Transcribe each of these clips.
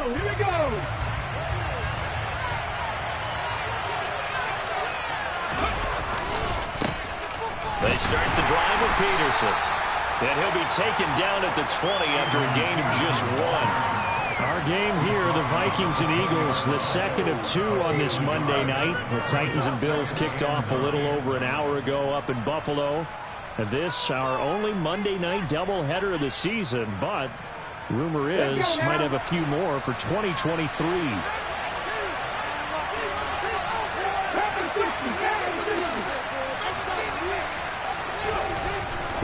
They start the drive with Peterson. And he'll be taken down at the 20 after a gain of just 1. Our game here, the Vikings and Eagles, the second of 2 on this Monday night. The Titans and Bills kicked off a little over an hour ago up in Buffalo. And this, our only Monday night doubleheader of the season. But rumor is, might have a few more for 2023.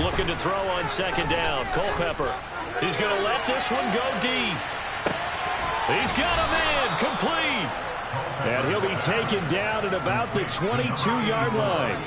Looking to throw on second down. Culpepper. He's going to let this one go deep. He's got a man complete. And he'll be taken down at about the 22-yard line.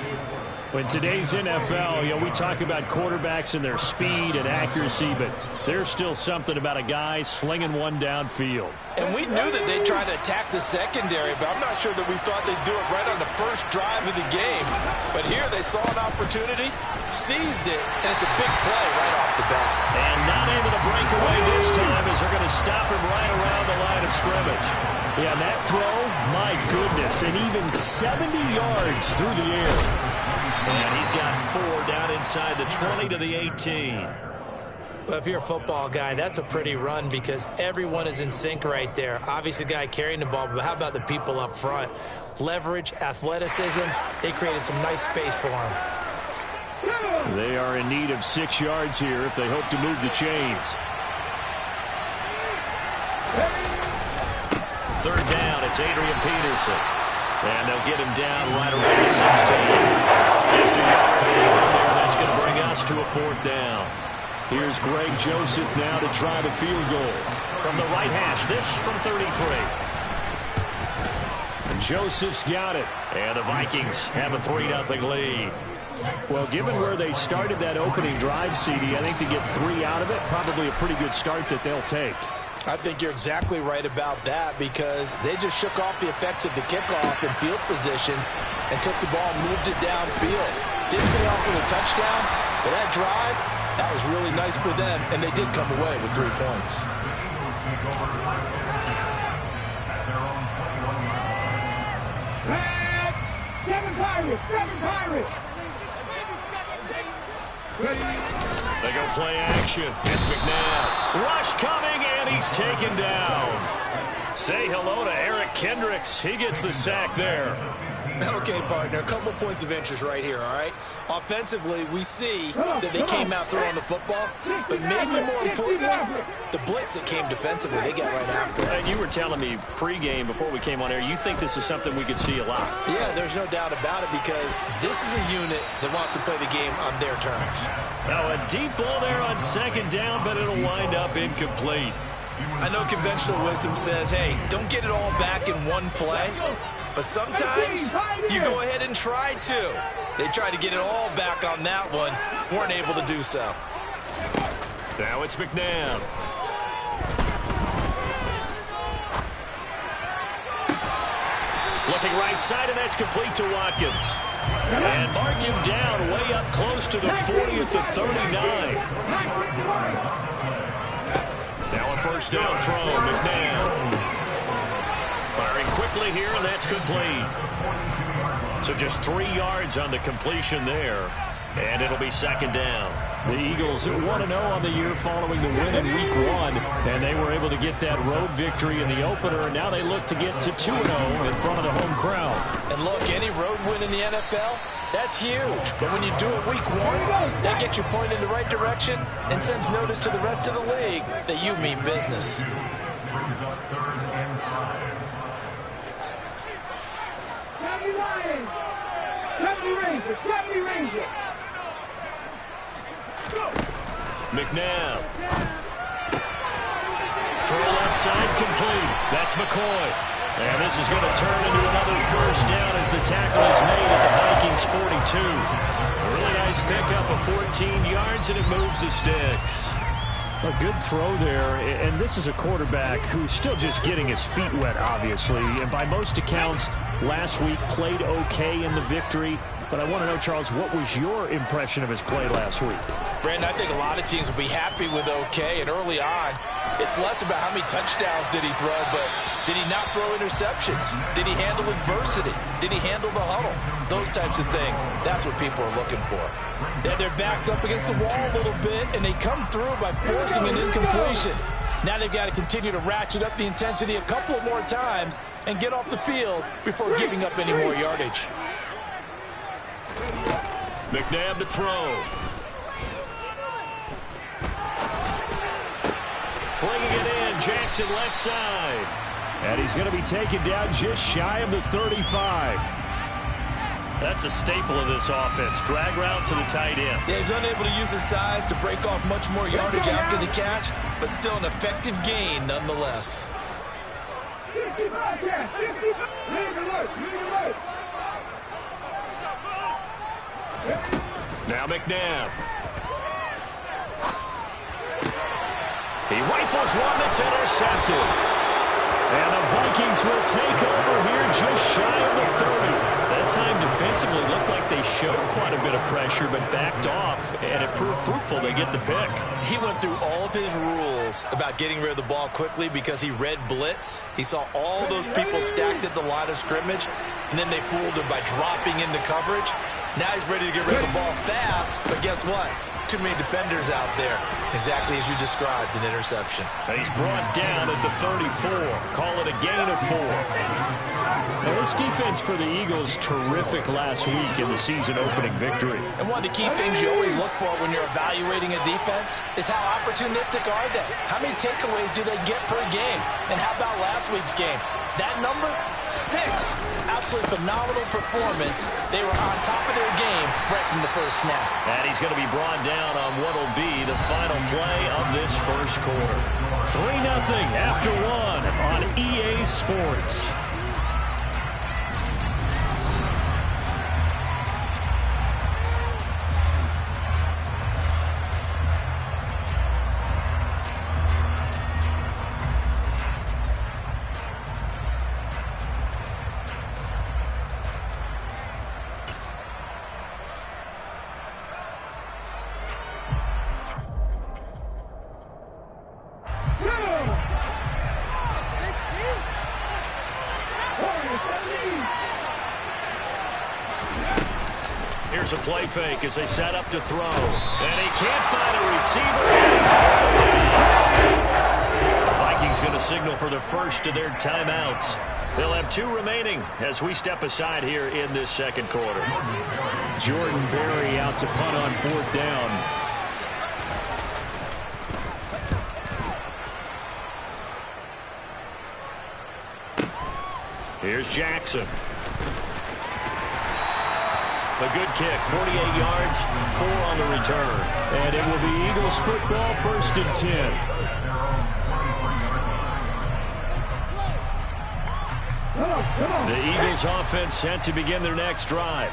In today's NFL, we talk about quarterbacks and their speed and accuracy, but there's still something about a guy slinging one downfield. And we knew that they'd try to attack the secondary, but I'm not sure that we thought they'd do it right on the first drive of the game. But here they saw an opportunity, seized it, and it's a big play right off the bat. And not able to break away this time as they're going to stop him right around the line of scrimmage. Yeah, that throw, my goodness, and even 70 yards through the air. And he's got 4 down inside the 20 to the 18. Well, if you're a football guy, that's a pretty run because everyone is in sync right there. Obviously, the guy carrying the ball, but how about the people up front? Leverage, athleticism, they created some nice space for him. They are in need of 6 yards here if they hope to move the chains. Third down, it's Adrian Peterson. And they'll get him down right around the 16. Just a yard there. That's going to bring us to a 4th down. Here's Greg Joseph now to try the field goal. From the right hash, this from 33. And Joseph's got it. And the Vikings have a 3-0 lead. Well, given where they started that opening drive, CD, I think to get 3 out of it, probably a pretty good start that they'll take. I think you're exactly right about that because they just shook off the effects of the kickoff in field position and took the ball and moved it downfield. Didn't pay off with a touchdown, but that drive, that was really nice for them, and they did come away with 3 points. Seven Pirates! They go play action. It's McNabb. Rush coming, and he's taken down. Say hello to Eric Kendricks. He gets the sack there. Okay, partner, a couple points of interest right here, all right? Offensively, we see that they came out throwing the football, but maybe more importantly, the blitz that came defensively, they got right after it. And you were telling me pregame before we came on air, you think this is something we could see a lot. Yeah, there's no doubt about it because this is a unit that wants to play the game on their terms. Now a deep ball there on second down, but it'll wind up incomplete. I know conventional wisdom says, hey, don't get it all back in one play. But sometimes you go ahead and try to. They tried to get it all back on that one. Weren't able to do so. Now it's McNabb. Looking right side, and that's complete to Watkins. And mark him down way up close to the 40 at the 39. Now a first down throw, McNabb. Firing quickly here, and that's complete. So just 3 yards on the completion there. And it'll be second down. The Eagles 1-0 on the year following the win in Week 1. And they were able to get that road victory in the opener. And now they look to get to 2-0 in front of the home crowd. And look, any road win in the NFL, that's huge. But when you do it Week 1, that gets you pointed in the right direction and sends notice to the rest of the league that you mean business. McNabb. Throw left side complete. That's McCoy. And this is going to turn into another first down as the tackle is made at the Vikings 42. Really nice pickup of 14 yards, and it moves the sticks. A good throw there, and this is a quarterback who's still just getting his feet wet, obviously. And by most accounts, last week played okay in the victory. But I want to know, Charles, what was your impression of his play last week? Brandon, I think a lot of teams will be happy with okay, and early on, It's less about how many touchdowns did he throw, but did he not throw interceptions? Did he handle adversity? Did he handle the huddle? Those types of things, that's what people are looking for. They have their backs up against the wall a little bit, and they come through by forcing an incompletion. Now they've got to continue to ratchet up the intensity a couple of more times and get off the field before giving up any more yardage. McNabb to throw. Bringing it in, Jackson left side. And he's going to be taken down just shy of the 35. That's a staple of this offense. Drag route to the tight end. Yeah, he's unable to use his size to break off much more yardage after the catch, but still an effective gain nonetheless. Now McNabb. He rifles one that's intercepted. And the Vikings will take over here just shy of the 30. That time defensively looked like they showed quite a bit of pressure but backed off, and it proved fruitful. They get the pick. He went through all of his rules about getting rid of the ball quickly because he read blitz. He saw all those people stacked at the line of scrimmage, and then they fooled him by dropping into coverage. Now he's ready to get rid of the ball fast, but guess what? Too many defenders out there. Exactly as you described, an interception. He's brought down at the 34. Call it a gain of 4. Now, this defense for the Eagles, terrific last week in the season-opening victory. And one of the key things you always look for when you're evaluating a defense is how opportunistic are they? How many takeaways do they get per game? And how about last week's game? That number, 6. Absolutely phenomenal performance. They were on top of their game right from the first snap. And he's going to be brought down on what will be the final play of this first quarter. 3-0 after 1 on EA Sports. Here's a play fake as they set up to throw. And he can't find a receiver. And he's brought down. The Vikings going to signal for the first of their timeouts. They'll have 2 remaining as we step aside here in this second quarter. Jordan Berry out to punt on 4th down. Here's Jackson. A good kick, 48 yards, 4 on the return. And it will be Eagles football, 1st and 10. The Eagles offense set to begin their next drive.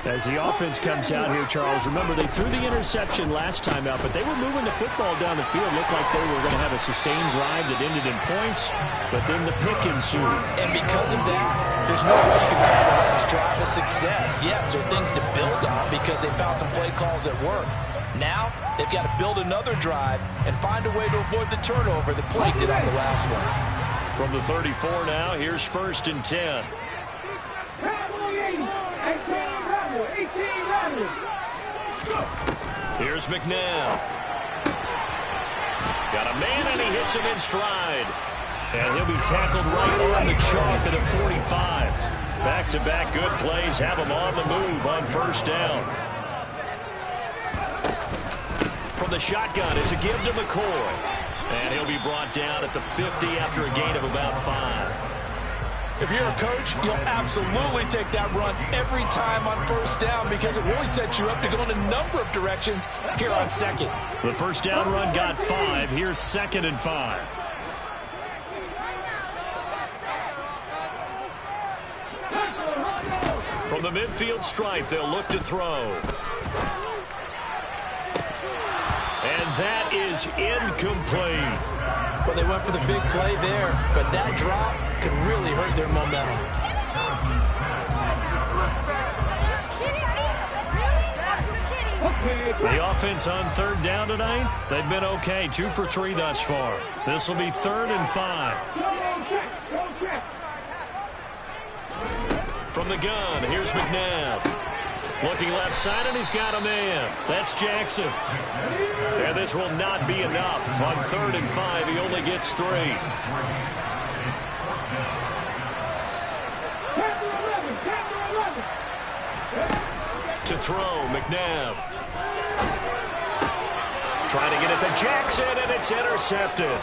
As the offense comes out here, Charles, remember they threw the interception last time out, but they were moving the football down the field. Looked like they were going to have a sustained drive that ended in points, but then the pick ensued. And because of that, there's no way you can call the last drive a success. Yes, there are things to build on because they found some play calls that work. Now, they've got to build another drive and find a way to avoid the turnover that plagued it on the last one. From the 34 now, here's 1st and 10. Here's McNabb. Got a man, and he hits him in stride. And he'll be tackled right on the chalk at a 45. Back-to-back good plays have him on the move on 1st down. From the shotgun, it's a give to McCoy. And he'll be brought down at the 50 after a gain of about 5. If you're a coach, you'll absolutely take that run every time on 1st down because it really sets you up to go in a number of directions here on 2nd. The 1st down run got 5. Here's 2nd and 5. From the midfield stripe, they'll look to throw. And that is incomplete. Well, they went for the big play there, but that drop could really hurt their momentum. The offense on third down tonight, they've been okay. 2 for 3 thus far. This will be 3rd and 5. From the gun, here's McNabb. Looking left side, and he's got a man. That's Jackson. And this will not be enough. On 3rd and 5, he only gets 3. To throw, McNabb. Trying to get it to Jackson, and it's intercepted.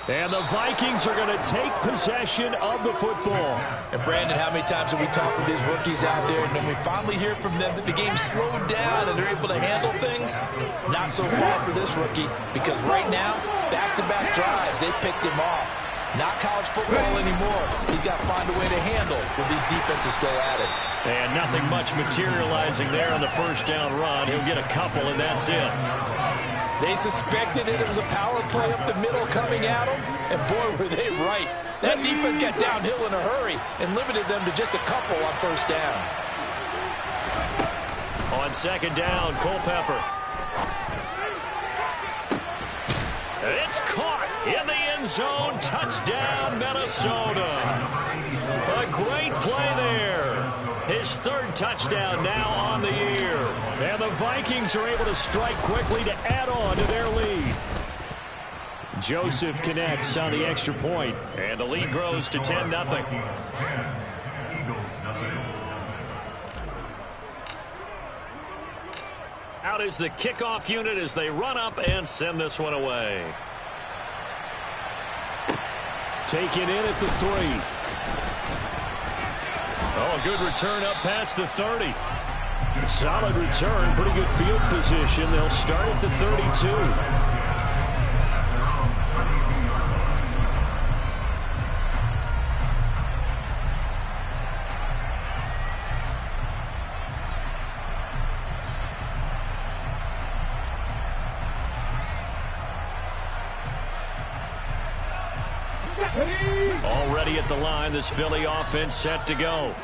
And the Vikings are going to take possession of the football. And Brandon, how many times have we talked with these rookies out there, and then we finally hear from them that the game slowed down and they're able to handle things? Not so far for this rookie, because right now, back-to-back drives, they picked him off. Not college football anymore. He's got to find a way to handle when these defenses go at it. And nothing much materializing there on the first down run. He'll get a couple, and that's it. They suspected it was a power play up the middle coming at them, and boy, were they right. That defense got downhill in a hurry and limited them to just a couple on first down. On second down, Culpepper. It's caught in the end zone. Touchdown, Minnesota. A great play there. His 3rd touchdown now on the year. And the Vikings are able to strike quickly to add on to their lead. Joseph connects on the extra point, and the lead grows to 10-0. Out is the kickoff unit as they run up and send this one away. Taken in at the 3. Oh, a good return up past the 30. Solid return, pretty good field position. They'll start at the 32. Already at the line, this Philly offense set to go.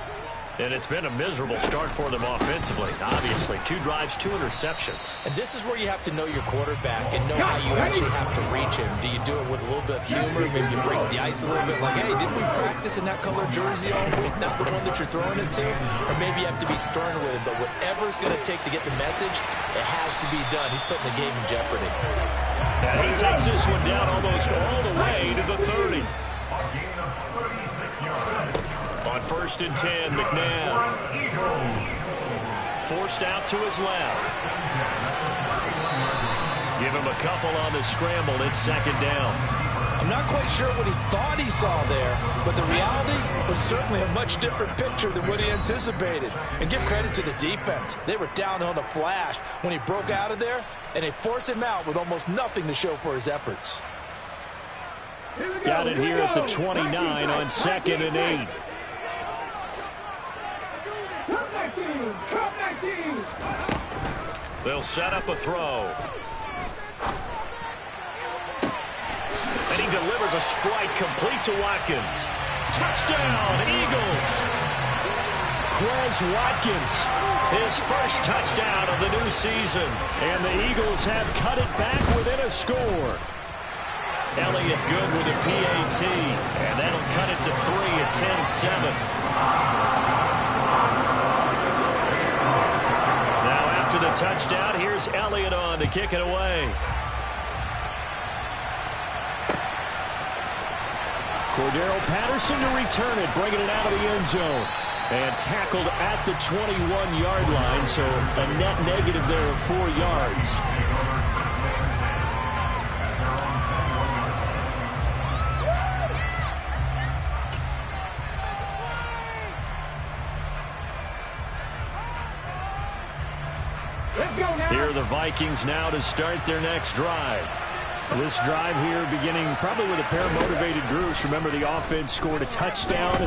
And it's been a miserable start for them offensively, obviously. 2 drives, 2 interceptions. And this is where you have to know your quarterback and know how you actually have to reach him. Do you do it with a little bit of humor? Maybe you break the ice a little bit, like, hey, didn't we practice in that color jersey all week, not the one that you're throwing it to? Or maybe you have to be stern with him. But whatever it's going to take to get the message, it has to be done. He's putting the game in jeopardy. And he takes this one down almost all the way to the 30. On 1st and 10, McNabb. Forced out to his left. Give him a couple on the scramble. It's 2nd down. I'm not quite sure what he thought he saw there, but the reality was certainly a much different picture than what he anticipated. And give credit to the defense. They were down on the flash when he broke out of there, and they forced him out with almost nothing to show for his efforts. Got it here at the 29 on 2nd and 8. They'll set up a throw. And he delivers a strike complete to Watkins. Touchdown, Eagles! Quez Watkins, his first touchdown of the new season. And the Eagles have cut it back within a score. Elliott good with a PAT. And that'll cut it to 3 at 10-7. After the touchdown, here's Elliott on to kick it away. Cordero Patterson to return it, bringing it out of the end zone. And tackled at the 21-yard line, so a net negative there of 4 yards. Here are the Vikings now to start their next drive. This drive here beginning probably with a pair of motivated groups. Remember, the offense scored a touchdown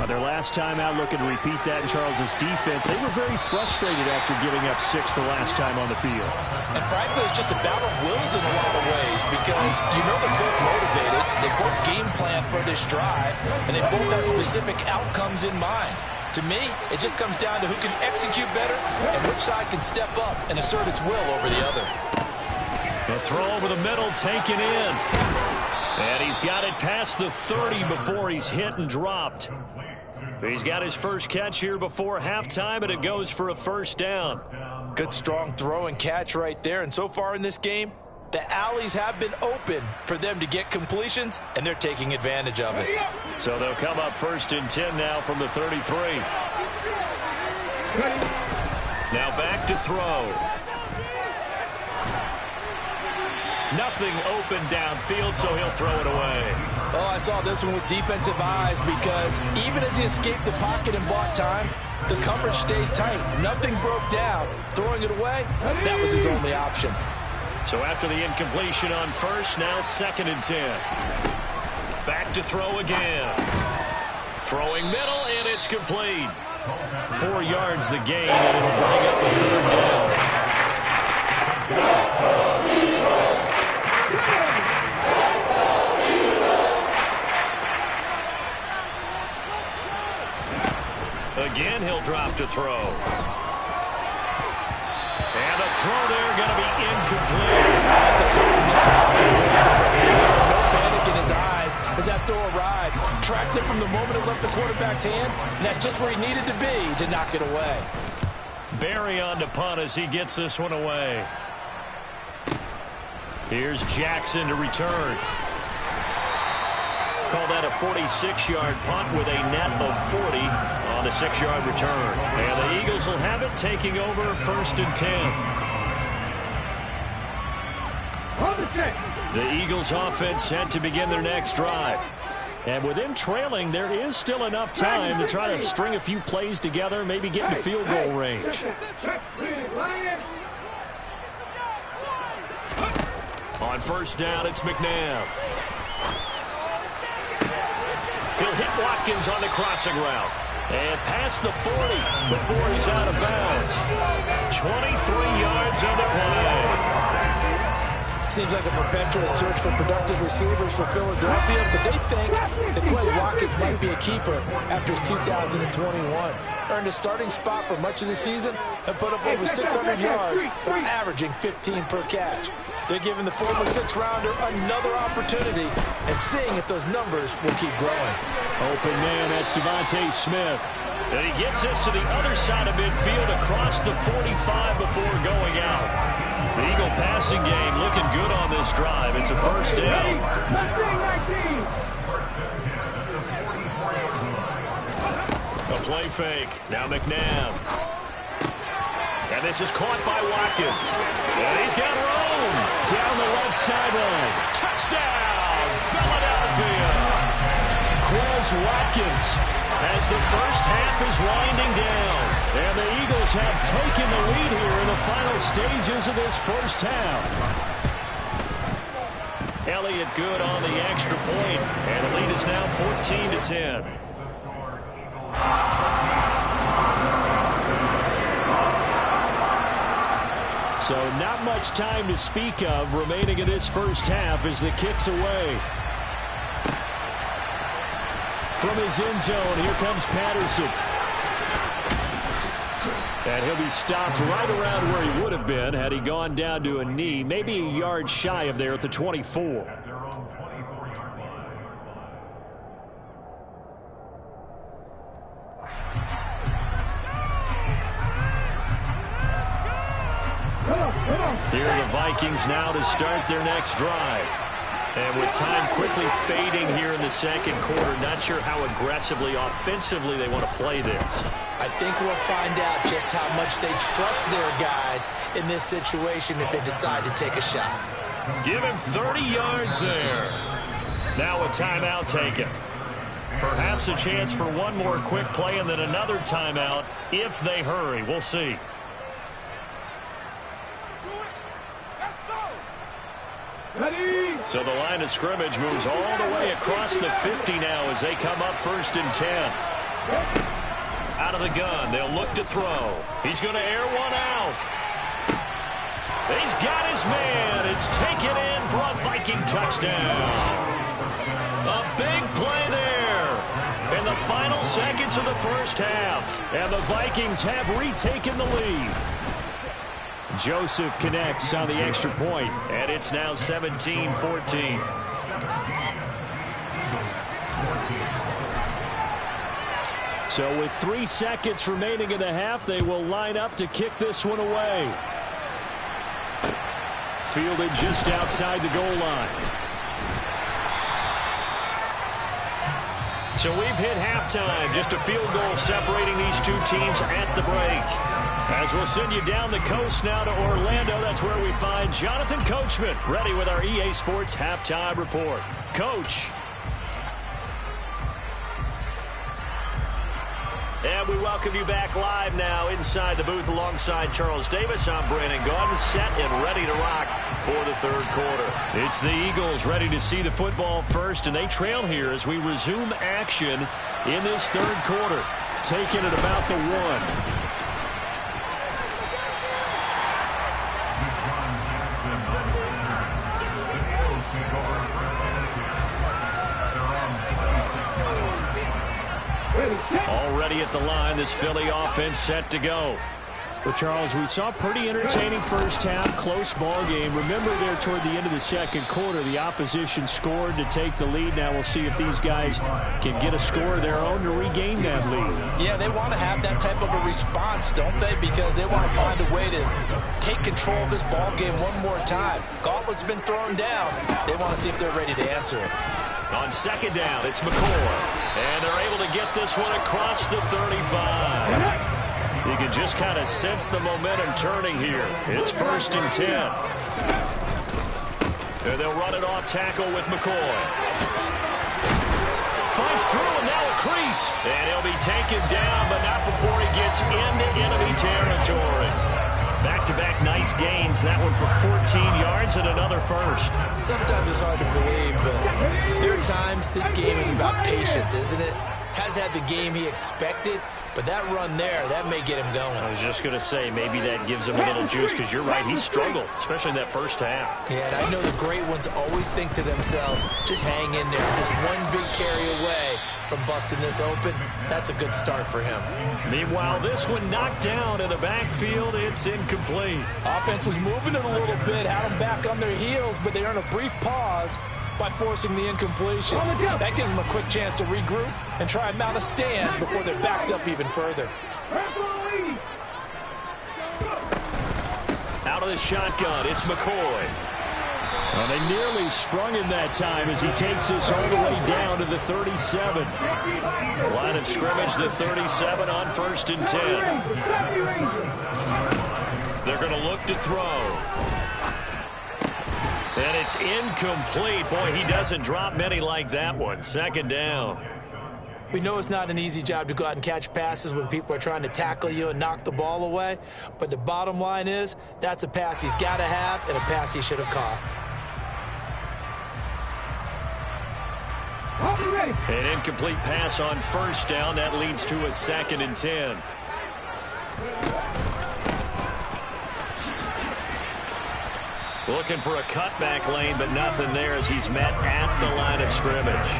their last time out, looking to repeat that in Charles's defense. They were very frustrated after giving up 6 the last time on the field. And frankly, it's just a battle of wills in a lot of ways, because you know they're both motivated. They both game plan for this drive, and they both have specific outcomes in mind. To me, it just comes down to who can execute better and which side can step up and assert its will over the other. A throw over the middle taken in. And he's got it past the 30 before he's hit and dropped. He's got his first catch here before halftime, and it goes for a first down. Good, strong throw and catch right there. And so far in this game, the alleys have been open for them to get completions, and they're taking advantage of it. So they'll come up 1st and 10 now from the 33. Now back to throw. Nothing open downfield, so he'll throw it away. Oh, I saw this one with defensive eyes because even as he escaped the pocket and bought time, the coverage stayed tight. Nothing broke down. Throwing it away, that was his only option. So after the incompletion on first, now 2nd and 10. Back to throw again. Throwing middle, and it's complete. 4 yards the gain, and it'll bring up a 3rd down. Again, he'll drop to throw. And the throw there going to be incomplete. The confidence no panic in his eyes as that throw arrived. Tracked it from the moment it left the quarterback's hand, and that's just where he needed to be to knock it away. Barry on to punt as he gets this one away. Here's Jackson to return. Call that a 46-yard punt with a net of 40 on the 6-yard return. And the Eagles will have it, taking over 1st and 10. The Eagles offense set to begin their next drive. And with them trailing, there is still enough time to try to string a few plays together, maybe get into field goal range. On 1st down, it's McNabb. He'll hit Watkins on the crossing route. And past the 40 before he's out of bounds. 23 yards on the play. Seems like a perpetual search for productive receivers for Philadelphia, but they think that Quez Watkins might be a keeper after his 2021. Earned a starting spot for much of the season and put up over 600 yards, averaging 15 per catch. They're giving the former 6th-rounder another opportunity and seeing if those numbers will keep growing. Open man, that's Devontae Smith. And he gets us to the other side of midfield across the 45 before going out. The Eagle passing game looking good on this drive. It's a 1st down. A play fake. Now McNabb. And this is caught by Watkins. And he's got room down the left sideline. Touchdown, Philadelphia. Quez Watkins as the first half is winding down. And the Eagles have taken the lead here in the final stages of this first half. Elliott good on the extra point. And the lead is now 14-10. So not much time to speak of remaining in this first half as the kick's away. From his end zone, here comes Patterson. And he'll be stopped right around where he would have been had he gone down to a knee, maybe a yard shy of there at the 24. Here are the Vikings now to start their next drive. And with time quickly fading here in the 2nd quarter, not sure how aggressively, offensively they want to play this. I think we'll find out just how much they trust their guys in this situation if they decide to take a shot. Give him 30 yards there. Now a timeout taken. Perhaps a chance for one more quick play and then another timeout if they hurry. We'll see. So the line of scrimmage moves all the way across the 50 now as they come up 1st and 10. Out of the gun, they'll look to throw. He's going to air one out. He's got his man. It's taken in for a Viking touchdown. A big play there. And the the final seconds of the first half, and the Vikings have retaken the lead. Joseph connects on the extra point, and it's now 17-14. So with 3 seconds remaining in the half, they will line up to kick this one away. Fielded just outside the goal line. So we've hit halftime. Just a field goal separating these two teams at the break. As we'll send you down the coast now to Orlando, that's where we find Jonathan Coachman, ready with our EA Sports Halftime Report. Coach. And we welcome you back live now inside the booth alongside Charles Davis. I'm Brandon Gaudin, set and ready to rock for the third quarter. It's the Eagles ready to see the football first, and they trail here as we resume action in this third quarter. Taking it about the 1. Already at the line, this Philly offense set to go. Well, Charles, we saw a pretty entertaining first half, close ball game. Remember there toward the end of the second quarter, the opposition scored to take the lead. Now we'll see if these guys can get a score of their own to regain that lead. Yeah, they want to have that type of a response, don't they? Because they want to find a way to take control of this ball game one more time. Gauntlet's been thrown down. They want to see if they're ready to answer it. On second down, it's McCoy. And they're able to get this one across the 35. You can just kind of sense the momentum turning here. It's 1st and 10. And they'll run it off tackle with McCoy. Finds through and now a crease. And he'll be taken down, but not before he gets into enemy territory. Back-to-back nice gains. That one for 14 yards and another first. Sometimes it's hard to believe, but there are times this game is about patience, isn't it? Has had the game he expected, but that run there, that may get him going. I was just going to say, maybe that gives him a little juice, because you're right, he struggled, especially in that first half. Yeah, and I know the great ones always think to themselves, just hang in there. Just one big carry away from busting this open. That's a good start for him. Meanwhile, this one knocked down in the backfield. It's incomplete. Offense was moving it a little bit, had them back on their heels, but they earned a brief pause by forcing the incompletion. That gives them a quick chance to regroup and try and mount a stand before they're backed up even further. Out of the shotgun, it's McCoy. Well, they nearly sprung him that time as he takes this all the way down to the 37. Line of scrimmage, the 37 on 1st and 10. They're going to look to throw. And it's incomplete. Boy, he doesn't drop many like that one. 2nd down. We know it's not an easy job to go out and catch passes when people are trying to tackle you and knock the ball away. But the bottom line is, that's a pass he's got to have and a pass he should have caught. An incomplete pass on 1st down. That leads to a 2nd and 10. Looking for a cutback lane, but nothing there as he's met at the line of scrimmage.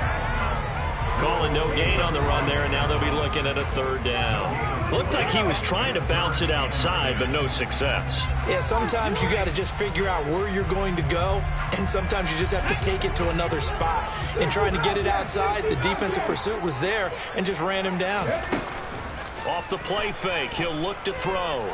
Calling no gain on the run there, and now they'll be looking at a 3rd down. Looked like he was trying to bounce it outside, but no success. Yeah, sometimes you got to just figure out where you're going to go, and sometimes you just have to take it to another spot. In trying to get it outside, the defensive pursuit was there and just ran him down. Off the play fake, he'll look to throw.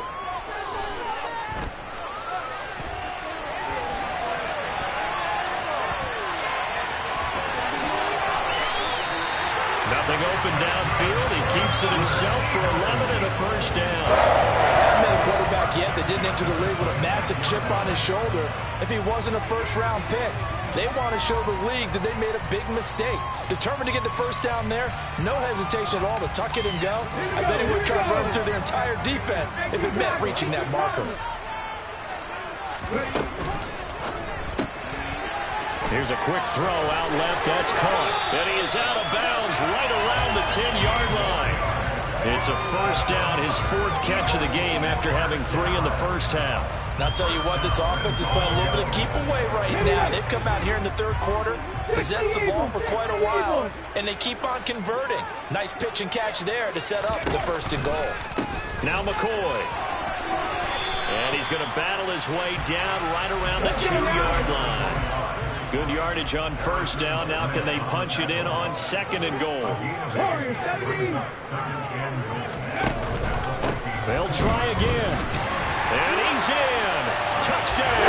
Nothing open downfield. He keeps it himself for 11 and a 1st down. Haven't been a quarterback yet that didn't enter the league with a massive chip on his shoulder if he wasn't a first-round pick. They want to show the league that they made a big mistake. Determined to get the 1st down there, no hesitation at all to tuck it and go. I bet he would try to run through their entire defense if it meant reaching that marker. Here's a quick throw out left. That's caught. And he is out of bounds right around the 10-yard line. It's a first down, his 4th catch of the game after having 3 in the first half. And I'll tell you what, this offense is playing a little bit of keep away right now. They've come out here in the third quarter, possessed the ball for quite a while, and they keep on converting. Nice pitch and catch there to set up the 1st and goal. Now McCoy. And he's going to battle his way down right around the 2-yard line. Good yardage on first down. Now can they punch it in on 2nd and goal? They'll try again. And he's in. Touchdown.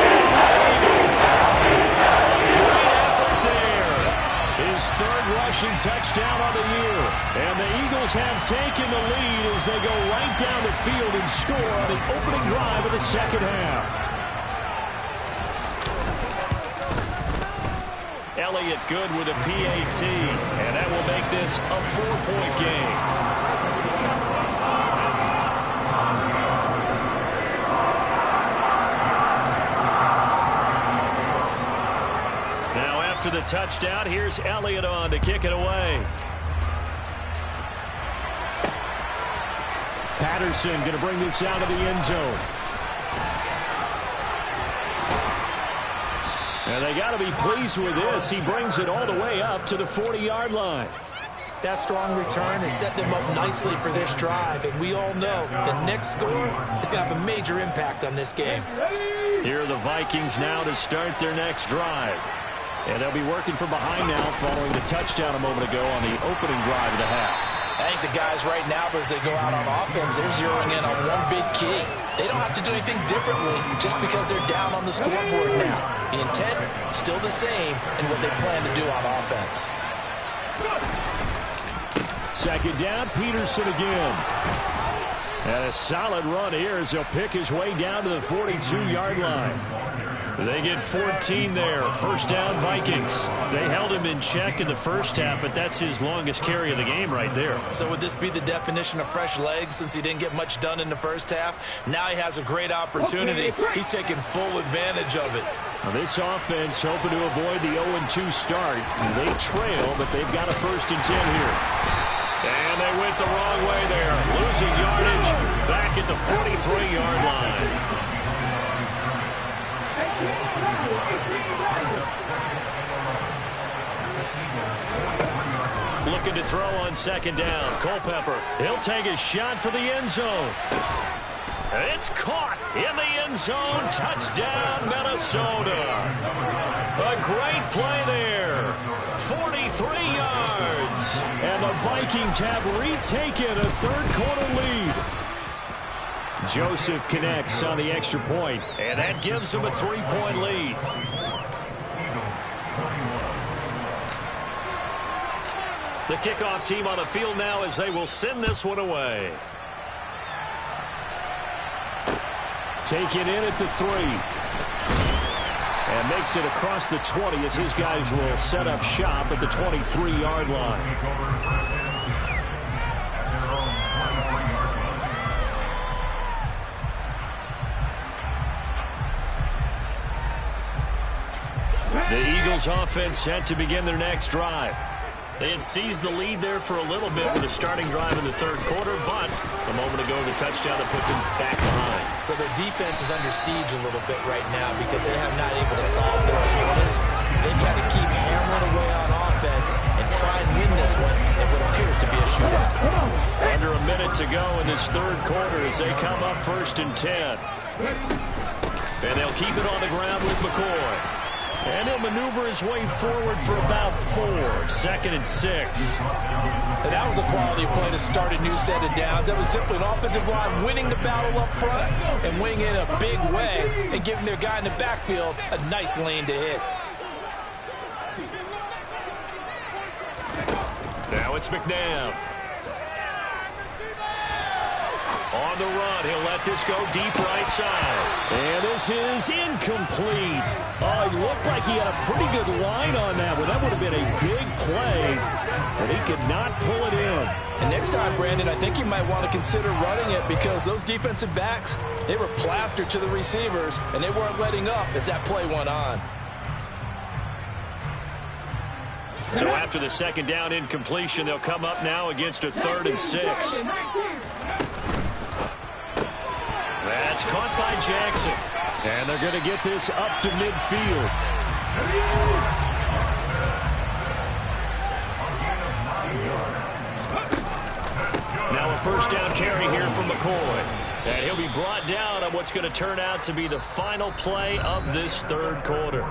Great effort there. His 3rd rushing touchdown on the year. And the Eagles have taken the lead as they go right down the field and score on the opening drive of the second half. Elliott good with a PAT, and that will make this a 4-point game. Now after the touchdown, here's Elliott on to kick it away. Patterson going to bring this out of the end zone. And they got to be pleased with this. He brings it all the way up to the 40-yard line. That strong return has set them up nicely for this drive, and we all know the next score is going to have a major impact on this game. Here are the Vikings now to start their next drive. And they'll be working from behind now following the touchdown a moment ago on the opening drive of the half. I think the guys right now, as they go out on offense, they're zeroing in on one big key. They don't have to do anything differently just because they're down on the scoreboard now. The intent, still the same in what they plan to do on offense. 2nd down, Peterson again. And a solid run here as he'll pick his way down to the 42-yard line. They get 14 there. 1st down, Vikings. They held him in check in the first half, but that's his longest carry of the game right there. So would this be the definition of fresh legs since he didn't get much done in the first half? Now he has a great opportunity. He's taking full advantage of it. Now this offense hoping to avoid the 0-2 start. They trail, but they've got a 1st and 10 here. And they went the wrong way there. Losing yardage back at the 43-yard line. Looking to throw on 2nd down. Culpepper. He'll take a shot for the end zone. It's caught in the end zone. Touchdown, Minnesota. A great play there. 43 yards. And the Vikings have retaken a 3rd quarter lead. Joseph connects on the extra point, and that gives them a 3-point lead. The kickoff team on the field now as they will send this one away. Taken in at the 3. And makes it across the 20 as his guys will set up shop at the 23-yard line. The Eagles offense set to begin their next drive. They had seized the lead there for a little bit with a starting drive in the 3rd quarter, but a moment ago the touchdown that puts them back behind. So their defense is under siege a little bit right now because they have not able to solve their opponents. So they've got to keep hammering away on offense and try and win this one in what appears to be a shootout. Under a minute to go in this 3rd quarter as they come up 1st and 10. And they'll keep it on the ground with McCoy. And he'll maneuver his way forward for about 4. 2nd and 6. And that was a quality play to start a new set of downs. That was simply an offensive line winning the battle up front and winning in a big way and giving their guy in the backfield a nice lane to hit. Now it's McNabb. On the run, he'll let this go deep right side. And this is incomplete. Oh, it looked like he had a pretty good line on that one. That would have been a big play, but he could not pull it in. And next time, Brandon, I think you might want to consider running it because those defensive backs, they were plastered to the receivers, and they weren't letting up as that play went on. So after the second down incompletion, they'll come up now against a 3rd and 6. That's caught by Jackson. And they're going to get this up to midfield. Now a first down carry here from McCoy. And he'll be brought down on what's going to turn out to be the final play of this 3rd quarter.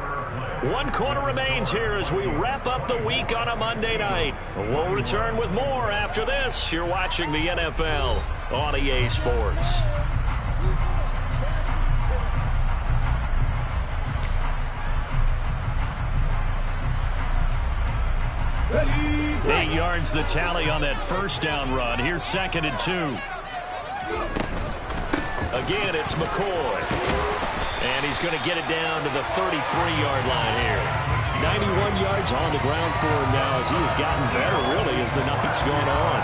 1 quarter remains here as we wrap up the week on a Monday night. We'll return with more after this. You're watching the NFL on EA Sports. Ready. 8 yards the tally on that first down run. Here's 2nd and 2. Again, it's McCoy. And he's going to get it down to the 33-yard line here. 91 yards on the ground for him now as he has gotten better, really, as the night's gone on.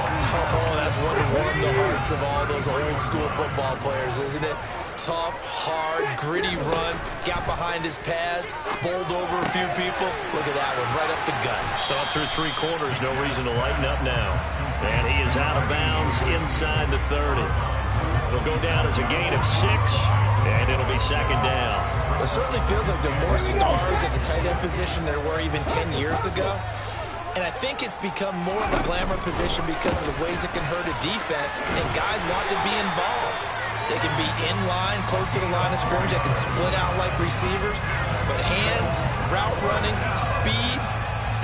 Oh, that's one to warm the hearts of all those old-school football players, isn't it? Tough, hard, gritty run, got behind his pads, bowled over a few people. Look at that one, right up the gut. So up through 3 quarters, no reason to lighten up now. And he is out of bounds inside the 30. It'll go down as a gain of 6, and it'll be 2nd down. It certainly feels like there are more stars at the tight end position than there were even 10 years ago. And I think it's become more of a glamour position because of the ways it can hurt a defense, and guys want to be involved. They can be in line, close to the line of scrimmage. They can split out like receivers. But hands, route running, speed,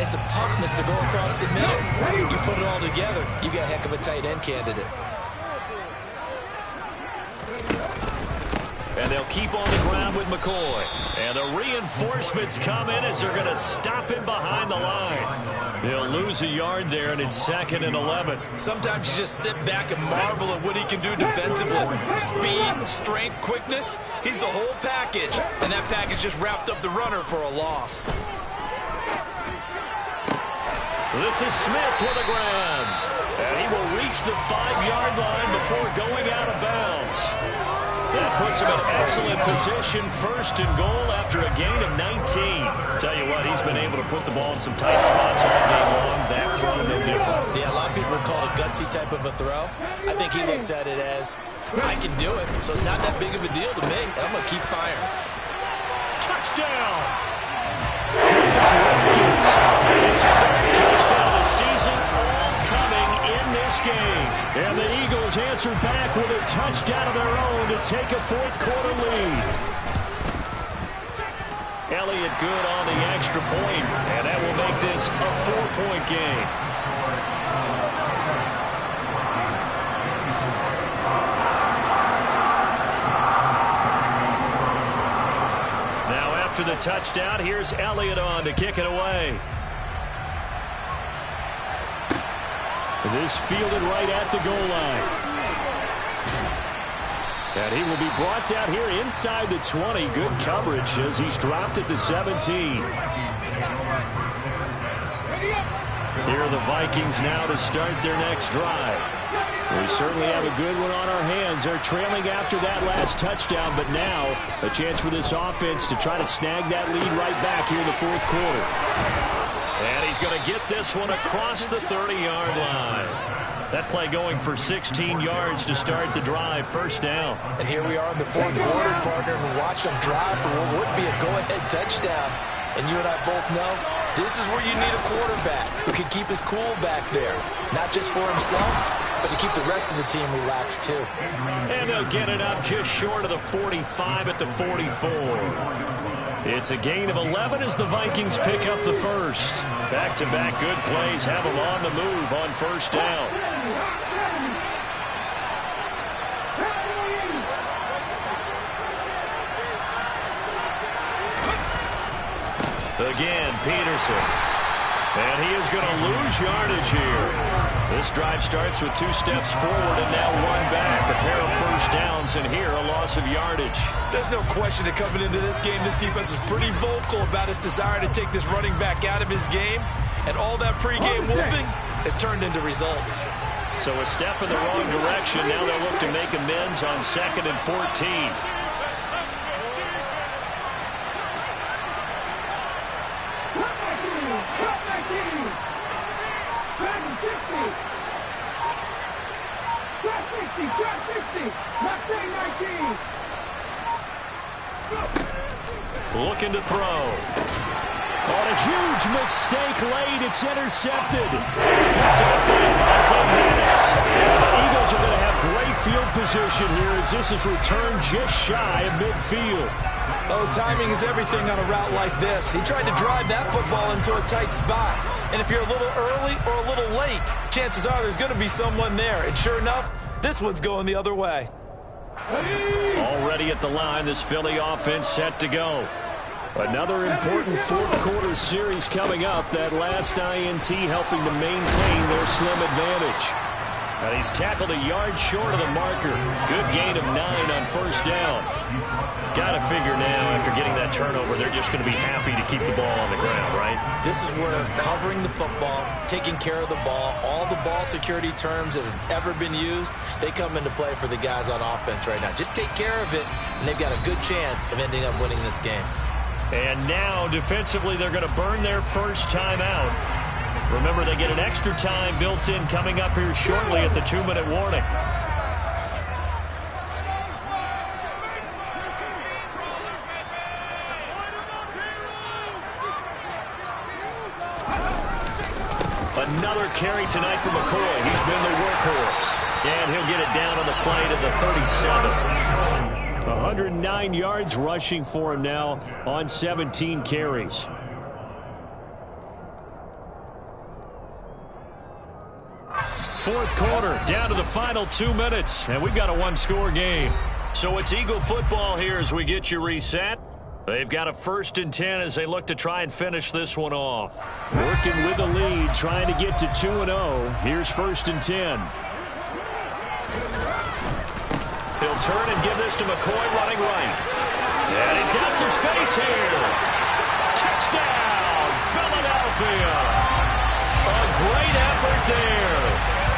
and some toughness to go across the middle. You put it all together, you got a heck of a tight end candidate. And they'll keep on the ground with McCoy. And the reinforcements come in as they're going to stop him behind the line. They'll lose a yard there, and it's 2nd and 11. Sometimes you just sit back and marvel at what he can do defensively. Speed, strength, quickness. He's the whole package. And that package just wrapped up the runner for a loss. This is Smith with a grab. And he will reach the 5-yard line before going out of bounds. That puts him in excellent position, 1st and goal after a gain of 19. Tell you what, he's been able to put the ball in some tight spots all game long. That throw, no different. Yeah, a lot of people would call it a gutsy type of a throw. I think he looks at it as, I can do it, so it's not that big of a deal to me, and I'm going to keep firing. Touchdown! His 3rd touchdown this season, all coming in this game. And the Eagles answer back with a touchdown of their own to take a 4th quarter lead. Elliott good on the extra point, and that will make this a 4-point game. Now after the touchdown, here's Elliott on to kick it away. This fielded right at the goal line. And he will be brought down here inside the 20. Good coverage as he's dropped at the 17. Here are the Vikings now to start their next drive. We certainly have a good one on our hands. They're trailing after that last touchdown, but now a chance for this offense to try to snag that lead right back here in the 4th quarter. And he's going to get this one across the 30-yard line. That play going for 16 yards to start the drive, 1st down. And here we are in the 4th quarter, partner, and watch them drive for what would be a go-ahead touchdown. And you and I both know this is where you need a quarterback who can keep his cool back there. Not just for himself, but to keep the rest of the team relaxed, too. And they'll get it up just short of the 45 at the 44. It's a gain of 11 as the Vikings pick up the 1st. Back-to-back good plays have them on the move on 1st down. Again, Peterson. And he is going to lose yardage here. This drive starts with 2 steps forward and now 1 back. A pair of 1st downs, and here a loss of yardage. There's no question that coming into this game, this defense was pretty vocal about its desire to take this running back out of his game. And all that pregame whooping has turned into results. So a step in the wrong direction. Now they'll look to make amends on 2nd and 14. Looking to throw. On a huge mistake late, it's intercepted. Picked up by Madden. And the Eagles are going to have great field position here as this is returned just shy of midfield. Oh, timing is everything on a route like this. He tried to drive that football into a tight spot. And if you're a little early or a little late, chances are there's going to be someone there. And sure enough, this one's going the other way. Already at the line, this Philly offense set to go. Another important fourth-quarter series coming up. That last INT helping to maintain their slim advantage. And he's tackled a yard short of the marker. Good gain of 9 on first down. Got to figure now, after getting that turnover, they're just going to be happy to keep the ball on the ground, right? This is where covering the football, taking care of the ball, all the ball security terms that have ever been used, they come into play for the guys on offense right now. Just take care of it, and they've got a good chance of ending up winning this game. And now, defensively, they're going to burn their first time out. Remember, they get an extra time built in coming up here shortly at the 2-minute warning. Another carry tonight for McCoy. He's been the workhorse. And he'll get it down on the play to the 37. 109 yards rushing for him now on 17 carries. Fourth quarter, down to the final 2 minutes, and we've got a one-score game. So it's Eagle football here as we get you reset. They've got a 1st and 10 as they look to try and finish this one off. Working with the lead, trying to get to 2-0. Here's 1st and 10. He'll turn and give this to McCoy running right. And he's got some space here. Touchdown, Philadelphia. A great effort there.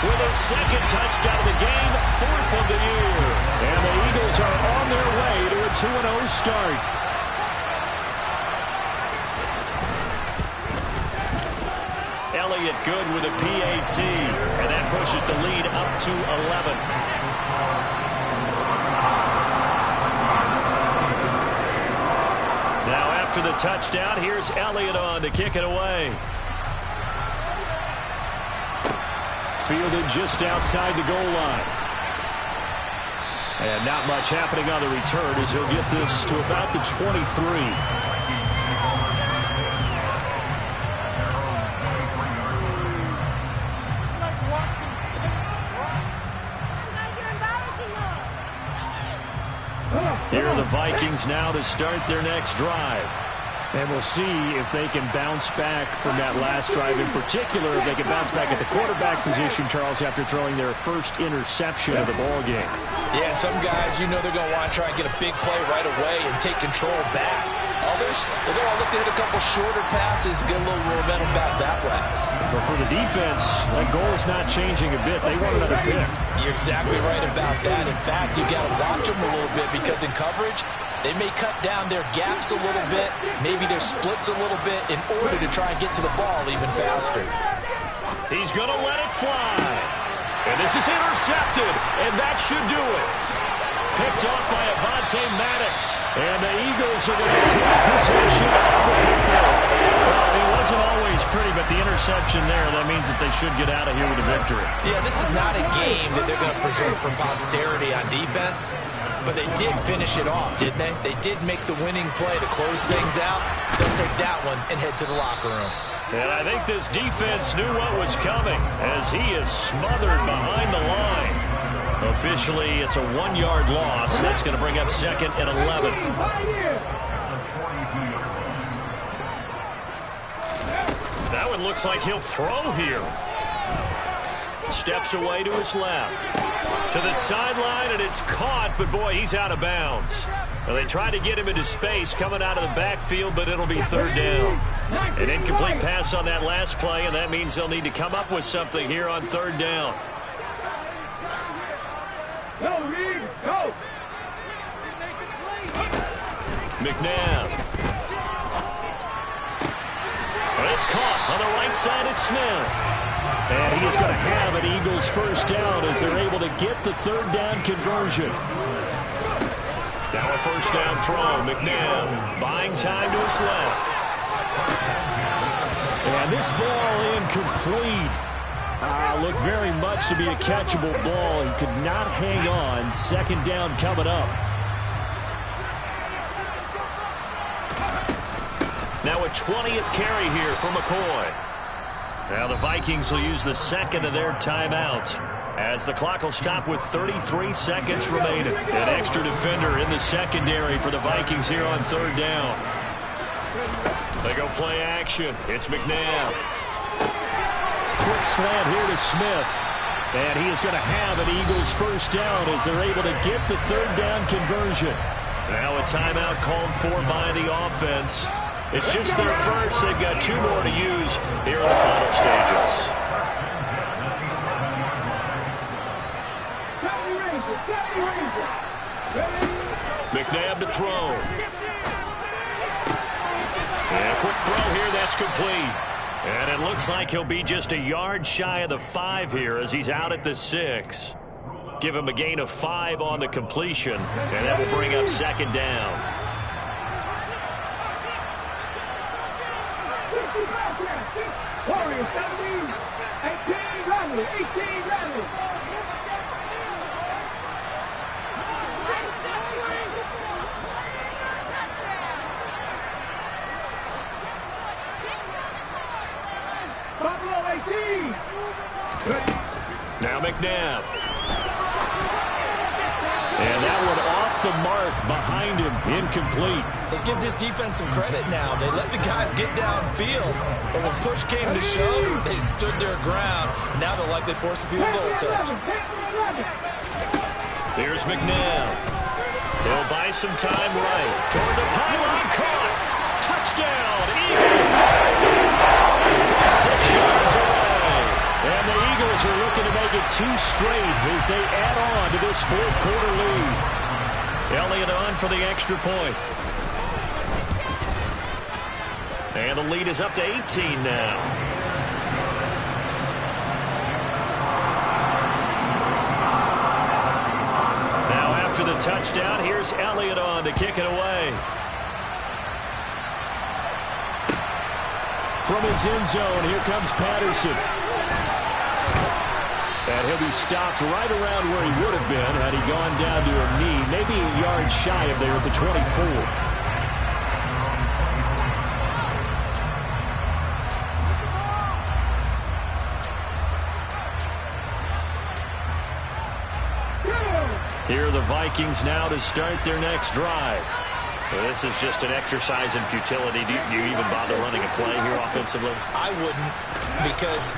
With a 2nd touchdown of the game, 4th of the year. And the Eagles are on their way to a 2-0 start. Elliott good with a PAT. And that pushes the lead up to 11. Now after the touchdown, here's Elliott on to kick it away. Fielded just outside the goal line. And not much happening on the return as he'll get this to about the 23. Here are the Vikings now to start their next drive. And we'll see if they can bounce back from that last drive. In particular, if they can bounce back at the quarterback position, Charles, after throwing their first interception of the ballgame. Yeah, and some guys, you know they're going to want to try and get a big play right away and take control back. Others, they're going to look to hit a couple shorter passes, get a little momentum back that way. But for the defense, that goal is not changing a bit. They want another pick. You're exactly right about that. In fact, you've got to watch them a little bit because in coverage, they may cut down their gaps a little bit, maybe their splits a little bit in order to try and get to the ball even faster. He's going to let it fly. And this is intercepted, and that should do it. Picked off by Madden. And the Eagles are going to take possession of the football. Well, it wasn't always pretty, but the interception there, that means that they should get out of here with a victory. Yeah, this is not a game that they're going to preserve for posterity on defense. But they did finish it off, didn't they? They did make the winning play to close things out. They'll take that one and head to the locker room. And I think this defense knew what was coming as he is smothered behind the line. Officially, it's a 1-yard loss. That's going to bring up 2nd and 11. That one looks like he'll throw here. Steps away to his left. To the sideline, and it's caught, but boy, he's out of bounds. Well, they tried to get him into space coming out of the backfield, but it'll be 3rd down. An incomplete pass on that last play, and that means they'll need to come up with something here on 3rd down. McNabb. And it's caught on the right side. It's Smith. And he is going to have an Eagles first down as they're able to get the third down conversion. Now a first down throw. McNabb buying time to his left. And this ball incomplete. Looked very much to be a catchable ball. He could not hang on. Second down coming up. Now a 20th carry here for McCoy. Now the Vikings will use the second of their timeouts as the clock will stop with 33 seconds remaining. An extra defender in the secondary for the Vikings here on third down. They go play action. It's McNabb. Quick slant here to Smith. And he is going to have an Eagles first down as they're able to get the third down conversion. Now a timeout called for by the offense. It's just their first. They've got 2 more to use here in the final stages. McNabb to throw. And a quick throw here. That's complete. And it looks like he'll be just a yard shy of the 5 here as he's out at the 6. Give him a gain of 5 on the completion, and that will bring up second down. Warriors 17, 18 Bradley, 18 Bradley. Buffalo 18. Now McNabb. And that one off the mark behind him, incomplete. Let's give this defense some credit now. They let the guys get downfield, but when push came to shove, they stood their ground. And now they'll likely force a field goal attempt. Here's McNabb. He'll buy some time right. Toward the pylon, caught. Touchdown, Eagles. From 6 yards away. And the Eagles are looking to make it 2 straight as they add on to this fourth quarter lead. Elliott on for the extra point. And the lead is up to 18 now. Now after the touchdown, here's Elliott on to kick it away. From his end zone, here comes Patterson. And he'll be stopped right around where he would have been had he gone down to a knee, maybe a yard shy of there at the 24. Here are the Vikings now to start their next drive. Well, this is just an exercise in futility. Do you even bother running a play here offensively? I wouldn't, because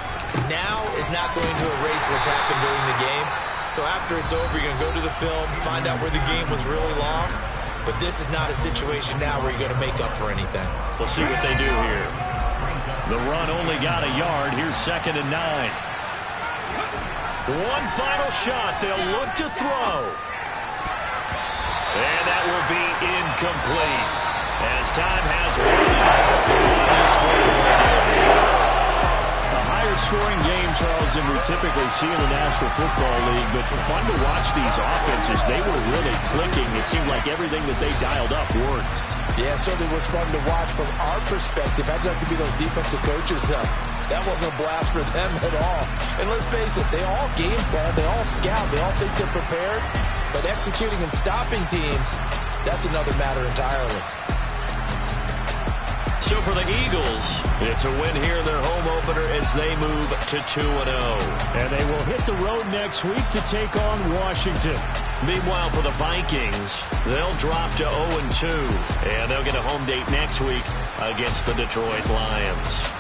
now is not going to erase what's happened during the game. So after it's over, you're going to go to the film, find out where the game was really lost. But this is not a situation now where you're going to make up for anything. We'll see what they do here. The run only got a yard. Here's 2nd and 9. One final shot. They'll look to throw. And that will be incomplete as time has run out on this football. A higher scoring game, Charles, than we typically see in the National Football League, but fun to watch these offenses. They were really clicking. It seemed like everything that they dialed up worked. Yeah, it certainly was fun to watch from our perspective. I'd like to be those defensive coaches. That wasn't a blast for them at all. And let's face it, they all game plan, they all scout, they all think they're prepared. But executing and stopping teams, that's another matter entirely. So for the Eagles, it's a win here in their home opener as they move to 2-0. And they will hit the road next week to take on Washington. Meanwhile, for the Vikings, they'll drop to 0-2. And they'll get a home date next week against the Detroit Lions.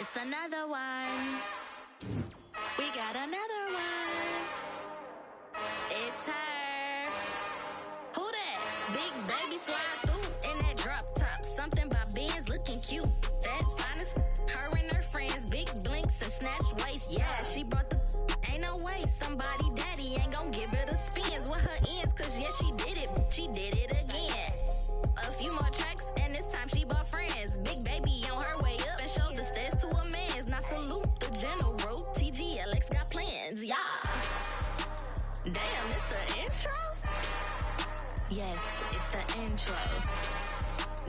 It's another one. We got another one. It's her. Who that? Big baby slide through in that drop top. Something by Benz looking cute. That's fine as her and her friends. Big blinks and snatch waist. Yeah, she brought the ain't no way. Somebody daddy ain't gon' give her the spins with her ends. Cause yeah, she did it. She did it again. A few more tracks and this time she bought friends. Big baby on her way up and showed the stairs to a man's. Now salute the general. TGLX got plans. Yeah. Damn, it's the intro? Yes, it's the intro.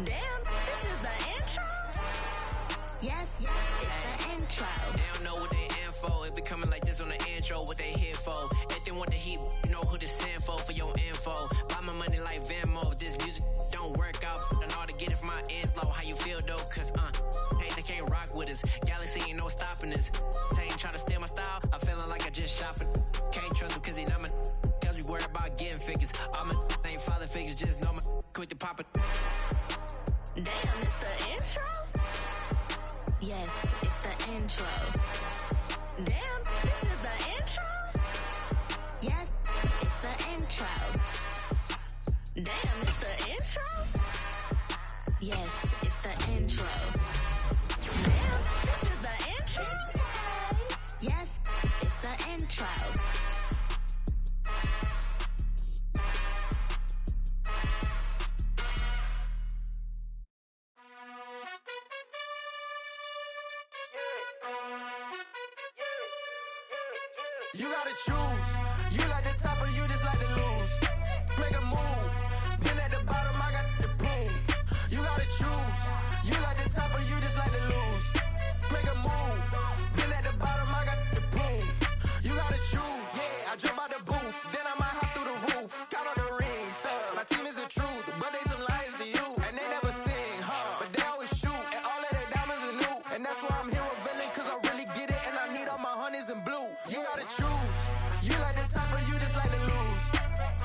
Damn, this is the intro? Yes, it's the intro. They don't know what they in for. It be coming like this on the intro, what they here for. If they want the heat, you know who to send for your info. Buy my money like Venmo. This music don't work out. I know how to get it from my ends low. How you feel though? Cause, hey, they can't rock with us. Galaxy ain't no stopping us. They ain't try to steal my style. I'm feeling like I just shop it. Can't trust them cause they not my. Cause we worried about getting figures. All my ain't father figures. Just know my quick to pop it. Damn, it's the intro? Yes, it's the intro. Damn, this is the intro? Yes, it's the intro. Damn, it's the intro? Yes, it's the intro. Damn, this is the intro? Yes, it's the intro. You gotta choose. You like the top or you just like to lose. Make a move. Been at the bottom, I got the boom. You gotta choose. You like the top or you just like to lose. Make a move. Been at the bottom, I got the boom. You gotta choose. Yeah, I jump out the booth. Then I might hop through the roof. Count all the rings. My team is the truth, but they some liars to you. And they never sing, but they always shoot. And all of their diamonds are new. And that's why I'm here with villain, cause I really get it. And I need all my honeys in blue. You gotta choose. You like the top or you just like to lose.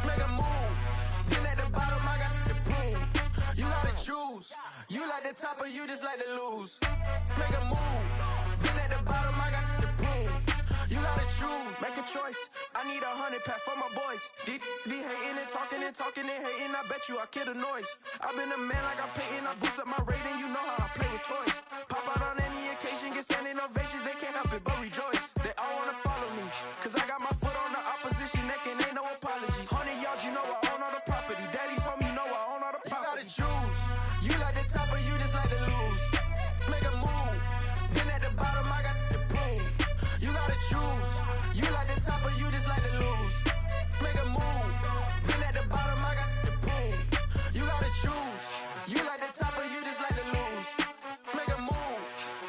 Make a move. Been at the bottom, I got the boom. You gotta choose. You like the top or you just like to lose. Make a move. Been at the bottom, I got the boom. You gotta choose. Make a choice. I need 100 pack for my boys. Be hating and talking and hating. I bet you I kill the noise. I've been a man like I'm Peyton. I boost up my rating. You know how I play with toys. Pop out on any occasion, get standing ovations. They can't help it but rejoice. They all wanna follow me, cause I got my foot on the opposition neck and ain't no apologies. 100 yards, you know I own all the property. Daddy's home, you know I own all the property. You gotta choose. You like the top or you just like to lose. Make a move. Been at the bottom, I got the boom. You gotta choose. You like the top or you just like to lose. Make a move. Been at the bottom, I got the boom. You gotta choose. You like the top or you just like to lose. Make a move.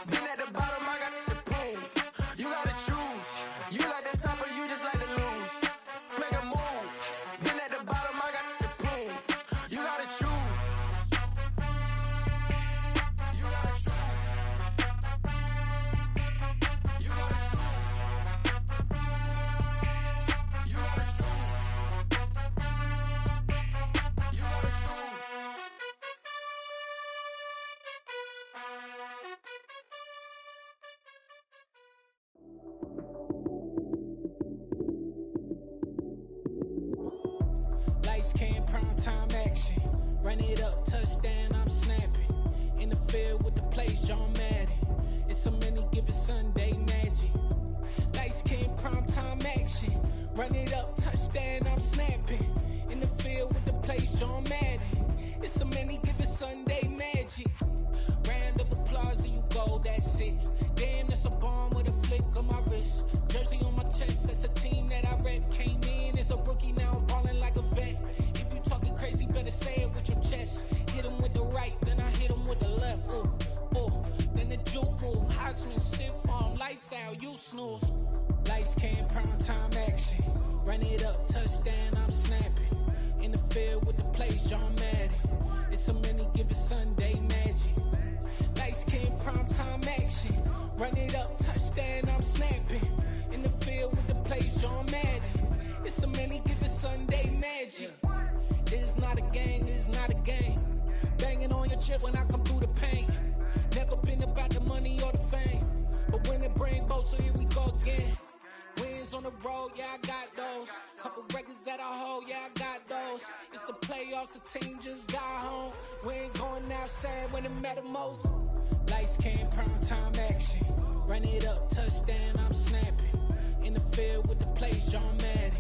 Been at the bottom, I got the boom. You gotta choose. You like the top or you just like to lose. Make a move. Been at the bottom, I got the boom. You gotta choose. You gotta choose. You gotta choose. You gotta choose. You gotta choose. Lights came, prime time action. Run it up, touchdown, I'm snapping. In the field with the plays, John Madden. It's a many given Sunday magic. Lights came, prime time action. Run it up, touchdown, I'm snapping. In the field with the plays, John Madden. It's a many given Sunday magic. Round of applause and you go, that's it. Damn, that's a bomb with a flick on my wrist. Jersey on my chest, that's a team that I rep. Came in as a rookie, now I'm ballin' like a vet. If you talking crazy, better say it with your chest. Hit him with the right, then I hit him with the left. Then the juke move, Heisman stiff arm, lights out, you snooze. Lights came, prime time action. Run it up, touchdown, I'm snapping. In the field with the plays, John Madden. It's a many given Sunday magic. Lights came, prime time action. Run it up, touchdown, I'm snapping. In the field with the plays, John Madden. It's a many given Sunday magic. This is not a game, this is not a game. Banging on your chest when I come through the paint. Never been about the money or the fame. Bring both, so here we go again. Wins on the road, yeah, I got those. Couple records that I hold, yeah, I got those. It's the playoffs, the team just got home. We ain't going outside when it matter most. Lights came, prime time action. Run it up, touchdown, I'm snapping. In the field with the plays, John Madden.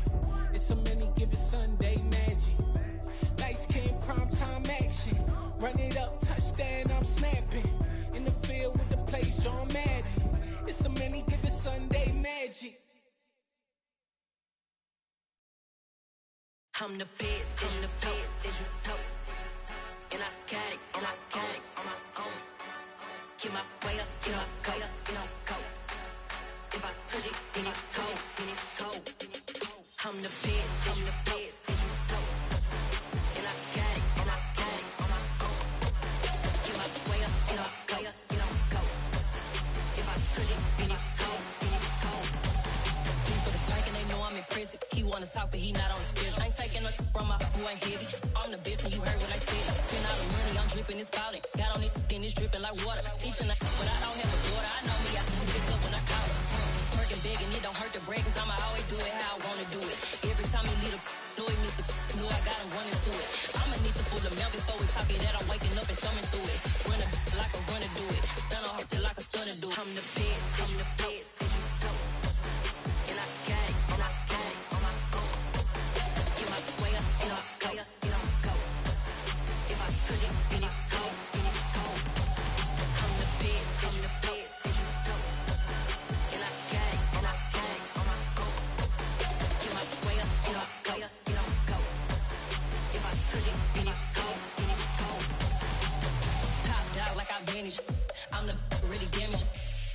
It's a many given Sunday magic. Lights came, prime time action. Run it up, touchdown, I'm snapping. In the field with the plays, John Madden. It's a many given Sunday magic. I'm the best, I'm the best, as you know. And I got it on my own. Get my way up, get my go, go. If I touch it, then it's cold, I'm the best, as you know. And I got it on my own. Get my way up, get my go. If I touch it, then it's cold, for the bank and they know I'm impressive. He wanna talk, but he not on the schedule. I ain't taking no from my boy heavy. I'm the best, and you heard what I said. Spend all the money, I'm dripping, it's falling. Got on it, then it's dripping like water. Teaching, but I don't have a daughter. I know me, I can pick up when I call her. Working big, and it don't hurt to break, cause I'ma always do it how I wanna do it. Every time he lead a know it, Mr. Know I got him running to it. I'ma need to pull the mail before we talk it that I'm waking up and thumbing through it. Run a like a runner do it. Stun on her till like a stunner do it. I'm the best, as you know. And I got it on my own. Get my way up, get my go. If I touch it, then it's cold, I'm the best, as you know. And I got it on my own. Get my way up, get my go. If I touch it, then it's cold, Top dog like I manage. I'm the really damaged.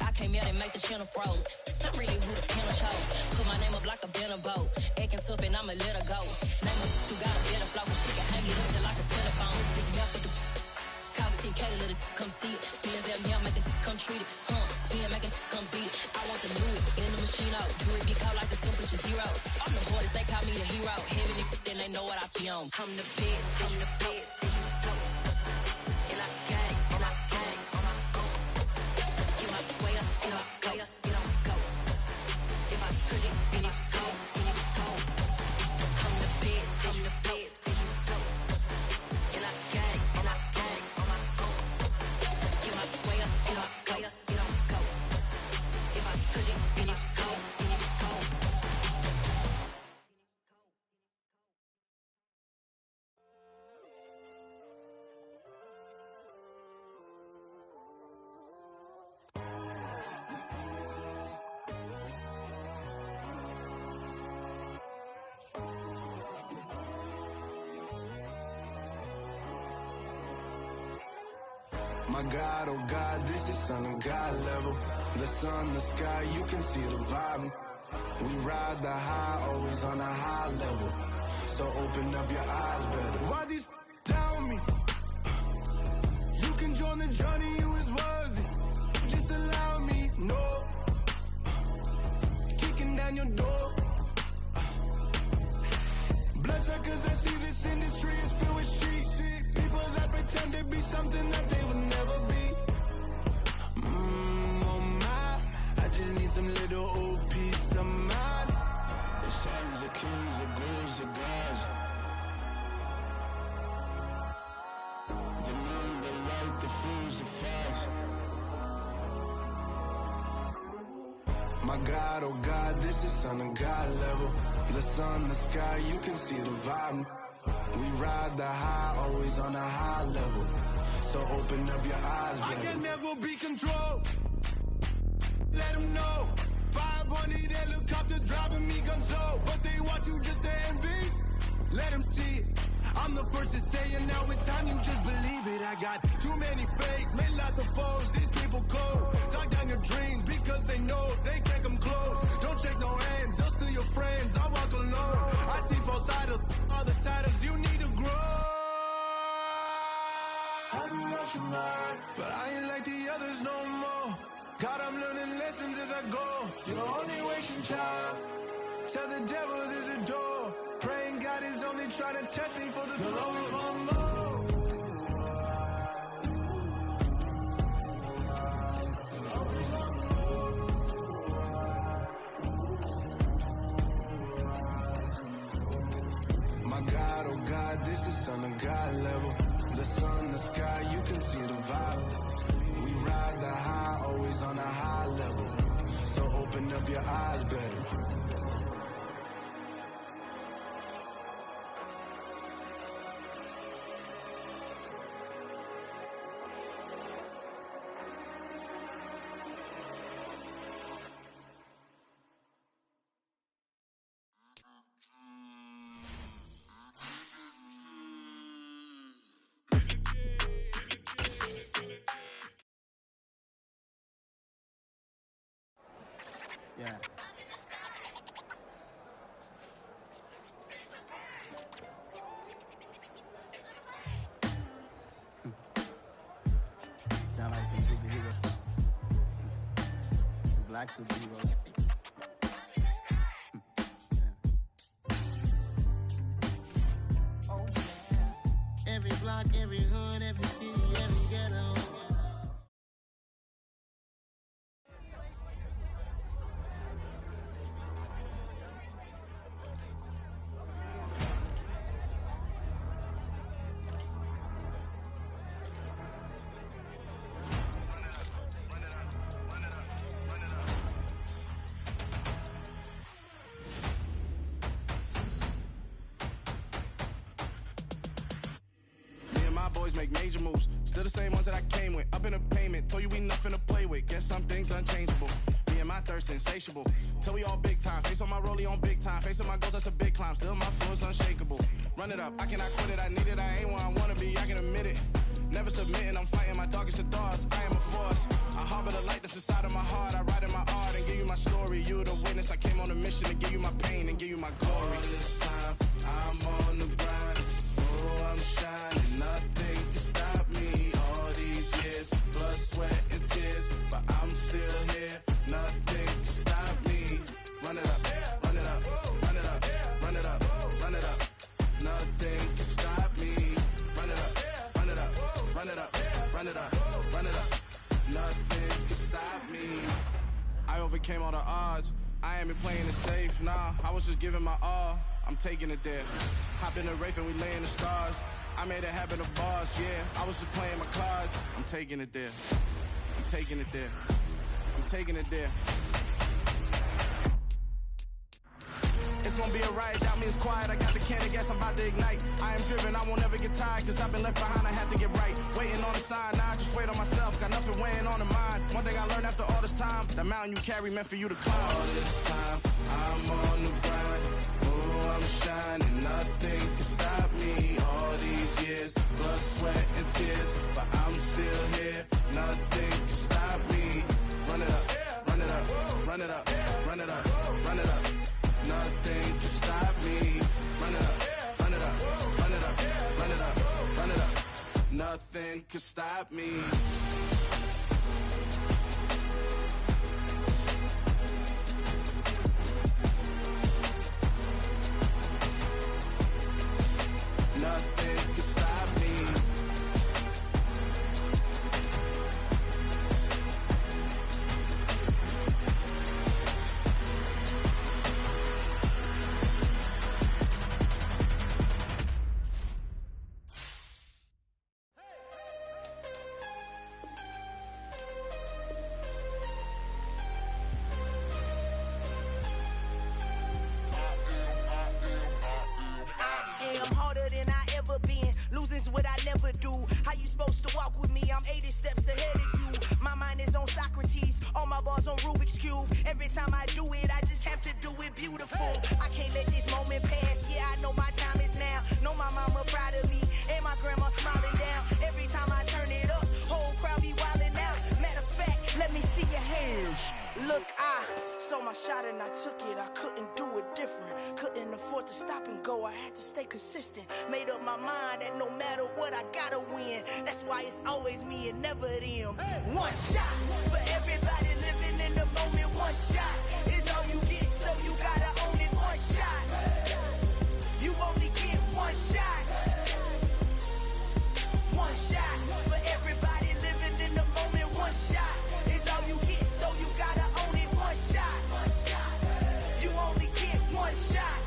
I came out and make the channel froze. I'm really who the panel chose. Put my name up like a banner boat. Acting tough and I'ma let her go. Name her who got a better flow. She can hang it up just like a telephone. Sticking up with the cost 10K to let it come see it. Bands that me, make it come treat it. Spin, make it come beat it. I want to do it in the machine out. Drew it be called like the temperature zero. I'm the hardest, they call me the hero. Heaven then they know what I be on. I'm the best, as you know. And I got it on my own. Get my way up, get my go. If I touch it, then it's cold, I'm the best, as you know. And I got it on my own. Get my way up, get my go. If I touch it, then it's cold, My God, oh God, this is Son of God level. The sun, the sky, you can see the vibe. We ride the high, always on a high level. So open up your eyes better. Why these down me? You can join the journey, you is worthy. Just allow me, no. Kicking down your door. Bloodsuckers, I see this industry is filled with shit. People that pretend to be something that they would never be. Oh my, I just need some little old peace of mind. The sons of kings, the bulls, the gods. The moon, the light, the fools, the fogs. My God, oh God, this is Son of God level. The sun, the sky, you can see the vibe. We ride the high, always on a high level. So open up your eyes, baby. I can never be controlled. Let them know. 500 helicopters driving me gonzo. But they want you just to envy. Let them see it. I'm the first to say it, now it's time you just believe it. I got too many fakes, made lots of foes. These people cold. Talk down your dreams because they know they can't come close. Don't shake no hands, just to your friends. I walk alone. I see false idols, all the titles you need to grow. Have you lost your mind? But I ain't like the others no more. God, I'm learning lessons as I go. You're only wasting time. Tell the devil there's a door. Praying God is only trying to test me for the glory of my more. Lights on the sky, you can see the vibe. We ride the high, always on a high level. So open up your eyes better. Yeah. Sound like some superhero. Some black superheroes. Oh, yeah. Every block, every hood, every city, every ghetto. Boys make major moves, still the same ones that I came with. Up in a payment, told you we nothing to play with. Guess some things unchangeable. Me and my thirst insatiable. Till we all big time. Face on my rollie on big time. Facing my goals, that's a big climb. Still my flow is unshakable. Run it up, I cannot quit it. I need it, I ain't where I wanna be. I can admit it. Never submitting, I'm fighting my darkest of thoughts. I am a force. I harbor the light that's inside of my heart. I write in my art and give you my story. You the witness. I came on a mission to give you my pain and give you my glory. All this time, I'm on the grind. Oh, I'm shining. Nothing can stop me. All these years, blood, sweat, and tears. But I'm still here. Nothing can stop me. Run it up, run it up, run it up, run it up, run it up. Nothing can stop me. Run it up, run it up, run it up, run it up, run it up. Nothing can stop me. I overcame all the odds. I ain't been playing it safe, nah. I was just giving my all. I'm taking it there. Hop in the Wraith and we lay in the stars. I made it happen to bars, yeah. I was just playing my cards. I'm taking it there. I'm taking it there. I'm taking it there. It's gonna be a riot, doubt me it's quiet. I got the can of gas, I'm about to ignite. I am driven, I won't ever get tired, cause I've been left behind, I have to get right. Waiting on the sign, now I just wait on myself. Got nothing weighing on the mind. One thing I learned after all this time, the mountain you carry meant for you to climb. All this time, I'm on the grind. Oh, I'm shining, nothing can stop me. All these years, blood, sweat, and tears. But I'm still here, nothing can stop me. Run it up, run it up, run it up, run it up, run it up. Nothing can stop me. Run it up, run it up, run it up, run it up, run it up. Nothing can stop me. Nothing can stop me. Losing's what I never do. How you supposed to walk with me? I'm 80 steps ahead of you. My mind is on Socrates, all my bars on Rubik's Cube. Every time I do it, I just have to do it beautiful. I can't let this moment pass. Yeah, I know my time is now. Know my mama proud of me, and my grandma smiling down. Every time I turn it up, whole crowd be wildin' out. Matter of fact, let me see your hands. Look, I saw my shot and I took it. I couldn't do it different. Couldn't afford to stop and go. I had to stay consistent. Made up my mind that no matter what, I gotta win. That's why it's always me and never them. One shot for everybody living in the moment. One shot is all you get, so you gotta own it. One shot. You only get one shot. One shot for everybody living in the moment. One shot is all you get, so you gotta own it. One shot. You only get one shot.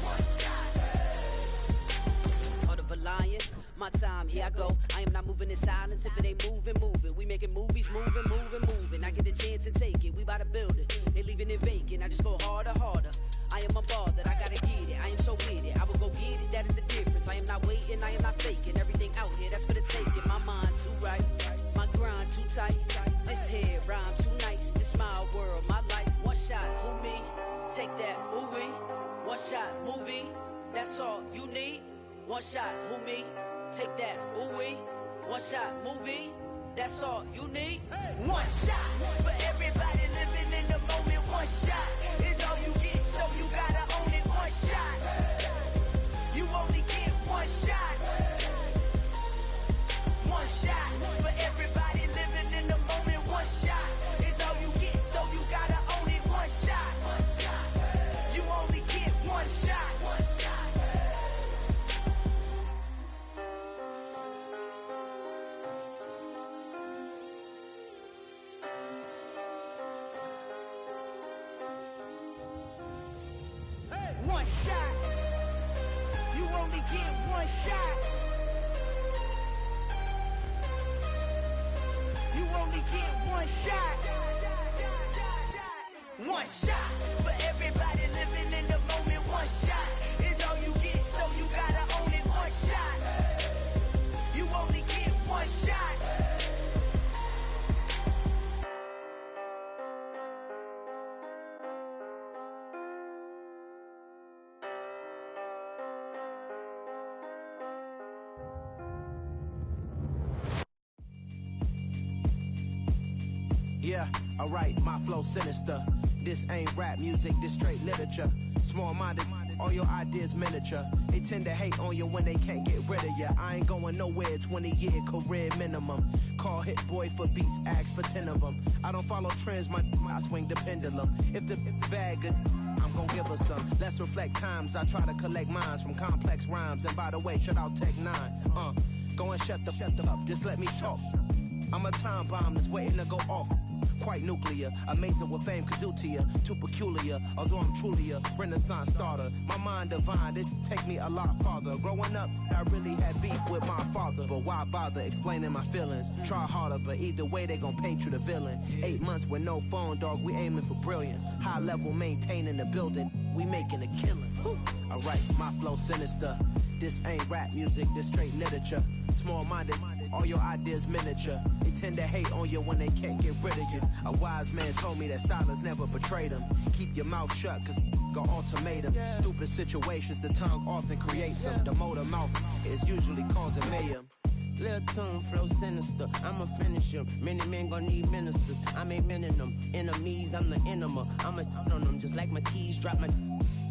Heart of a lion, my time, here I go. I I am not moving in silence. If it ain't moving, move it. We making movies, moving, moving, moving. I get a chance and take it. We bout to build it. They leaving it vacant. I just go harder, harder. I am a ball that I gotta get it. I am so with it. I will go get it. That is the difference. I am not waiting. I am not faking. Everything out here, that's for the taking. My mind too right. My grind too tight. This head rhyme too nice. This my world, my life. One shot, who me? Take that, movie. One shot, movie. That's all you need. One shot, who me? Take that, ooh-wee. One shot, movie. That's all you need. One shot for everybody living in the moment. One shot is all you get, so you gotta own it. One shot. You only get one shot. One shot for everybody living in the moment. One shot is all you get, so you gotta own it. One shot. You only get one shot. One shot. You only get one shot. You only get one shot. One shot for everybody living in the moment. One shot is all you get, so you gotta own it. One shot. You only get one shot. Yeah, alright, my flow sinister. This ain't rap music, this straight literature. Small-minded, all your ideas miniature. They tend to hate on you when they can't get rid of you. I ain't going nowhere, 20-year career minimum. Call Hit Boy for beats, ask for 10 of them. I don't follow trends, I swing the pendulum. If the bag good, I'm gon' give her some. Let's reflect times, I try to collect minds from complex rhymes. And by the way, shout out Tech 9. Go and shut the up, just let me talk. I'm a time bomb that's waiting to go off. Quite nuclear, amazing what fame could do to you. Too peculiar, although I'm truly a renaissance starter. My mind divine, it take me a lot farther. Growing up, I really had beef with my father. But why bother explaining my feelings? Try harder, but either way they gon' paint you the villain. 8 months with no phone, dog, we aiming for brilliance. High level maintaining the building, we making a killing. Alright, my flow sinister. This ain't rap music, this straight literature. Small-minded, all your ideas miniature. They tend to hate on you when they can't get rid of you. A wise man told me that silence never betrayed him. Keep your mouth shut, cause got ultimatums. Stupid situations, the tongue often creates them. The motor mouth is usually causing mayhem. Lil' tune, flow sinister, I'ma finish him. Many men gon' need ministers, I'm aiming them. Enemies, I'm the enema. I'ma on them just like my keys, drop my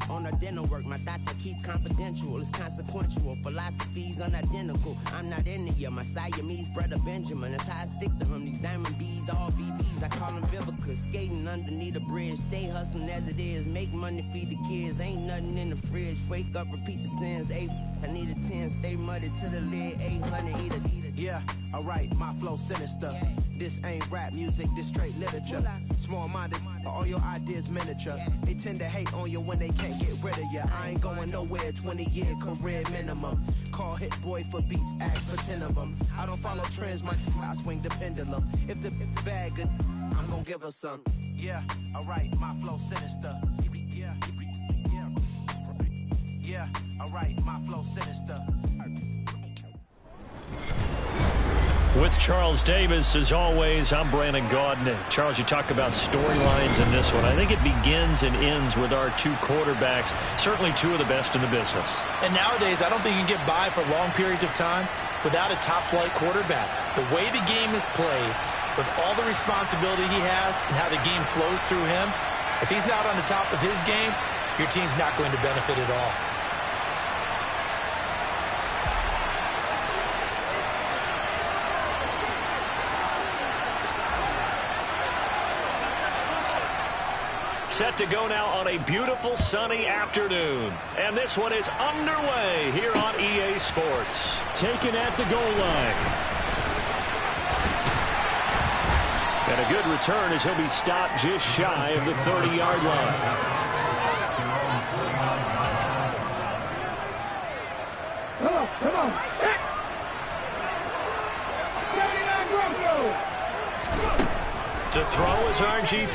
on the dinner work. My thoughts I keep confidential, it's consequential. Philosophies unidentical, I'm not in it. My Siamese brother Benjamin, that's how I stick to him. These diamond bees, all BBs, I call them Vivica. Skating underneath the bridge, stay hustling as it is. Make money, feed the kids, ain't nothing in the fridge. Wake up, repeat the sins, I need a 10, stay muddy to the lid, 800, eat a. Yeah, alright, my flow sinister. This ain't rap music, this straight literature. Small-minded, all your ideas miniature. They tend to hate on you when they can't get rid of you. I ain't going nowhere, 20-year career minimum. Call Hit Boy for beats, ask for 10 of them. I don't follow trends, I swing the pendulum. If the bag good, I'm gon' give her some. Yeah, alright, my flow sinister. Yeah, alright, my flow sinister. With Charles Davis, as always, I'm Brandon Gaudin. Charles, you talk about storylines in this one. I think it begins and ends with our two quarterbacks, certainly two of the best in the business. And nowadays, I don't think you can get by for long periods of time without a top-flight quarterback. The way the game is played, with all the responsibility he has and how the game flows through him, if he's not on the top of his game, your team's not going to benefit at all. Set to go now on a beautiful sunny afternoon. And this one is underway here on EA Sports. Taken at the goal line. And a good return as he'll be stopped just shy of the 30-yard line. Come on. To throw is RG3.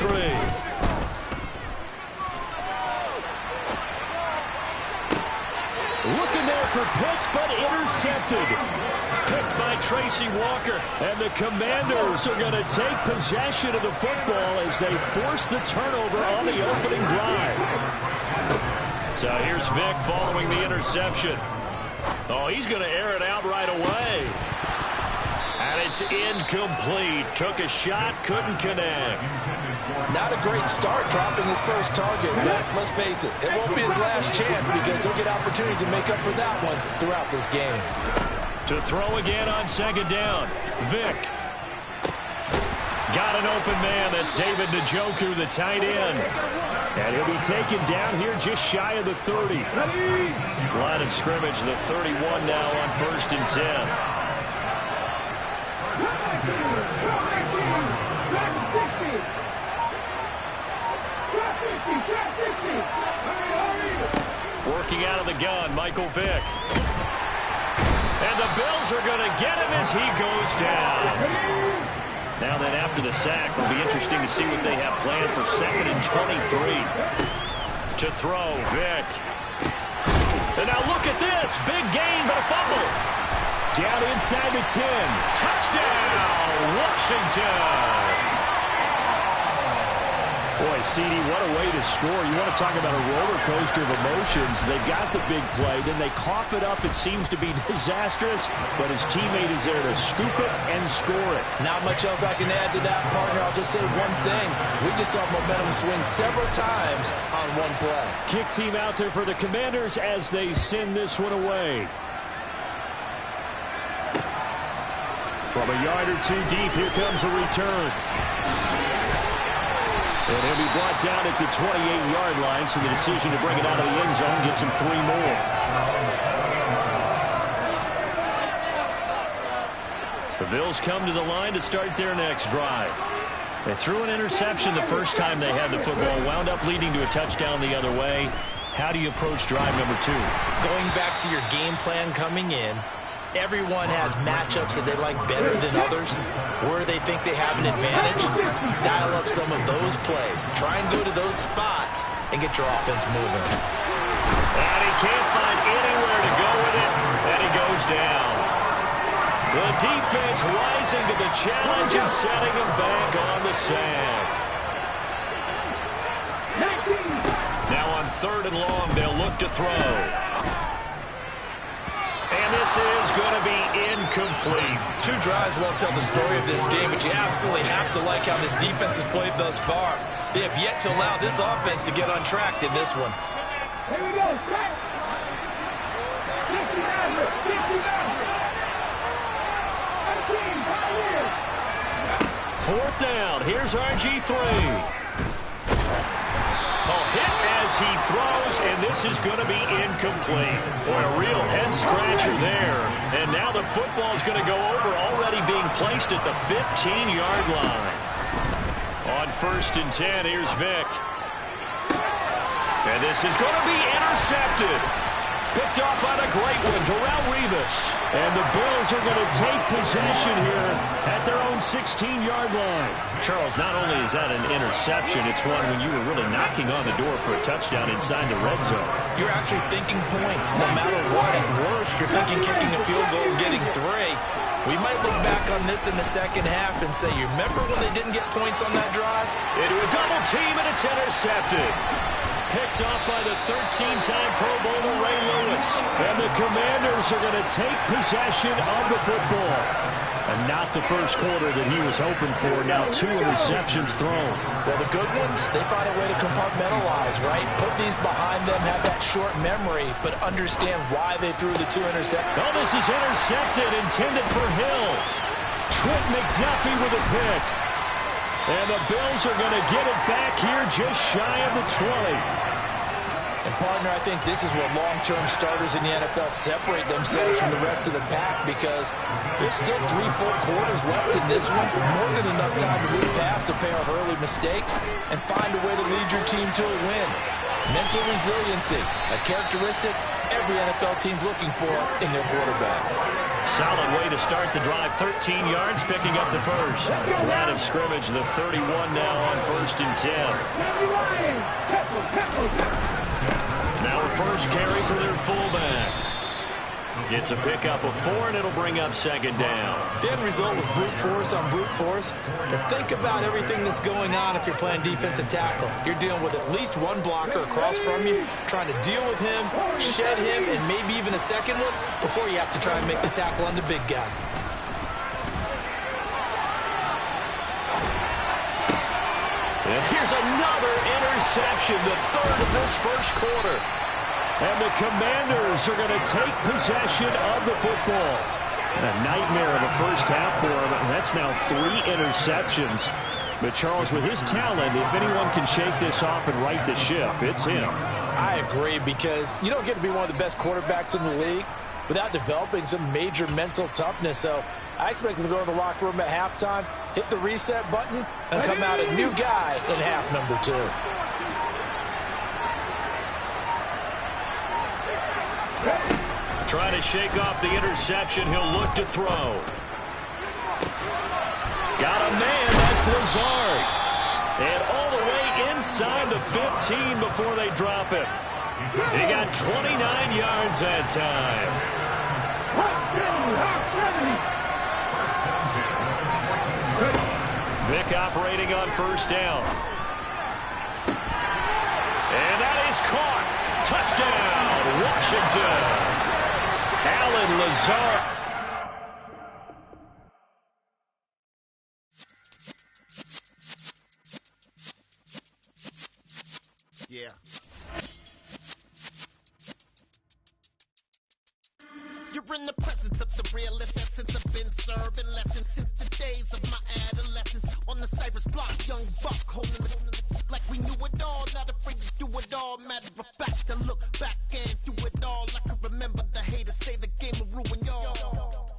Looking there for Pitts, but intercepted. Picked by Tracy Walker. And the Commanders are going to take possession of the football as they force the turnover on the opening drive. So here's Vic following the interception. Oh, he's going to air it out right away. And it's incomplete. Took a shot, couldn't connect. Not a great start dropping his first target, but let's face it, it won't be his last chance because he'll get opportunities to make up for that one throughout this game. To throw again on second down. Vic. Got an open man. That's David Njoku, the tight end. And he'll be taken down here just shy of the 30. Line of scrimmage, the 31 now on 1st and 10. Working out of the gun, Michael Vick. And the Bills are going to get him as he goes down. Now then, after the sack, it'll be interesting to see what they have planned for 2nd and 23. To throw, Vick. And now look at this. Big gain, but a fumble. Down inside the 10. Touchdown, Washington. Boy, CD, what a way to score. You want to talk about a roller coaster of emotions. They've got the big play, then they cough it up. It seems to be disastrous, but his teammate is there to scoop it and score it. Not much else I can add to that, partner. I'll just say one thing. We just saw momentum swing several times on one play. Kick team out there for the Commanders as they send this one away. From a yard or two deep, here comes a return. And he'll be brought down at the 28-yard line, so the decision to bring it out of the end zone gets him 3 more. The Bills come to the line to start their next drive. They threw an interception the first time they had the football, wound up leading to a touchdown the other way. How do you approach drive number 2? Going back to your game plan coming in, everyone has matchups that they like better than others, where they think they have an advantage. Dial up some of those plays. Try and go to those spots and get your offense moving. And he can't find anywhere to go with it, and he goes down. The defense rising to the challenge and setting him back on the sack. Now on 3rd and long, they'll look to throw. And this is going to be incomplete. 2 drives won't tell the story of this game, but you absolutely have to like how this defense has played thus far. They have yet to allow this offense to get untracked in this one. Here we go, stretch. 4th down. Here's RG3. Hit as he throws, and this is going to be incomplete. Boy, a real head-scratcher there. And now the football is going to go over, already being placed at the 15-yard line. On 1st and 10, here's Vick. And this is going to be intercepted. Picked off on a great one, Darrelle Revis. And the Bills are going to take possession here at their own 16-yard line. Charles, not only is that an interception, it's one when you were really knocking on the door for a touchdown inside the red zone. You're actually thinking points. No matter what, at worst, you're thinking kicking a field goal and getting 3. We might look back on this in the second half and say, you remember when they didn't get points on that drive? Into a double team, and it's intercepted. Picked off by the 13-time Pro Bowler Ray Lewis. And the Commanders are going to take possession of the football. And not the first quarter that he was hoping for. Now 2 interceptions thrown. Well, the good ones, they find a way to compartmentalize, right? Put these behind them, have that short memory, but understand why they threw the 2 interceptions. Oh, this is intercepted, intended for Hill. Trent McDuffie with a pick. And the Bills are going to get it back here just shy of the 20. And, partner, I think this is where long-term starters in the NFL separate themselves from the rest of the pack because there's still 3 full quarters left in this one. More than enough time to move past a pair of early mistakes and find a way to lead your team to a win. Mental resiliency, a characteristic every NFL team's looking for in their quarterback. Solid way to start the drive. 13 yards, picking up the first. Line of scrimmage, the 31 now on 1st and 10. Now a first carry for their fullback. It's a pickup of 4, and it'll bring up 2nd down. The end result was brute force on brute force. But think about everything that's going on if you're playing defensive tackle. You're dealing with at least one blocker across from you, trying to deal with him, shed him, and maybe even a second one before you have to try and make the tackle on the big guy. And here's another interception, the 3rd of this first quarter. And the Commanders are going to take possession of the football. A nightmare of a first half for him. That's now 3 interceptions. But Charles, with his talent, if anyone can shake this off and right the ship, it's him. I agree, because you don't get to be one of the best quarterbacks in the league without developing some major mental toughness. So I expect him to go to the locker room at halftime, hit the reset button, and come out a new guy in half number 2. Trying to shake off the interception. He'll look to throw. Got a man. That's Lazard. And all the way inside the 15 before they drop him. He got 29 yards that time. Vic operating on 1st down. And that is caught. Touchdown, Washington. Alan Lazard. Yeah. You're in the presence of the realest essence. I've been serving lessons since the days of my adolescence. On the Cypress block, young buck holding the like we knew it all, not afraid to do it all. Matter of fact, to look back and do it all. I can remember the haters say the game will ruin y'all.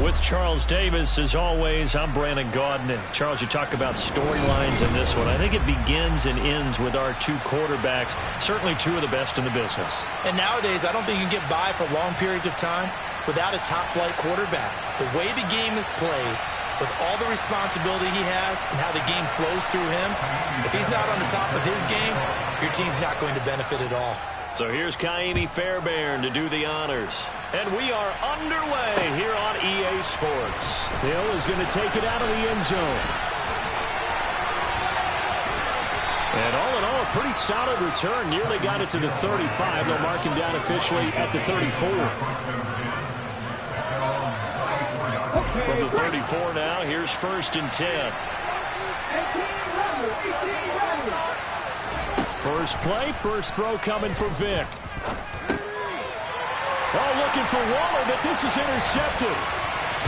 With Charles Davis, as always, I'm Brandon Gaudin. Charles, you talk about storylines in this one. I think it begins and ends with our 2 quarterbacks, certainly 2 of the best in the business. And nowadays, I don't think you can get by for long periods of time without a top-flight quarterback. The way the game is played, with all the responsibility he has and how the game flows through him, if he's not on the top of his game, your team's not going to benefit at all. So here's Kaimi Fairbairn to do the honors. And we are underway here on EA Sports. Hill is going to take it out of the end zone. And all in all, a pretty solid return. Nearly got it to the 35. They'll mark him down officially at the 34. From the 34 now, here's 1st and 10. First play, first throw coming for Vic. Oh, looking for Waller, but this is intercepted.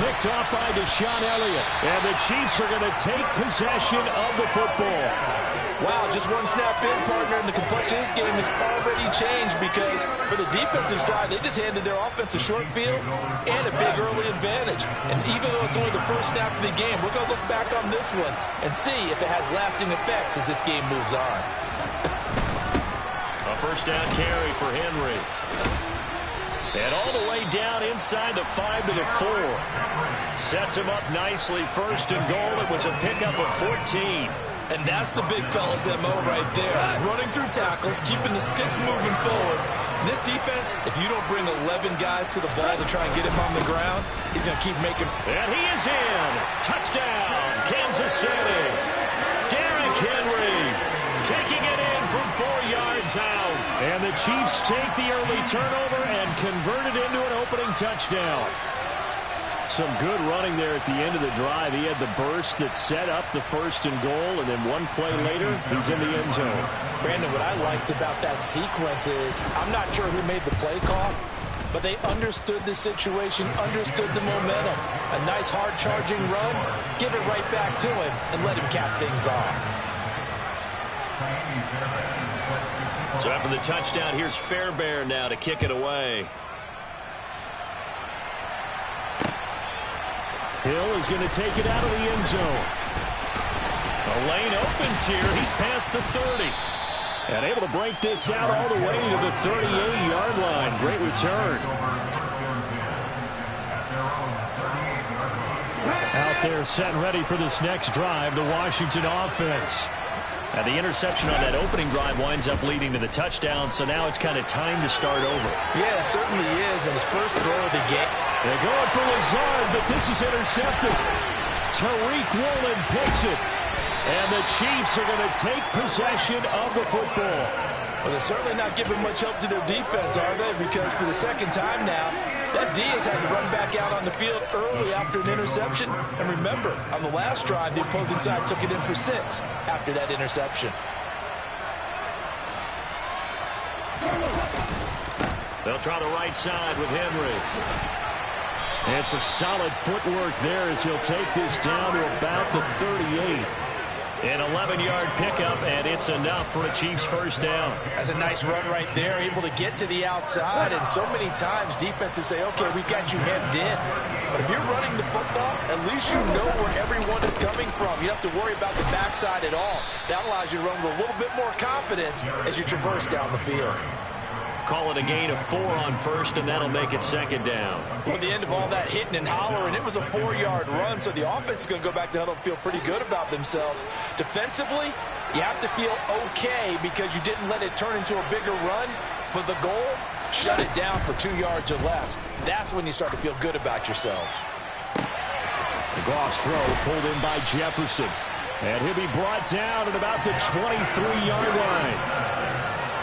Picked off by Deshaun Elliott. And the Chiefs are going to take possession of the football. Wow, just one snap in, partner, and the complexion of this game has already changed, because for the defensive side, they just handed their offense a short field and a big early advantage. And even though it's only the first snap of the game, we're going to look back on this one and see if it has lasting effects as this game moves on. A first down carry for Henry. And all the way down inside the 5 to the 4. Sets him up nicely. 1st and goal. It was a pickup of 14. And that's the big fella's MO right there. Running through tackles, keeping the sticks moving forward. This defense, if you don't bring 11 guys to the ball to try and get him on the ground, he's going to keep making. And he is in. Touchdown, Kansas City. Derrick Henry taking it in from 4 yards out. And the Chiefs take the early turnover and convert it into an opening touchdown. Some good running there at the end of the drive. He had the burst that set up the 1st and goal, and then one play later, he's in the end zone. Brandon, what I liked about that sequence is, I'm not sure who made the play call, but they understood the situation, understood the momentum. A nice hard-charging run, give it right back to him, and let him cap things off. So after the touchdown, here's Fairbairn now to kick it away. Hill is going to take it out of the end zone. The lane opens here. He's past the 30. And able to break this out all the way to the 38-yard line. Great return. Out there set and ready for this next drive, the Washington offense. And the interception on that opening drive winds up leading to the touchdown, so now it's kind of time to start over. Yeah, it certainly is, and his first throw of the game. They're going for Lazard, but this is intercepted. Tariq Woolen picks it, and the Chiefs are going to take possession of the football. Well, they're certainly not giving much help to their defense, are they? Because for the second time now, that D has had to run back out on the field early after an interception. And remember, on the last drive, the opposing side took it in for 6 after that interception. They'll try the right side with Henry. It's a solid footwork there as he'll take this down to about the 38. An 11-yard pickup, and it's enough for a Chiefs first down. That's a nice run right there, able to get to the outside. And so many times defenses say, okay, we got you hemmed in. But if you're running the football, at least you know where everyone is coming from. You don't have to worry about the backside at all. That allows you to run with a little bit more confidence as you traverse down the field. Call it a gain of 4 on first, and that'll make it second down. Well, at the end of all that hitting and hollering, it was a 4-yard run, so the offense is going to go back to huddle and feel pretty good about themselves. Defensively, you have to feel okay because you didn't let it turn into a bigger run, but the goal, shut it down for 2 yards or less. That's when you start to feel good about yourselves. Goff's throw pulled in by Jefferson, and he'll be brought down at about the 23-yard line.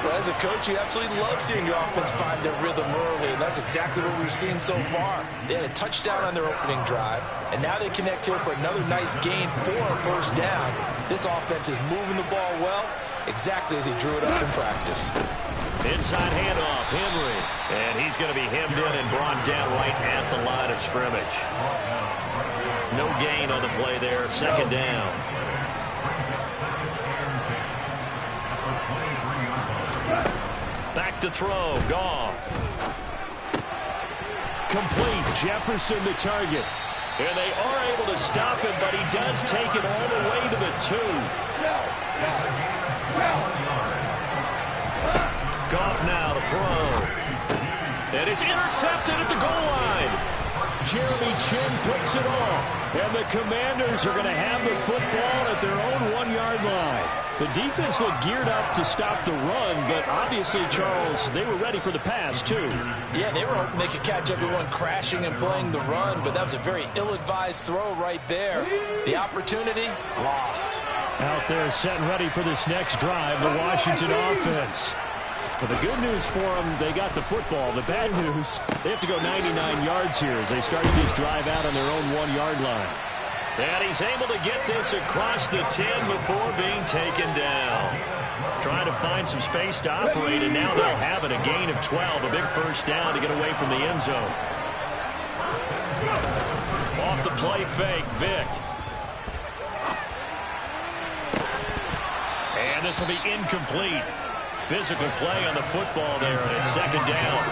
But as a coach, you absolutely love seeing your offense find their rhythm early, and that's exactly what we've seen so far. They had a touchdown on their opening drive, and now they connect here for another nice gain for a first down. This offense is moving the ball well, exactly as he drew it up in practice. Inside handoff, Henry, and he's going to be hemmed in and brought down right at the line of scrimmage. No gain on the play there, second down. Back to throw, Goff. Complete, Jefferson the target. And they are able to stop him, but he does take it all the way to the 2. Goff now to throw. And it's intercepted at the goal line. Jeremy Chin puts it off. And the Commanders are going to have the football at their own 1-yard line. The defense looked geared up to stop the run, but obviously, Charles, they were ready for the pass, too. Yeah, they were hoping they could catch everyone crashing and playing the run, but that was a very ill-advised throw right there. The opportunity, lost. Out there set and ready for this next drive, the Washington offense. But the good news for them, they got the football. The bad news, they have to go 99 yards here as they started this drive out on their own 1-yard line. And he's able to get this across the 10 before being taken down. Trying to find some space to operate, and now they'll have it. A gain of 12, a big first down to get away from the end zone. Off the play fake, Vick. And this will be incomplete. Physical play on the football there, and it's second down.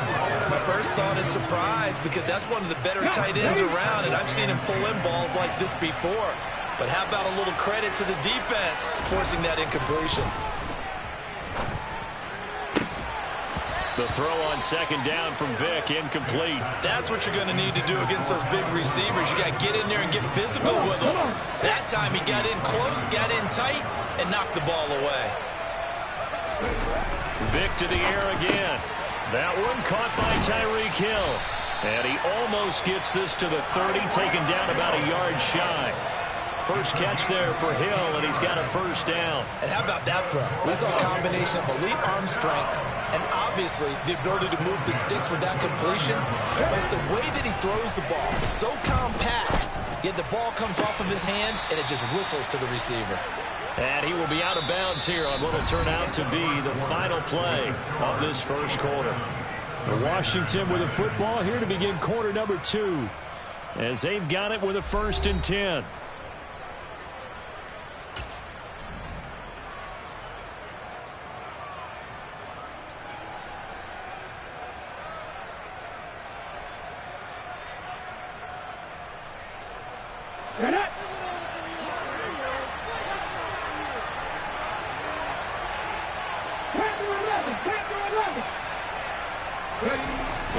My first thought is surprise because that's one of the better tight ends around, and I've seen him pull in balls like this before. But how about a little credit to the defense forcing that incompletion? The throw on second down from Vick, incomplete. That's what you're going to need to do against those big receivers. You got to get in there and get physical with them. That time he got in close, got in tight, and knocked the ball away. Vick to the air again. That one caught by Tyreek Hill. And he almost gets this to the 30, taken down about a yard shy. First catch there for Hill, and he's got a first down. And how about that throw? We saw a combination of elite arm strength and obviously the ability to move the sticks with that completion. But it's the way that he throws the ball. So compact, yet the ball comes off of his hand, and it just whistles to the receiver. And he will be out of bounds here on what will turn out to be the final play of this first quarter. Washington with a football here to begin quarter number 2. As they've got it with a 1st and 10.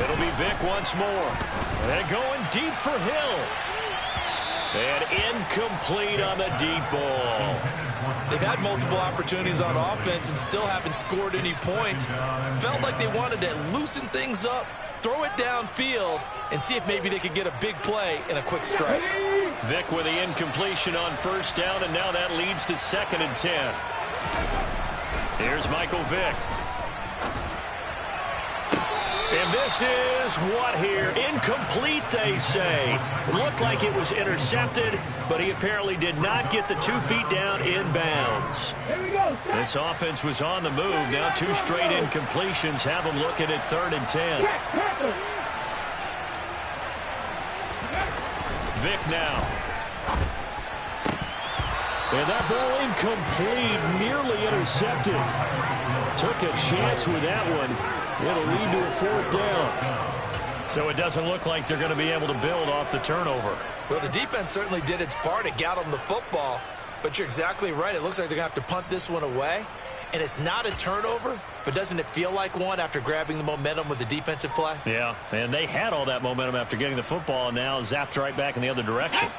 It'll be Vic once more. And going deep for Hill. And incomplete on the deep ball. They've had multiple opportunities on offense and still haven't scored any points. Felt like they wanted to loosen things up, throw it downfield, and see if maybe they could get a big play and a quick strike. Vic with the incompletion on first down, and now that leads to 2nd and 10. Here's Michael Vick. And this is what here? Incomplete, they say. Looked like it was intercepted, but he apparently did not get the 2 feet down in bounds. This offense was on the move. Now 2 straight incompletions have them looking at 3rd and 10. Vick now. And that ball incomplete, nearly intercepted. Took a chance with that one. It'll lead to a 4th down. So it doesn't look like they're going to be able to build off the turnover. Well, the defense certainly did its part. It got them the football. But you're exactly right. It looks like they're going to have to punt this one away. And it's not a turnover, but doesn't it feel like one after grabbing the momentum with the defensive play? Yeah, and they had all that momentum after getting the football, and now zapped right back in the other direction.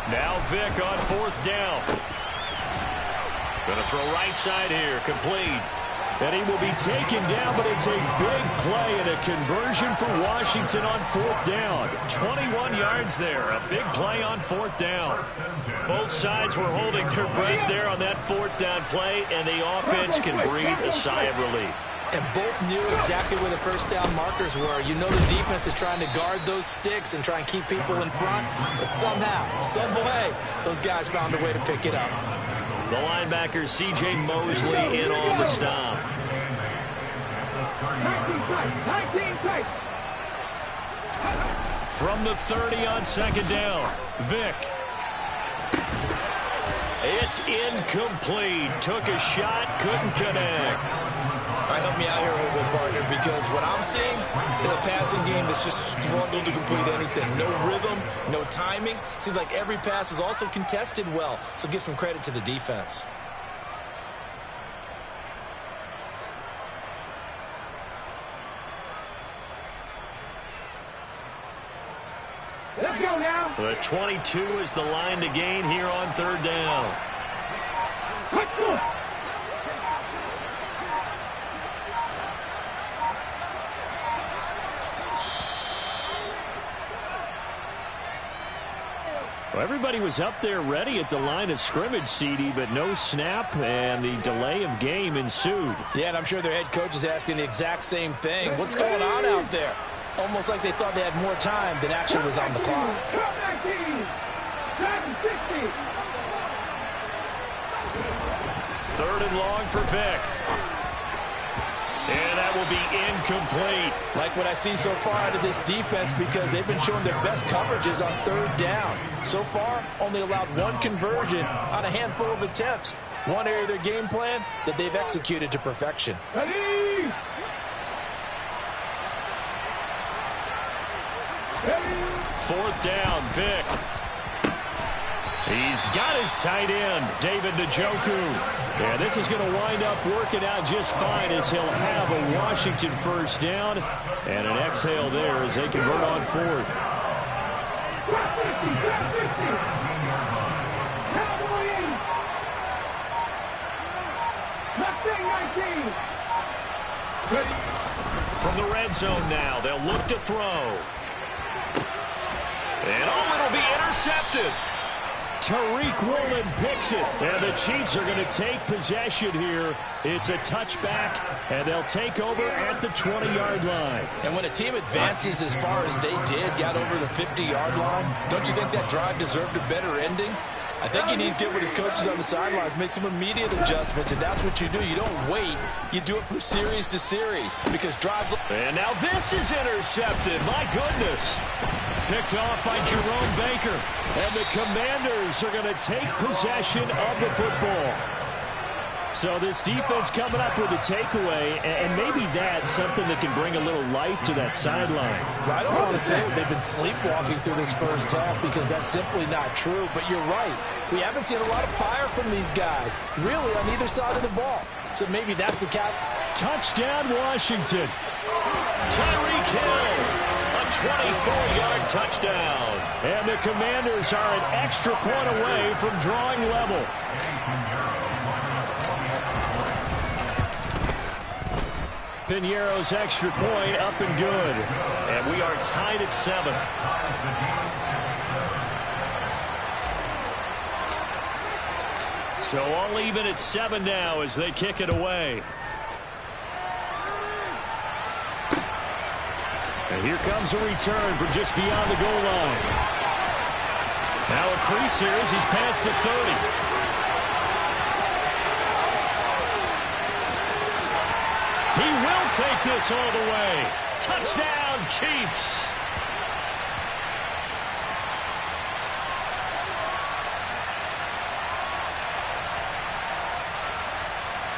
Now Vick on 4th down. Going to throw right side here, complete. And he will be taken down, but it's a big play and a conversion for Washington on 4th down. 21 yards there, a big play on 4th down. Both sides were holding their breath there on that 4th down play, and the offense can breathe a sigh of relief. And both knew exactly where the first down markers were. You know the defense is trying to guard those sticks and try and keep people in front, but somehow, some way, those guys found a way to pick it up. The linebacker, C.J. Mosley, in on the stop. 19 strikes. From the 30 on 2nd down, Vick. It's incomplete. Took a shot, couldn't connect. All right, help me out here a little bit, partner, because what I'm seeing is a passing game that's just struggled to complete anything. No rhythm, no timing. Seems like every pass is also contested well, so give some credit to the defense. Let's go now. The 22 is the line to gain here on 3rd down. Well, everybody was up there ready at the line of scrimmage, CD, but no snap, and the delay of game ensued. Yeah, and I'm sure their head coach is asking the exact same thing. What's going on out there? Almost like they thought they had more time than actually was on the clock. 3rd and long for Vick. And that will be incomplete. Like what I see so far out of this defense, because they've been showing their best coverages on 3rd down. So far, only allowed 1 conversion on a handful of attempts. One area of their game plan that they've executed to perfection. Ready? 4th down, Vick. He's got his tight end, David Njoku. Yeah, this is going to wind up working out just fine as he'll have a Washington first down and an exhale there as they convert on 4th. From the red zone now, they'll look to throw. And it'll be intercepted. Tariq Woolen picks it, and the Chiefs are going to take possession here. It's a touchback, and they'll take over at the 20-yard line. And when a team advances as far as they did, got over the 50-yard line, don't you think that drive deserved a better ending? I think he needs to get with his coaches on the sidelines, make some immediate adjustments, and that's what you do. You don't wait. You do it from series to series because drives... And now this is intercepted. My goodness. Picked off by Jerome Baker. And the Commanders are going to take possession of the football. So this defense coming up with a takeaway, and maybe that's something that can bring a little life to that sideline. Well, I don't want to say they've been sleepwalking through this first half because that's simply not true, but you're right. We haven't seen a lot of fire from these guys, really, on either side of the ball. So maybe that's the cap. Touchdown, Washington. Tyreek Hill, a 24-yard touchdown. And the Commanders are an extra point away from drawing level. Piñeiro's extra point up and good. And we are tied at 7. So all even at 7 now as they kick it away. And here comes a return from just beyond the goal line. Now a crease here as he's past the 30. He will take this all the way. Touchdown, Chiefs.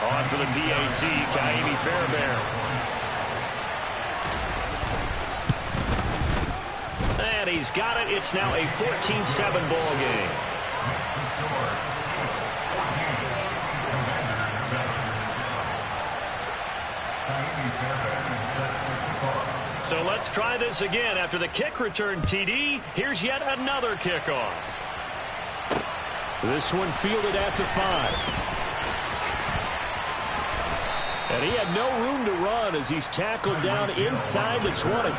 On for the PAT, Kaimi Fairbairn. And he's got it. It's now a 14-7 ball game. So let's try this again. After the kick return TD, here's yet another kickoff. This one fielded at the 5. And he had no room to run as he's tackled down inside the 20.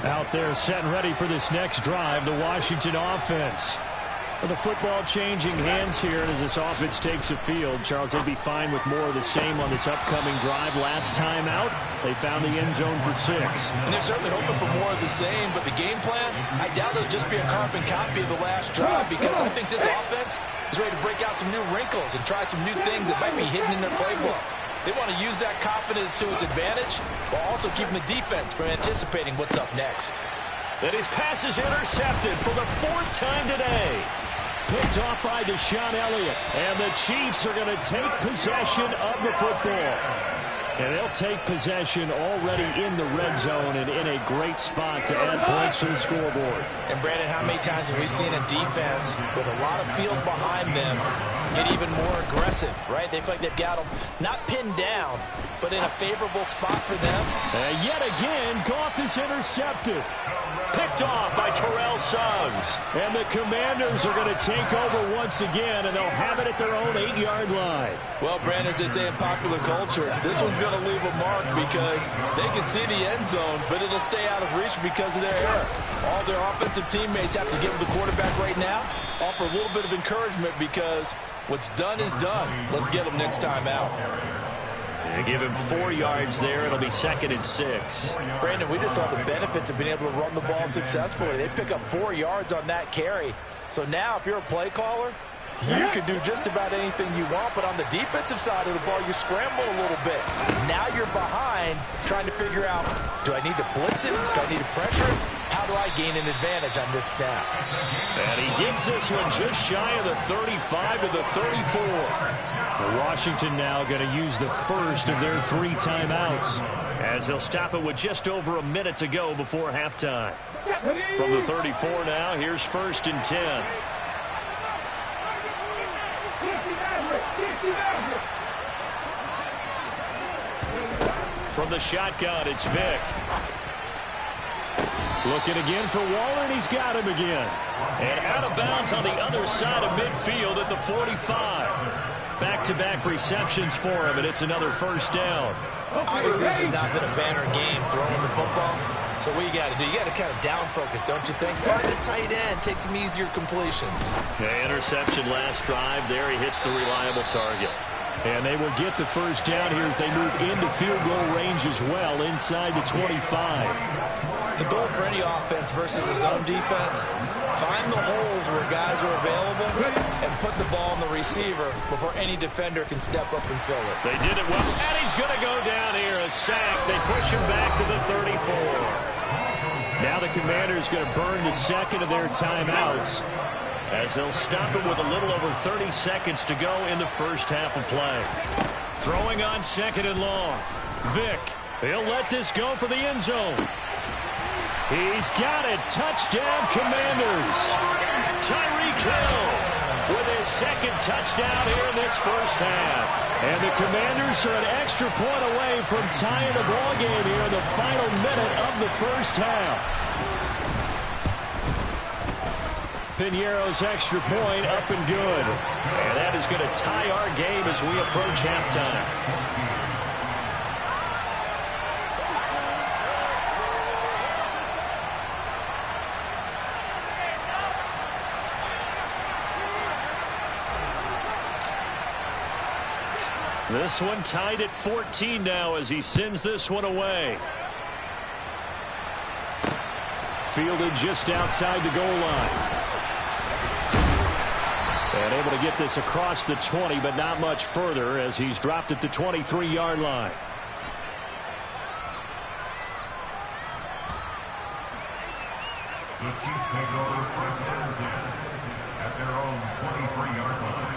Out there set and ready for this next drive, the Washington offense. With the football changing hands here as this offense takes the field, Charles, they'll be fine with more of the same on this upcoming drive. Last time out, they found the end zone for 6. And they're certainly hoping for more of the same, but the game plan, I doubt it'll just be a carbon copy of the last drive because I think this offense is ready to break out some new wrinkles and try some new things that might be hidden in their playbook. They want to use that confidence to its advantage while also keeping the defense from anticipating what's up next. And his pass is intercepted for the 4th time today. Picked off by Deshaun Elliott. And the Chiefs are going to take possession of the football. And they'll take possession already in the red zone and in a great spot to add points to the scoreboard. And, Brandon, how many times have we seen a defense with a lot of field behind them get even more aggressive, right? They feel like they've got them not pinned down, but in a favorable spot for them. And yet again, Goff is intercepted. Picked off by Terrell Suggs. And the Commanders are going to take over once again, and they'll have it at their own 8-yard line. Well, Brandon, as they say in popular culture, this one's going to leave a mark because they can see the end zone, but it'll stay out of reach because of their error. All their offensive teammates have to give the quarterback right now, offer a little bit of encouragement because what's done is done. Let's get them next time out. They give him 4 yards there. It'll be 2nd and 6. Brandon, we just saw the benefits of being able to run the ball successfully. They pick up 4 yards on that carry. So now if you're a play caller, you can do just about anything you want, but on the defensive side of the ball, you scramble a little bit. Now you're behind trying to figure out, do I need to blitz it? Do I need to pressure it? How do I gain an advantage on this snap? And he gets this one just shy of the 35 to the 34. Washington now going to use the first of their 3 timeouts. As they'll stop it with just over a minute to go before halftime. From the 34 now, here's 1st and 10. From the shotgun, it's Vick. Looking again for Waller, and he's got him again. And out of bounds on the other side of midfield at the 45. Back-to-back receptions for him, and it's another 1st down. Obviously, this has not been a banner game throwing the football. So what you got to do, you got to kind of down focus, don't you think? Find the tight end, take some easier completions. Yeah, interception last drive. There he hits the reliable target. And they will get the 1st down here as they move into field goal range as well inside the 25. The goal for any offense versus a zone defense, find the holes where guys are available and put the ball on the receiver before any defender can step up and fill it. They did it well, and he's going to go down here, a sack. They push him back to the 34. Now the Commanders going to burn the 2nd of their timeouts as they'll stop it with a little over 30 seconds to go in the 1st half of play. Throwing on 2nd and long. Vick, he'll let this go for the end zone. He's got it. Touchdown, Commanders. Tyreek Hill with his second touchdown here in this first half. And the Commanders are an extra point away from tying the ball game here in the final minute of the first half. Piñeiro's extra point up and good. And that is going to tie our game as we approach halftime. This one tied at 14 now as he sends this one away. Fielded just outside the goal line. And able to get this across the 20, but not much further as he's dropped at the 23-yard line. The Chiefs take over first and 10 at their own 23-yard line.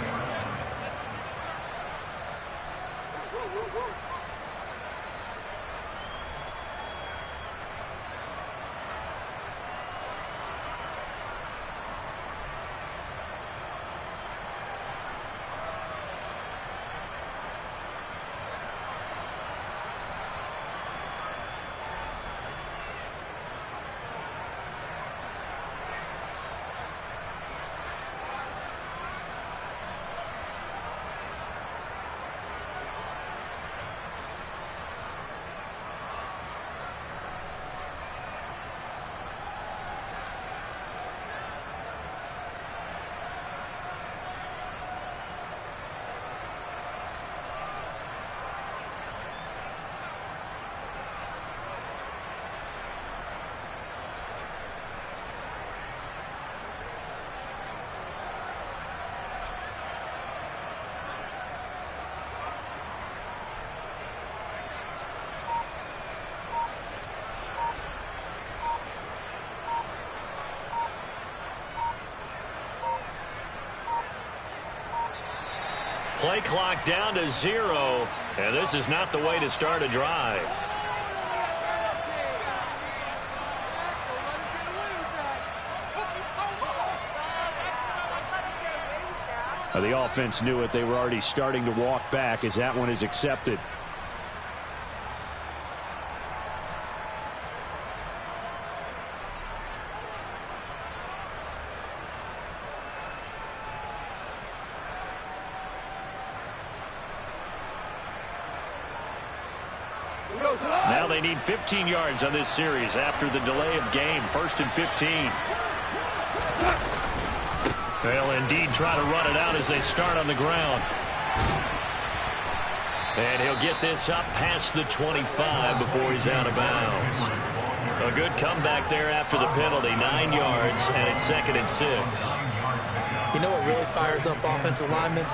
Play clock down to 0, and this is not the way to start a drive. The offense knew it. They were already starting to walk back as that one is accepted. Now they need 15 yards on this series after the delay of game. 1st and 15. They'll indeed try to run it out as they start on the ground. And he'll get this up past the 25 before he's out of bounds. A good comeback there after the penalty. 9 yards, and it's 2nd and 6. You know what really fires up offensive linemen?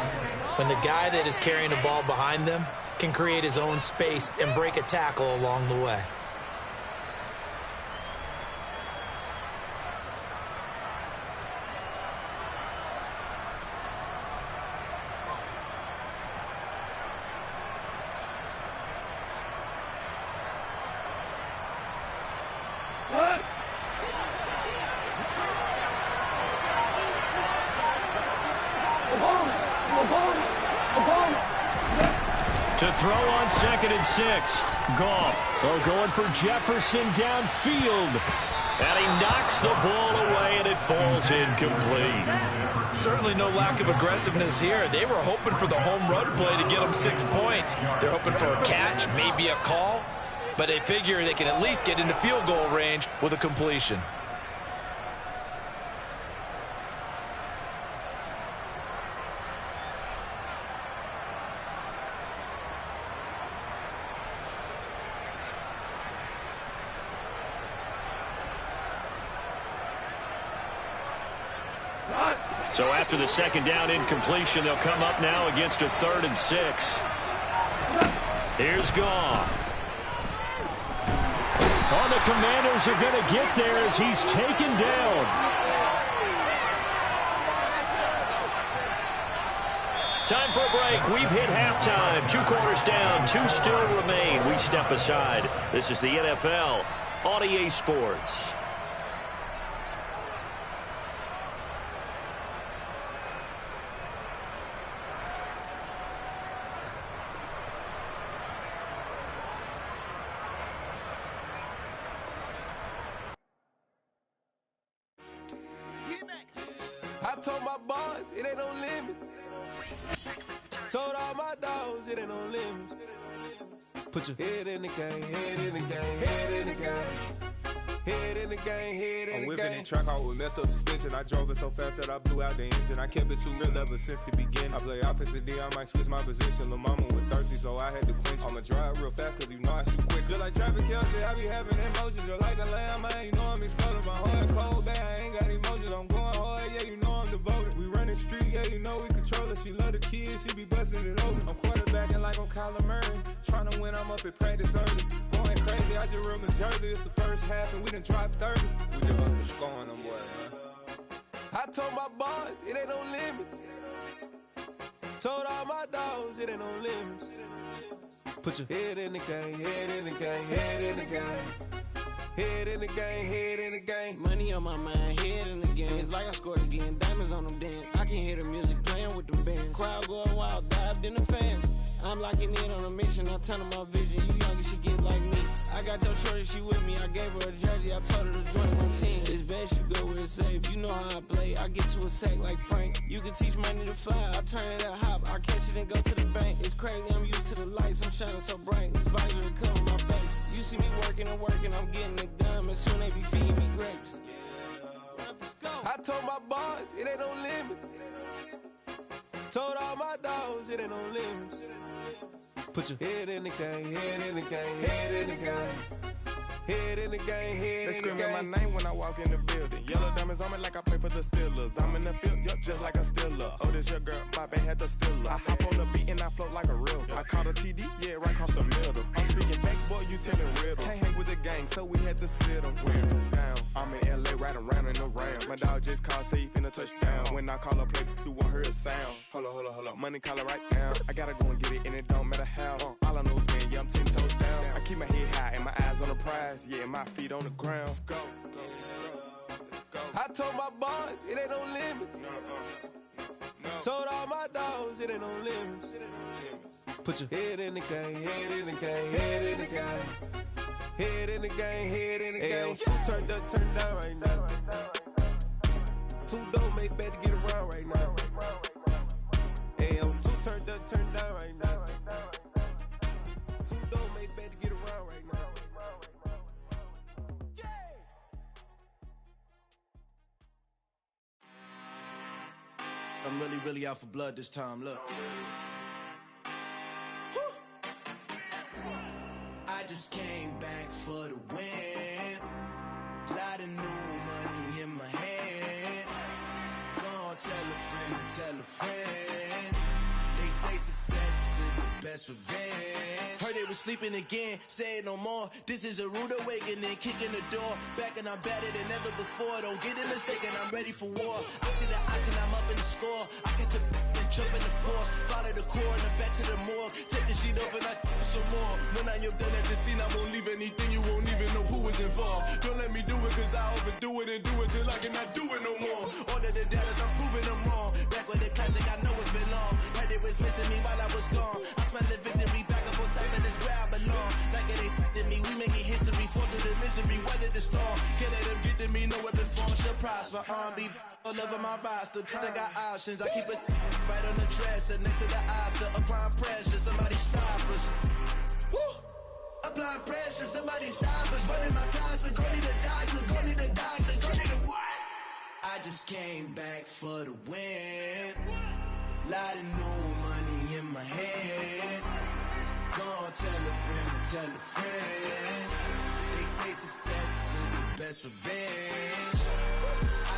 When the guy that is carrying the ball behind them can create his own space and break a tackle along the way. To throw on 2nd and 6. Goff going for Jefferson downfield. And he knocks the ball away, and it falls incomplete. Certainly no lack of aggressiveness here. They were hoping for the home run play to get them 6 points. They're hoping for a catch, maybe a call. But they figure they can at least get into field goal range with a completion. So after the 2nd down incompletion, they'll come up now against a 3rd and 6. Here's Goff. Oh, the Commanders are going to get there as he's taken down. Time for a break. We've hit halftime. 2 quarters down. 2 still remain. We step aside. This is the NFL on EA Sports. told my boys, it ain't no limit. Told all my dogs, it ain't no limit. Put your head in the game, head in the game, head in the game. Head in the game, head in the game. I'm whipping in track out with messed up suspension. I drove it so fast that I blew out the engine. I kept it too real ever since the beginning. I play offensive D, I might switch my position. Lil' mama was thirsty, so I had to quench. I'ma drive real fast, cause you know I shoot quick. Just like traffic Kelsey, I be having emotions. Just like a lamb, man, you know I'm exploding. My heart cold, bad, I ain't got emotions. I'm going hard, yeah, you know I'm devoted. We running streets, yeah, you know we control it. She love the kids, she be busting it open. I'm quarterbacking like I'm Kyler Murray. Trying to win, I'm up at practice early. Going crazy, I just rode the jersey. It's the first half, and we done dropped 30. We just up to scoring them, boy, man. I told my boys, it ain't no limits. Told all my dogs, it ain't no limits. Put your head in the game, head in the game, head in the game. Head in the game, head in the game. Money on my mind, head in the game. It's like I scored again, diamonds on them dance. I can hear the music playing with them bands. Crowd going wild, dived in the fans. I'm locking in on a mission, I'm turning my vision. You young and she get like me. I got your shorty, she with me. I gave her a jersey, I told her to join my team. It's best you go where it's safe. You know how I play. I get to a sack like Frank. You can teach money to fly. I turn it at hop. I catch it and go to the bank. It's crazy, I'm used to the lights. I'm shining so bright. This visor to cover my face. You see me working and working, I'm getting it done. And soon they be feeding me grapes. I told my boys, it ain't no limits. Told all my dogs, it ain't no limits. Put your head in the game, head in the game, head in the game. Head in the game, head in the game. They screaming my name when I walk in the building. Yellow diamonds on me like I play for the Steelers. I'm in the field, yup, just like a Steeler. Oh, this your girl, my band had the Steeler. I hop on the beat and I float like a river. I caught a TD, yeah, right across the middle. I'm speaking facts, boy, you telling riddles. Can't hang with the gang, so we had to sit them down. I'm in LA, riding around in the Ram. My dog just called, say he finna touchdown. When I call a play, you won't hear a sound. Hold up, money call it right down. I gotta go and get it, and it don't matter how. All I know is win, yeah, I'm 10 toes down. I keep my head high and my eyes on the prize. Yeah, my feet on the ground. Let's go. I told my boys, it ain't no limits. Told all my dogs, it ain't no limits. Put your head in the game, head in the game, head in the game. Head in the game, head in the game. Two turned up, turned down right now. Two don't make better get around right now. Hey, I'm two turned up, turned down right now. Two don't make better get around right now. I'm really out for blood this time, look. I just came back for the win. Lot of new money in my hand. Gonna tell a friend to tell a friend. They say success is the best revenge. Heard they was sleeping again, say it no more. This is a rude awakening, kicking the door. Back and I'm better than ever before. Don't get it mistaken, I'm ready for war. I see the option, I'm up in the score. I catch a and jump in the course. Follow the core and then back to the morgue. Take the sheet off and I some more. When I am done at the scene, I won't leave anything. You won't even know who is involved. Don't let me do it, cause I overdo it and do it till I cannot do it no more. All of the doubters, I'm proving them wrong. Back with the classic, I know it's been long. Heard it was missing me while I was gone. I smell the victory, back up on time, and it's where I belong. Like it ain't to me, we making history. Fall through the misery, weather the storm. Can't let them get to me, no weapon form shall prosper. R&B all over my roster. I got options, I keep it right on the dresser. Next to the Oscar, applying pressure. Somebody stop us. Woo! Applying pressure, somebody stop us. Running my concert, go need a doctor, go need a doctor, go need a what? I just came back for the win. Lot of new money in my hand. Gonna tell a friend to tell a friend. They say success is the best revenge.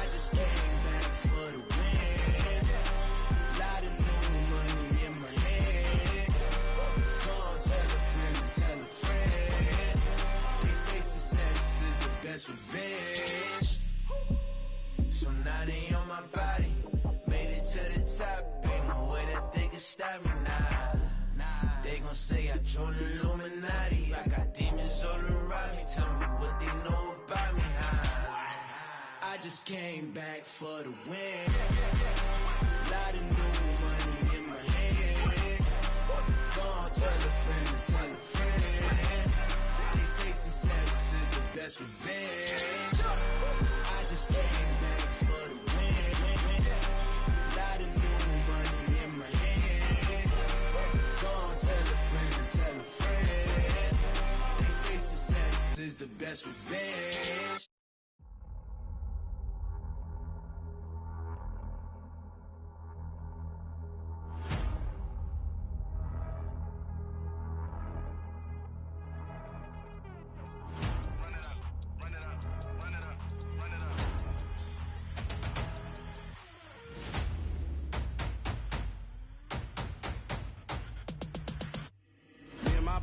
I just came back for the win. Lot of new money in my hand. Gonna tell a friend to tell a friend. They say success is the best revenge. So now they on my body. Made it to the top. Ain't no way that they can stop me now. They gon' say I joined the Illuminati. I got demons all around me. Tell me what they know about me, huh? I just came back for the win. Lot of new money in my hand. Gonna tell a friend to tell a friend. They say success is the best revenge. I just came back for the win. that's revenge.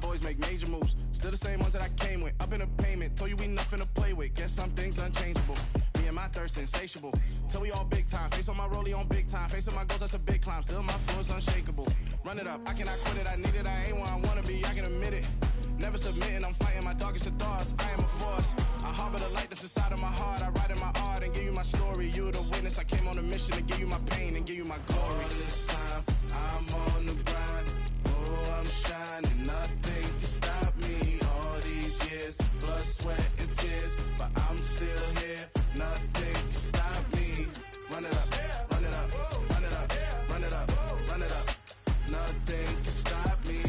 Boys make major moves, still the same ones that I came with. Up in a payment, told you we nothing to play with. Guess some things unchangeable. Me and my thirst insatiable. Till we all big time. Face on my rollie on big time. Face on my goals, that's a big climb. Still my flow is unshakable. Run it up, I cannot quit it. I need it, I ain't where I wanna be. I can admit it. Never submitting, I'm fighting my darkest of thoughts. I am a force. I harbor the light that's inside of my heart. I write in my art and give you my story. You the witness. I came on a mission to give you my pain and give you my glory. All this time, I'm on the grind. Oh, I'm shining. Nothing can stop me. All these years, blood, sweat, and tears. But I'm still here. Nothing can stop me. Run it up, run it up, run it up, run it up, run it up. Nothing can stop me.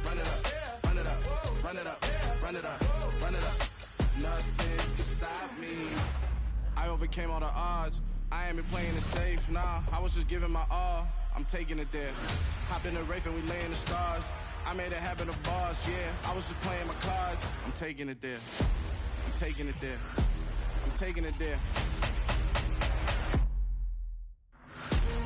Run it up, run it up, run it up, run it up, run it up. Nothing can stop me. I overcame all the odds. I ain't been playing it safe, nah. I was just giving my all. I'm taking it there. Hop in the Wraith and we lay in the stars. I made it happen to bars, yeah. I was just playing my cards. I'm taking it there. I'm taking it there. I'm taking it there.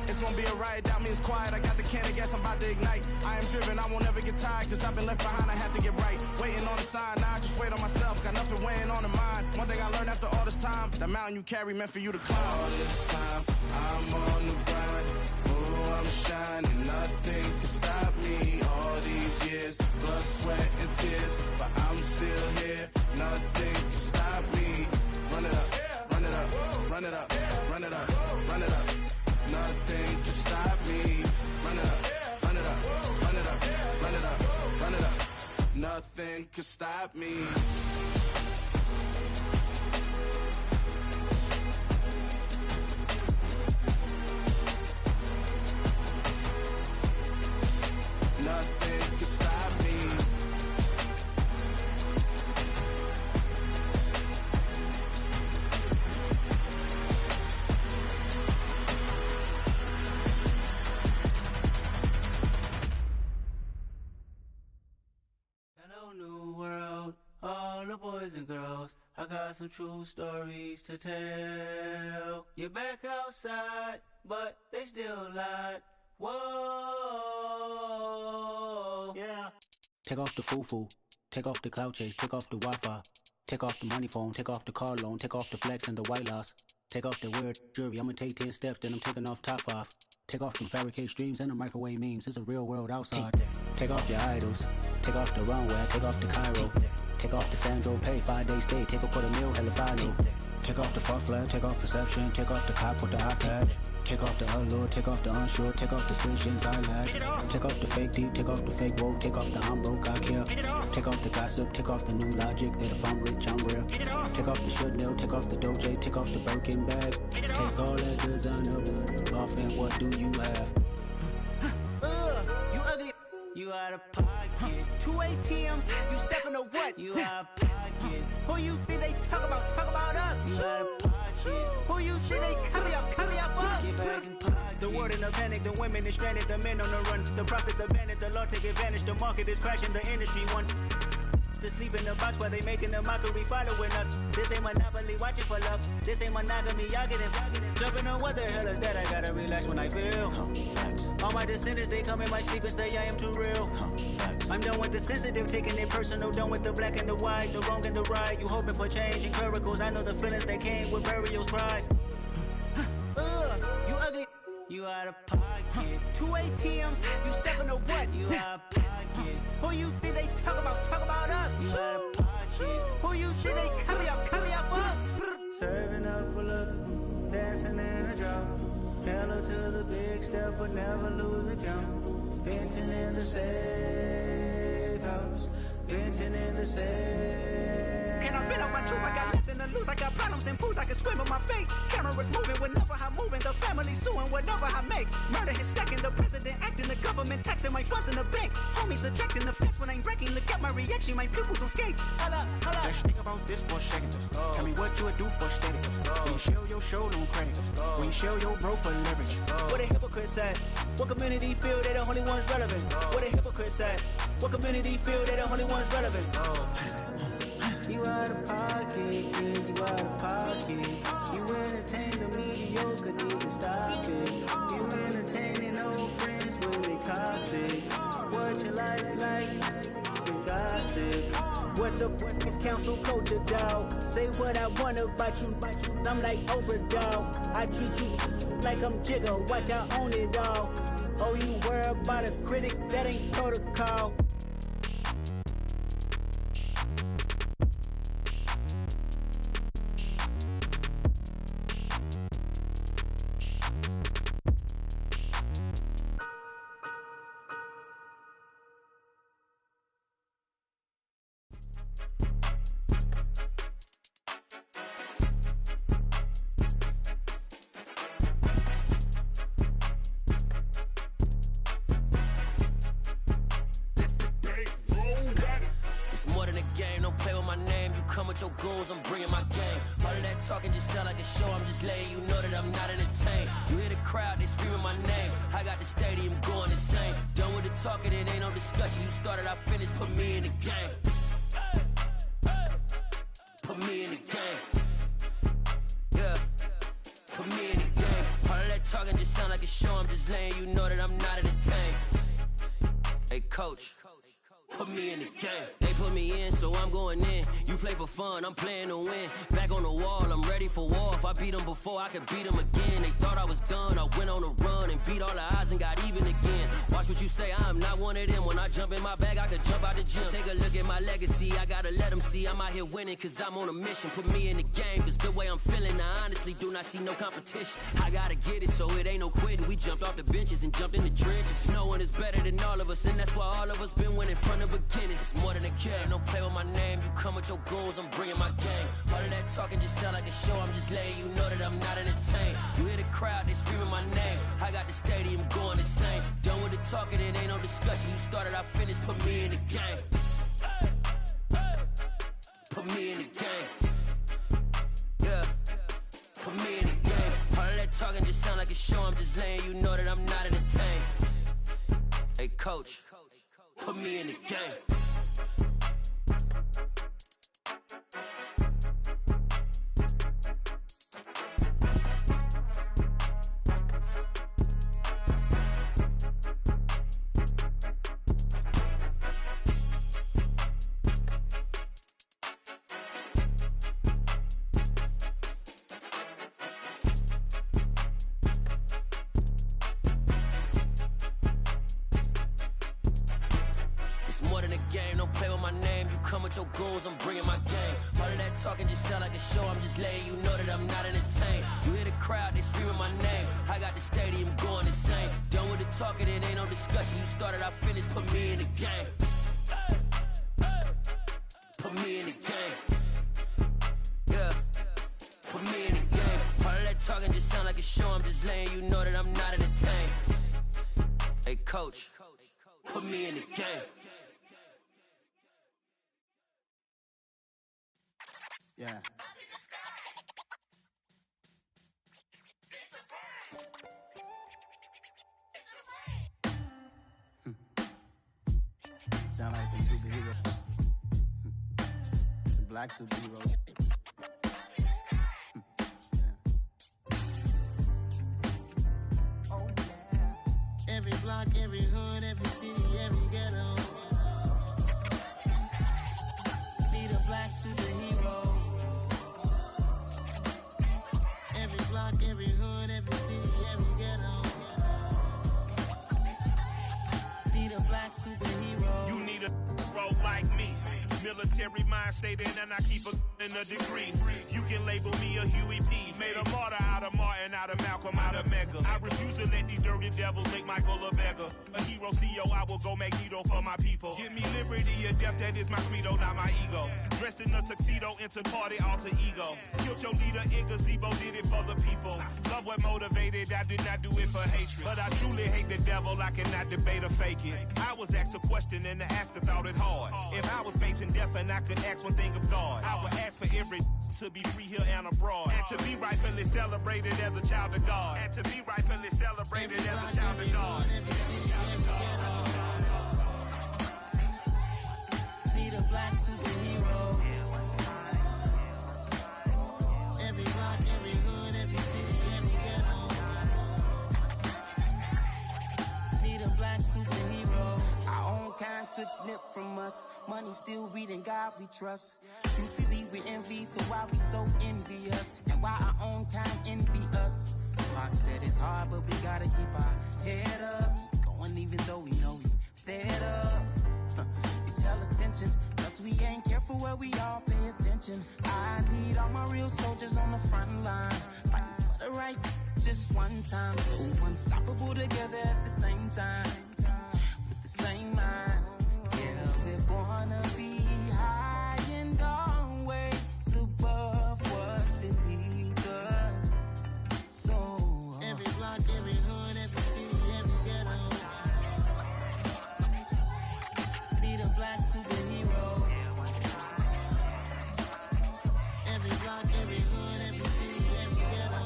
It's gonna be a riot, doubt me it's quiet. I got the can of gas, I'm about to ignite. I am driven, I won't ever get tired, cause I've been left behind, I have to get right. Waiting on the sign, now I just wait on myself, got nothing weighing on the mind. One thing I learned after all this time, the mountain you carry meant for you to climb. All this time, I'm on the grind. Oh, I'm shining, nothing can stop me. All these years, blood, sweat, and tears, but I'm still here. Nothing can stop me. Run it up, run it up, run it up, run it up, run it up. Nothing can stop me. Run it up, run it up, run it up, run it up, run it up. Nothing can stop me. Nothing can stop me. Hello, new world, all the boys and girls. I got some true stories to tell. You're back outside, but they still lied. Whoa, yeah. Take off the foo-foo, take off the cloud chase, take off the Wi-Fi, take off the money phone, take off the car loan, take off the flex and the white loss, take off the weird jewelry. I'ma take 10 steps, then I'm taking off top off. Take off the fabricate streams and the microwave memes. It's a real world outside. Take off your idols, take off the runway, take off the Cairo, take off the Sandro pay, 5 day stay, take a $250,000 hella final. Take off the fuck flag, take off perception, take off the cop with the iPad. Take off the allure, take off the unsure, take off decisions I lack. Take off the fake deep, take off the fake woke, take off the I'm broke, I care. Take off the gossip, take off the new logic that if I'm rich, I'm real. Take off the should know, take off the Doja, take off the Birkin bag. Take all that designer off and what do you have? You ugly. You out of pocket. 2 ATMs, you stepping to what? You out of pocket. Who you think they talk about? Talk about us. You out of pocket. Who you think they carry up for us? Get back in pocket. The world in a panic, the women is stranded, the men on the run. The profits abandoned, the law take advantage. The market is crashing, the industry wants to sleep in the box while they making a mockery following us. This ain't Monopoly, watching for love. This ain't monogamy, y'all getting jumping on what the hell is that? I gotta relax when I feel. All my descendants, they come in my sleep and say I am too real. I'm done with the sensitive, taking it personal. Done with the black and the white, the wrong and the right. You hoping for change and miracles. I know the feelings that came with burials, cries. You ugly. You out of pocket. 2 ATMs, you stepping to what? You out of pocket. Who you think they talk about? Talk about us. You out of pocket. Who you think they carry up for us? Serving up a look, dancing in a drop. Hello to the big step, but never lose a count. Venting in the safe house, venting in the safe. can I vent out my truth? I got nothing to lose. I got problems and pools. I can swim with my fate. Cameras moving whenever I'm moving. The family suing whatever I make. Murder is stacking. The president acting. The government taxing my funds in the bank. Homies attracting the fence when I'm breaking. Look at my reaction. My pupils on skates. Holla, holla. Let's think about this for a second. Tell me what you would do for steady. When you show your show, no credit. When you show your bro for leverage. What a hypocrite said. What community feel they the only ones relevant? What a hypocrite said. What community feel they the only ones relevant? You out of pocket, yeah, you out of pocket. You entertain the mediocre, need to stop it. You entertaining old friends when they toxic. What your life like? You gossip. What the fuck is council culture, dog? Say what I want about you, I'm like overdog. I treat you like I'm Jigga, watch I own it all. Oh, you worry about a critic, that ain't protocol. Your goals, I'm bringing my game. All of that talking just sound like a show. I'm just letting you know that I'm not entertained. You hear the crowd, they screaming my name. I got the stadium going insane. Done with the talking, it ain't no discussion. You started, I finished, put me in the game. Put me in the game. Yeah, put me in the game. All of that talking just sound like a show. I'm just letting you know that I'm not entertained. Hey, coach. Put me in the game. They put me in, so I'm going in. You play for fun, I'm playing to win. Back on the wall, I'm ready for war. If I beat them before, I could beat them again. They thought I was done, I went on a run and beat all the odds and got even again. Watch what you say, I'm not one of them. When I jump in my bag, I could jump out the gym. Take a look at my legacy, I gotta let them see I'm out here winning, cause I'm on a mission. Put me in the game, cause the way I'm feeling, I honestly do not see no competition. I gotta get it, so it ain't no quitting. We jumped off the benches and jumped in the trenches. No one is better than all of us, and that's why all of us been winning from the beginning. It's more than a game, don't play with my name. You come with your goons, I'm bringing my game. All of that talking just sound like a show. I'm just letting you know that I'm not entertained. You hear the crowd, they screaming my name. I got the stadium going insane. Done with the talking, it ain't no discussion. You started, I finished, put me in the game. Put me in the game. Yeah, put me in the game. All of that talking just sound like a show. I'm just letting you know that I'm not entertained. Hey, coach, put me in the game. Your goals, I'm bringing my game. All of that talking just sound like a show. I'm just letting you know that I'm not entertained. You hear the crowd, they screaming my name. I got the stadium going insane. Done with the talking, it ain't no discussion. You started, I finished, put me in the game. Put me in the game. Yeah, put me in the game. All of that talking just sound like a show. I'm just letting you know that I'm not entertained. Hey, coach, put me in the game. Yeah. Sound like some superheroes. Some black superheroes. Oh, yeah. Every block, every hood, every city, every ghetto. Need a black superhero. Every hood, every city, every ghetto. Need a black black superhero. You need a role like me. Military mind state and I keep in a degree. You can label me a Huey P. Made a martyr out of Martin, out of Malcolm, out of Mega. I refuse to let these dirty devils make Michael a beggar. A hero CEO, I will go Magneto for my people. Give me liberty or death, that is my credo, not my ego. Dressed in a tuxedo, into party, alter ego. Killed your leader in gazebo, did it for the people. Love what motivated, I did not do it for hatred. But I truly hate the devil, I cannot debate or fake it. I was asked a question and the asker thought it hard. If I was facing death and I could ask one thing of God, I would ask for every to be free here and abroad, and to be rightfully celebrated as a child of God, and to be rightfully celebrated as a child of God. Need a black superhero. Every block, every hood, every city, every ghetto. Need a black superhero. Our own kind took nip from us. Money still reading God we trust. Truthfully we envy, so why we so envious? And why our own kind envy us? Pac said it's hard, but we gotta keep our head up. Keep going even though we know we fed up. It's hella tension, cause we ain't careful where we all pay attention. I need all my real soldiers on the front line, fighting for the right just one time. So unstoppable together at the same time, with the same mind. Yeah, we're gonna be high and always above what's beneath us. So every block, every hood, every city, every ghetto. Need a black superhero. Every block, every hood, every city, every ghetto.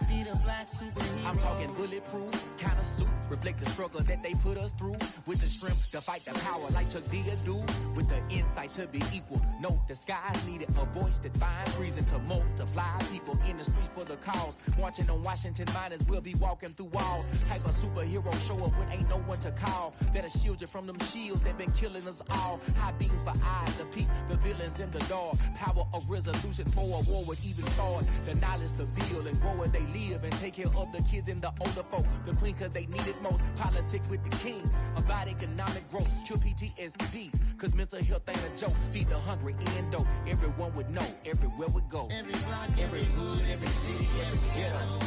Need a black superhero. I'm talking bulletproof kind of suit, reflect the struggle that they put us through, with the strength to fight the power like Chuck D do, with the insight to be equal. No disguise needed, a voice that finds reason to multiply people in the streets for the cause. Marching on Washington, might as well be walking through walls. Type of superhero show up when ain't no one to call. That'll shield you from them shields that been killing us all. High beams for eyes to peek the villains in the dark. Power of resolution for a war would even start. The knowledge to build and grow where they live and take care of the kids and the older folk. The queen cause they need it most. Politic with the kings about economic growth. Cure PTSD cause mental health ain't a joke. Feed the hungry and dope. Everyone would know everywhere we go. Every block, every hood, every city, every ghetto.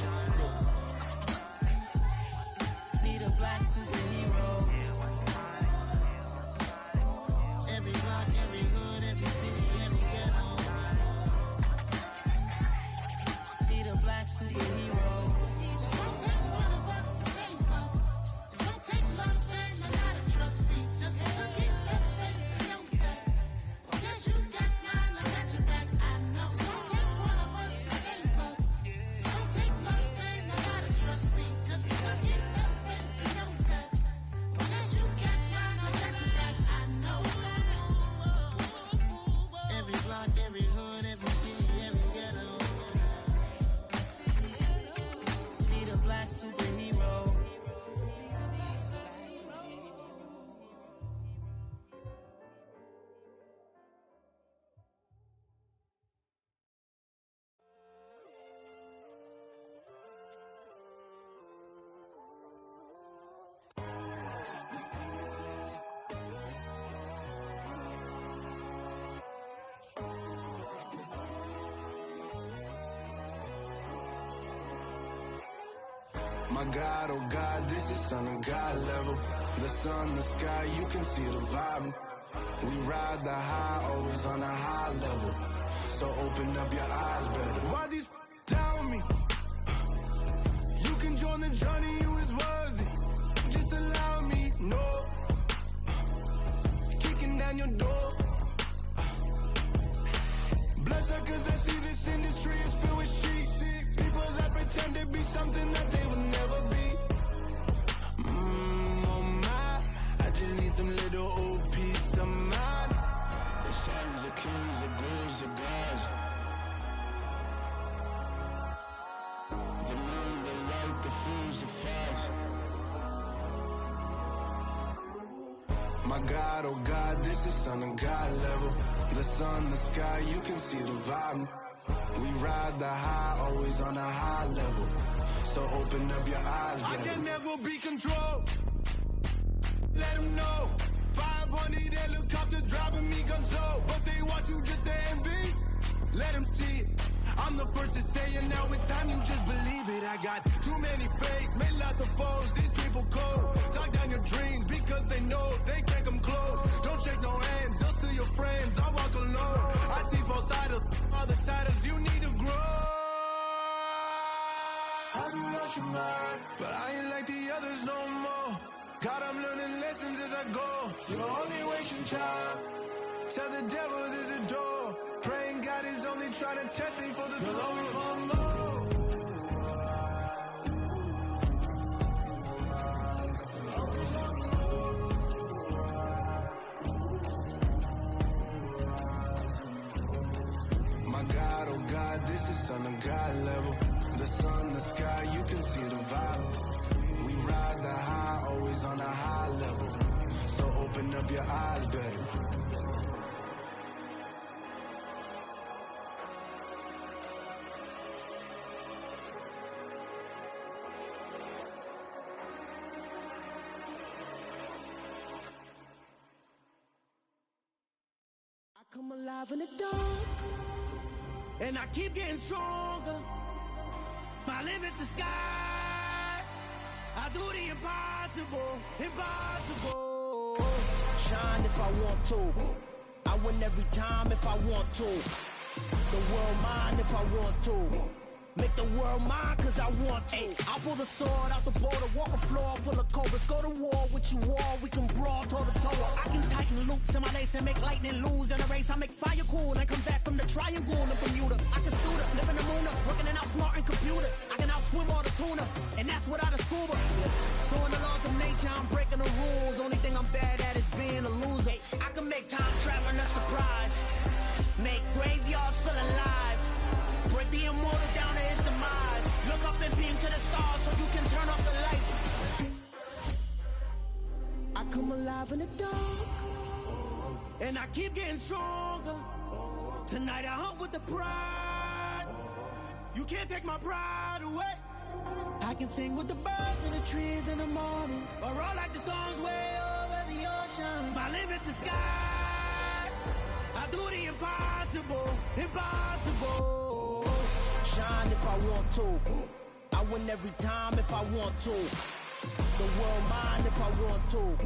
Need a black superhero. Every block, every hood, every city, every ghetto. Need a black superhero. It's gonna take one of us to save us. It's gonna take love and a lot of trust. We just got to get that faith and know that. Well, guess you got mine, I got your back, I know. It's gonna take one of us to save us. It's gonna take love and a lot of trust. We just got to get that faith and know that. Well, guess you got mine, I got your back, I know. Every block, every hood, every city, every ghetto. Need a black superhero. My God, oh God, this is Son of God level. The sun, the sky, you can see the vibe. We ride the high, always on a high level. So open up your eyes better. Why these tell me? You can join the journey, you is worthy. Just allow me, no. Kicking down your door. Bloodsuckers, I see this industry is filled with sheep. People that pretend to be something that they will never be. Oh my, I just need some little old peace of mind. The sons of kings, the ghouls, the gods. The moon, the light, the fools, the fogs. My God, oh God, this is Son of God level. The sun, the sky, you can see the vibe. We ride the high, always on a high level. So open up your eyes, baby. I can never be controlled. Let them know. 500 helicopters driving me gonzo. But they want you just to envy. Let them see it. I'm the first to say it, now it's time you just believe it. I got too many fakes, made lots of foes. These people cold. Talk down your dreams because they know they can't come close. Don't shake no hands, they'll steal your friends. I walk alone. I see both sides, all the titles you need to grow. Have you lost your mind? But I ain't like the others no more. God, I'm learning lessons as I go. You're only wasting time. Tell the devil there's a door. Praying God is only trying to test me for the throne. My God, oh God, this is son of God level. The sun, the sky, you can see the vibe. We ride the high, always on a high level. So open up your eyes better. Come alive in the dark, and I keep getting stronger. My limit's the sky. I do the impossible, impossible. Shine if I want to. I win every time if I want to. The world mine if I want to. Make the world mine cause I want to. I'll pull the sword out the border, walk a floor full of cobras. Go to war with you all, we can brawl toe to toe. I can tighten loops in my lace and make lightning lose in a race. I make fire cool and come back from the triangle in Bermuda. I can suit up, live in the moon up, working and outsmarting computers. I can outswim all the tuna, and that's without a scuba. So in the laws of nature, I'm breaking the rules. Only thing I'm bad at is being a loser. I can make time traveling a surprise. Make graveyards feel alive. Break the immortal down to his demise. Look up and beam to the stars so you can turn off the lights. I come alive in the dark, and I keep getting stronger. Tonight I hunt with the pride. You can't take my pride away. I can sing with the birds and the trees in the morning, or roll like the storms way over the ocean. My limit's the sky. I do the impossible, impossible. Shine if I want to. I win every time if I want to. The world mine if I want to.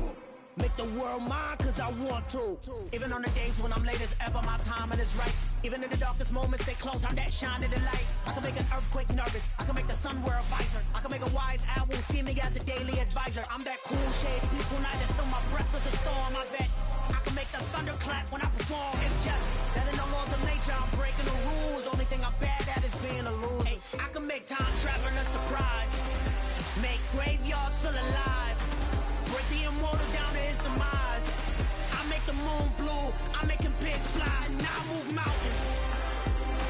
Make the world mine cause I want to. Even on the days when I'm late as ever, my timing is right. Even in the darkest moments, stay close, I'm that shine of the light. I can make an earthquake nervous, I can make the sun wear a visor. I can make a wise owl see me as a daily advisor. I'm that cool shade, peaceful night, and still my breath is a storm, I bet. I can make the thunder clap when I perform. It's just that in the laws of nature, I'm breaking the rules. Only thing I'm bad at is being a loser. I can make time traveling a surprise. Make graveyards feel alive. Break the immortal down to his demise. I make the moon blue. I'm making pigs fly. Now I move mountains.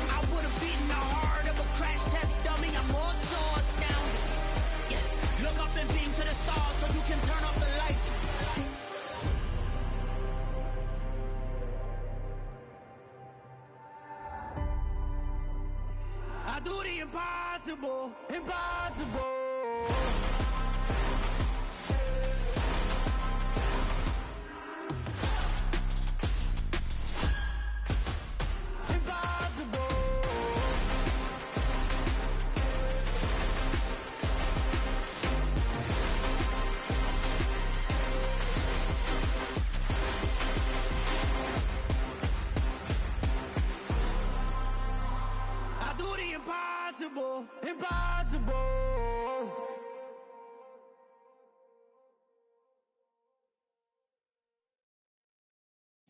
I would have beaten the heart of a crash test dummy. I'm more so astounded. Yeah. Look up and beam to the stars so you can turn off the lights. I do the impossible, impossible. Impossible, impossible.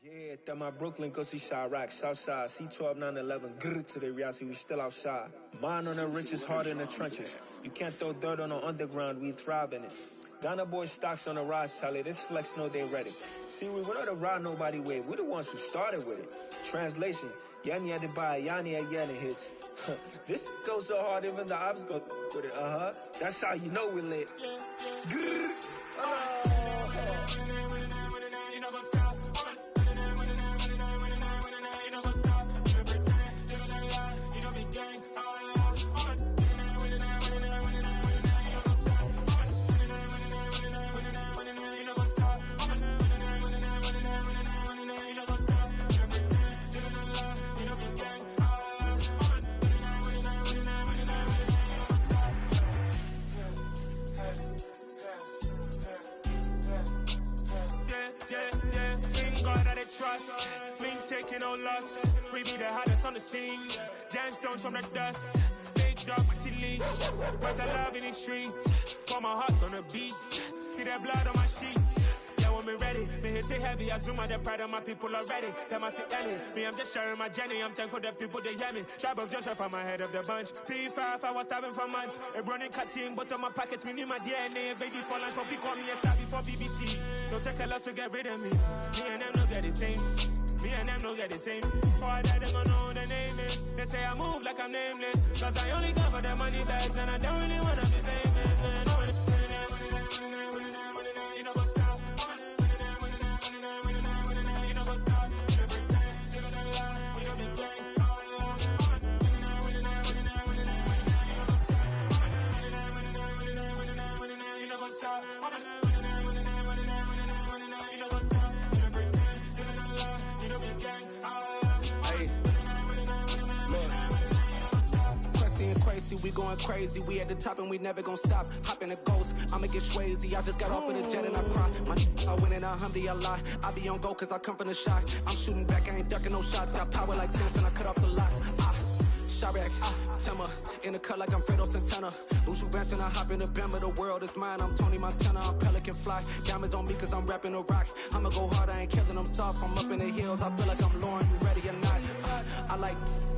Yeah, that my Brooklyn, go see Chirac, Southside, C12, 911, grrr to the reality, we still outside. Mine on the riches, hard in the trenches. You can't throw dirt on the underground, we thrive in it. Ghana boys stocks on the rise, Charlie, this flex know they ready. See, we not a ride nobody wave, we the ones who started with it. Translation, Yanni had to buy, Yanni had yelling hits. This goes so hard, even the ops go with it, That's how you know we lit. Grrr. trust. Mean taking no loss. We be the hottest on the scene. Gemstones from the dust. Big dog, pretty leash. Where's the love in the streets? Pour my heart on the beat. See that blood on my sheets. Yeah, when me ready, me hit it heavy. I zoom out the pride of my people already. Them I see Ellie. Me, I'm just sharing my journey. I'm thankful the people they hear me. Tribe of Joseph, I'm ahead of the bunch. P5, I was starving for months. A running cutscene, but on my pockets, me need my DNA. Baby for lunch, but we call me a star before BBC. Don't take a lot to get rid of me. Me and them no get the same. Me and them no get the same. Boy, that they gonna know who the name is. They say I move like I'm nameless. Cause I only come for the money bags and I don't really wanna be famous, man. You know what's up? You know what's up? You know pretend, you know the lie, you know the gang. You know what's up? Crazy, we going crazy. We at the top and we never gonna stop. Hop in a ghost, I'ma get swayzy. I just got off of the jet and I cry. I win in a Humvee, I lie. I be on go cause I come from the shot. I'm shooting back, I ain't ducking no shots. Got power like Samson, I cut off the locks. Chirac, Timmer, in the cut like I'm Fredo Santana. Lose you Banton, I hop in the Bama, the world is mine. I'm Tony Montana, I'm Pelican Fly. Diamonds on me cause I'm rapping a rock. I'ma go hard, I ain't killing them soft. I'm up in the hills, I feel like I'm Lauren, you ready or not? I like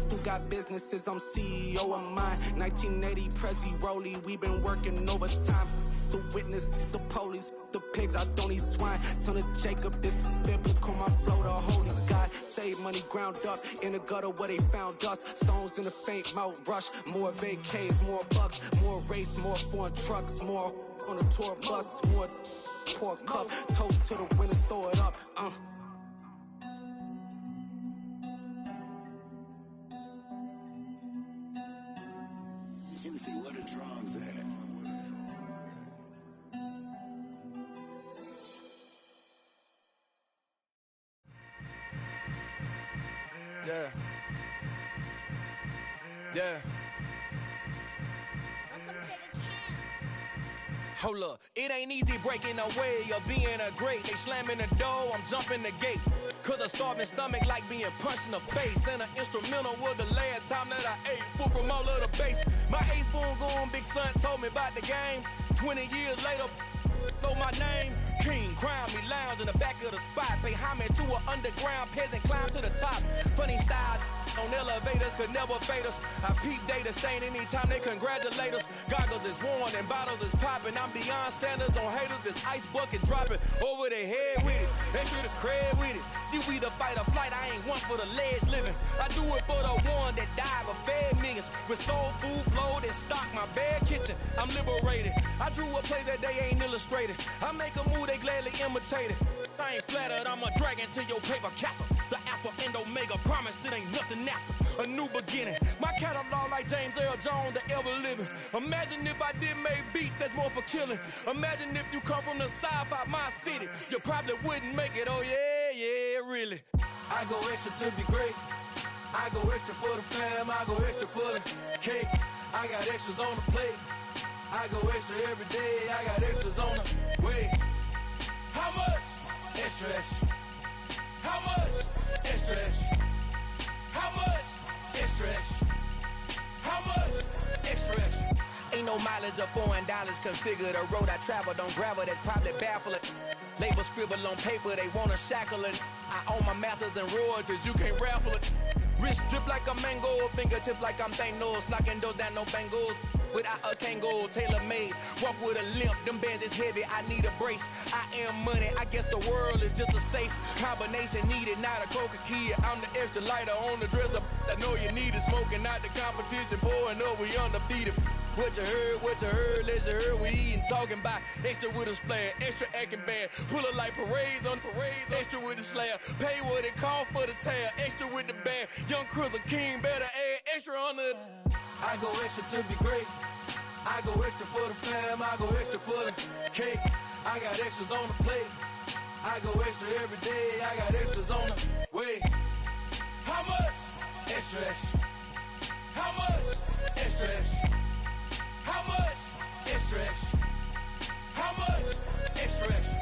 who got businesses, I'm CEO of mine. 1980, Prezi Rolly, we been working overtime. The witness, the police, the pigs, I don't eat swine. Son of Jacob, this biblical, my flow, the holy God. Save money ground up in the gutter where they found us. Stones in the faint mouth rush. More vacays, more bucks, more race, more foreign trucks, more on a tour bus, more pour cup. Toast to the winners, throw it up. Juicy, what a drums at? Yeah. Yeah. Hold up, it ain't easy breaking away or being a great. They slamming the door, I'm jumping the gate. Cause a starving stomach like being punched in the face. And an instrumental was the last time that I ate food from all of the bass. My ace boom goon, big son told me about the game. 20 years later, know my name. King, crown me, lounge in the back of the spot. Pay homage to an underground peasant, climb to the top. Funny style on elevators could never fade us. I peep data stain anytime they congratulate us. Goggles is worn and bottles is popping. I'm beyond Sanders on haters, this ice bucket dropping over their head with it. They should have cred with it. You either fight or flight, I ain't one for the ledge living. I do it for the one that died but fed millions. With soul food flowed and stocked my bad kitchen. I'm liberated. I drew a play that they ain't illustrated. I make a move, they gladly imitate it. I ain't flattered, I'm a dragon to your paper castle. The Alpha and Omega, promise it ain't nothing after. A new beginning. My catalog like James Earl Jones, the ever living. Imagine if I did make beats that's more for killing. Imagine if you come from the sci-fi, my city. You probably wouldn't make it, oh yeah, really. I go extra to be great. I go extra for the fam, I go extra for the cake. I got extras on the plate. I go extra every day, I got extras on the way. How much? Extra, extra. How much? Extra, extra. How much? Extra, extra. How much? Extra, extra. Ain't no mileage of $4 configure the road I travel. Don't gravel that probably baffle it. Label scribble on paper, they wanna shackle it. I own my masters and royalties, you can't raffle it. Wrist drip like a mango, fingertips like I'm Thanos. Knocking doors down, no bangles. Without a Kango, tailor-made. Walk with a limp, them bands is heavy, I need a brace. I am money, I guess the world is just a safe combination needed, not a coca key. I'm the extra lighter on the dresser. I know you need it, smoking out the competition, pouring up, we undefeated. What you heard, let's you heard, we eatin', talking about extra with a splash, extra acting bad, pull it like parades on parades, extra with the slab, pay what it cost for the tab, extra with the band, young Chris a king, better add extra on the. I go extra to be great, I go extra for the fam, I go extra for the cake, I got extras on the plate, I go extra every day, I got extras on the way. How much? Extra, extra. How much? Extra, extra. How much? Extra, extra. How much? Extra, extra.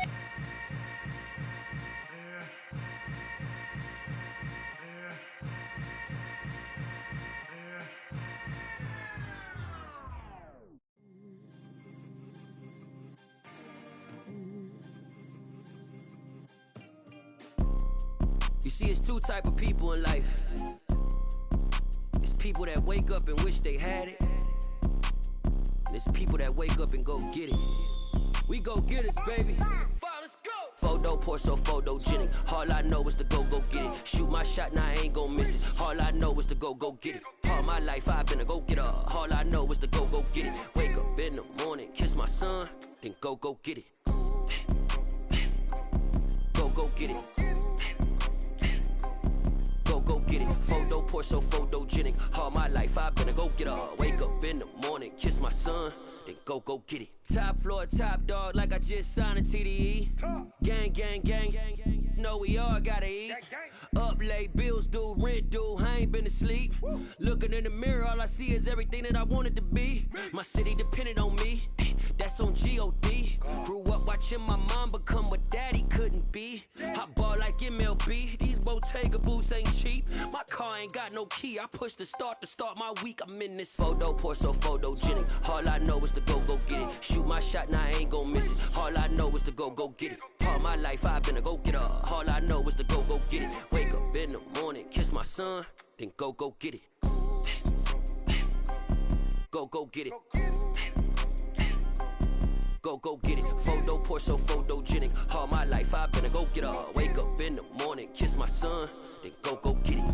You see, it's two type of people in life. It's people that wake up and wish they had it. And it's people that wake up and go get it. We go get it, baby. Photo pour so photogenic. All I know is to go get it. Shoot my shot, now I ain't gon' miss it. All I know is to go get it. All my life I've been a go getter. All I know is to go get it. Wake up in the morning, kiss my son, then go get it. Go get it. Go get it. Photo pour so photogenic. All my life I've been a go getter. Wake up in the morning, kiss my son, then go get it. Top floor, top dog, like I just signed a TDE. Gang, gang, gang, gang. Know we all gotta eat. Up late, bills due, rent due, I ain't been asleep. Looking in the mirror, all I see is everything that I wanted to be. My city depended on me, that's on G.O.D. Grew up watching my mom become what daddy couldn't be. I ball like MLB, these Bottega boots ain't cheap. My car ain't got no key, I push the start to start my week. I'm in this photo pour so photogenic. All I know is to go get it. Shoot my shot, now I ain't gon' miss it. All I know is to go get it. All my life I've been a go getter. All I know is to go get it. Wake up in the morning, kiss my son, then go get it. Go get it. Go get it. Photo pour so photogenic. All my life I've been a go getter. Wake up in the morning, kiss my son, then go get it.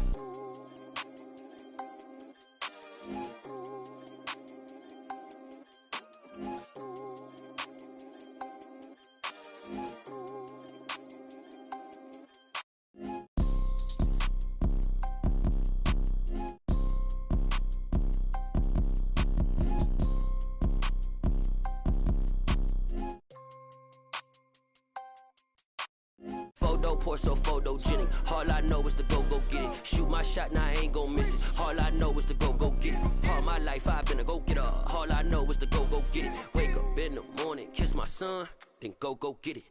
Photo pour so photogenic. All I know is to go get it. Shoot my shot, now I ain't gon' miss it. All I know is to go get it. All my life I've been a go getter. All I know is to go get it. Wake up in the morning, kiss my son, then go get it.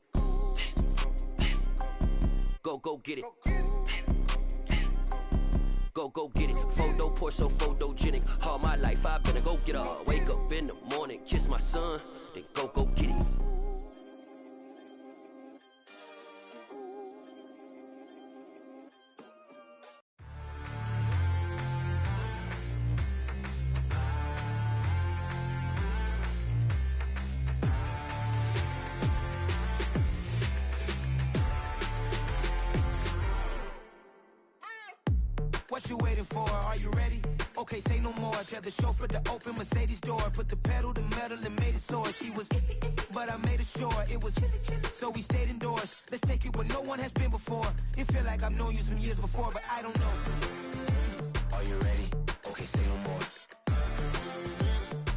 Go get it. Go get it. Photo pour so photogenic. All my life I've been a go getter. Wake up in the morning, kiss my son, then go get it. What you waiting for? Are you ready? Okay, say no more. Tell the chauffeur to open Mercedes door. Put the pedal to metal and made it soar. She was, but I made it sure it was. So we stayed indoors. Let's take it where no one has been before. It feel like I've known you some years before, but I don't know. Are you ready? Okay, say no more.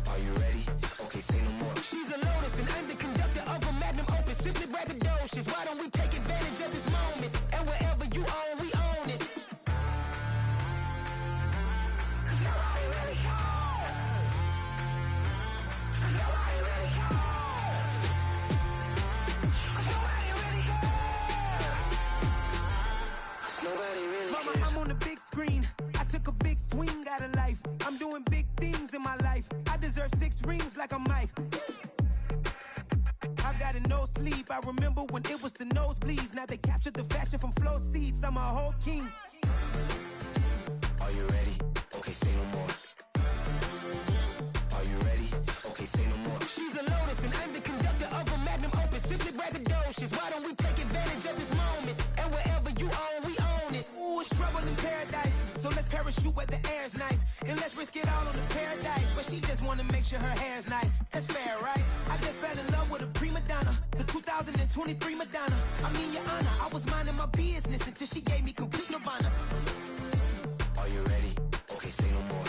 Are you ready? Okay, say no more. She's a Lotus and I'm the conductor of a Magnum Opus. Simply braggadocious. Why don't we take advantage of this moment? And wherever you own, we own it. Mama, I'm on the big screen. I took a big swing out of life. I'm doing big things in my life. I deserve 6 rings like a Mike. I've got no sleep. I remember when it was the nosebleeds. Now they captured the fashion from flow seats. I'm a whole king. Are you ready? Okay, say no more. Are you ready? Okay, say no more. She's a Lotus and I'm the conductor of a Magnum Opus. Simply braggadocious. Why don't we take advantage of this moment? And wherever you own, we own it. Ooh, it's trouble in paradise. So let's parachute where the air's nice. And let's risk it all on the paradise. But she just wanna make sure her hair's nice. That's fair, right? I just fell in love with a prima donna. The 2023 Madonna. I mean, your honor, I was minding my business until she gave me complete nirvana. Are you ready? Okay, say no more.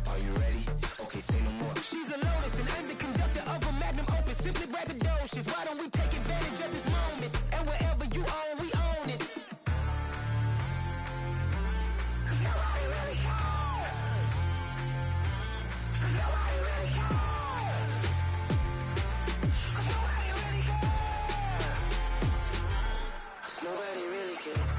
Are you ready? Okay, say no more. She's a Lotus and I'm the conductor of a Magnum Opus. Simply braggadocious. Why don't we take advantage of this moment? And wherever you own, we own it. Nobody really cares. Nobody really cares. Nobody really cares. Nobody really cares.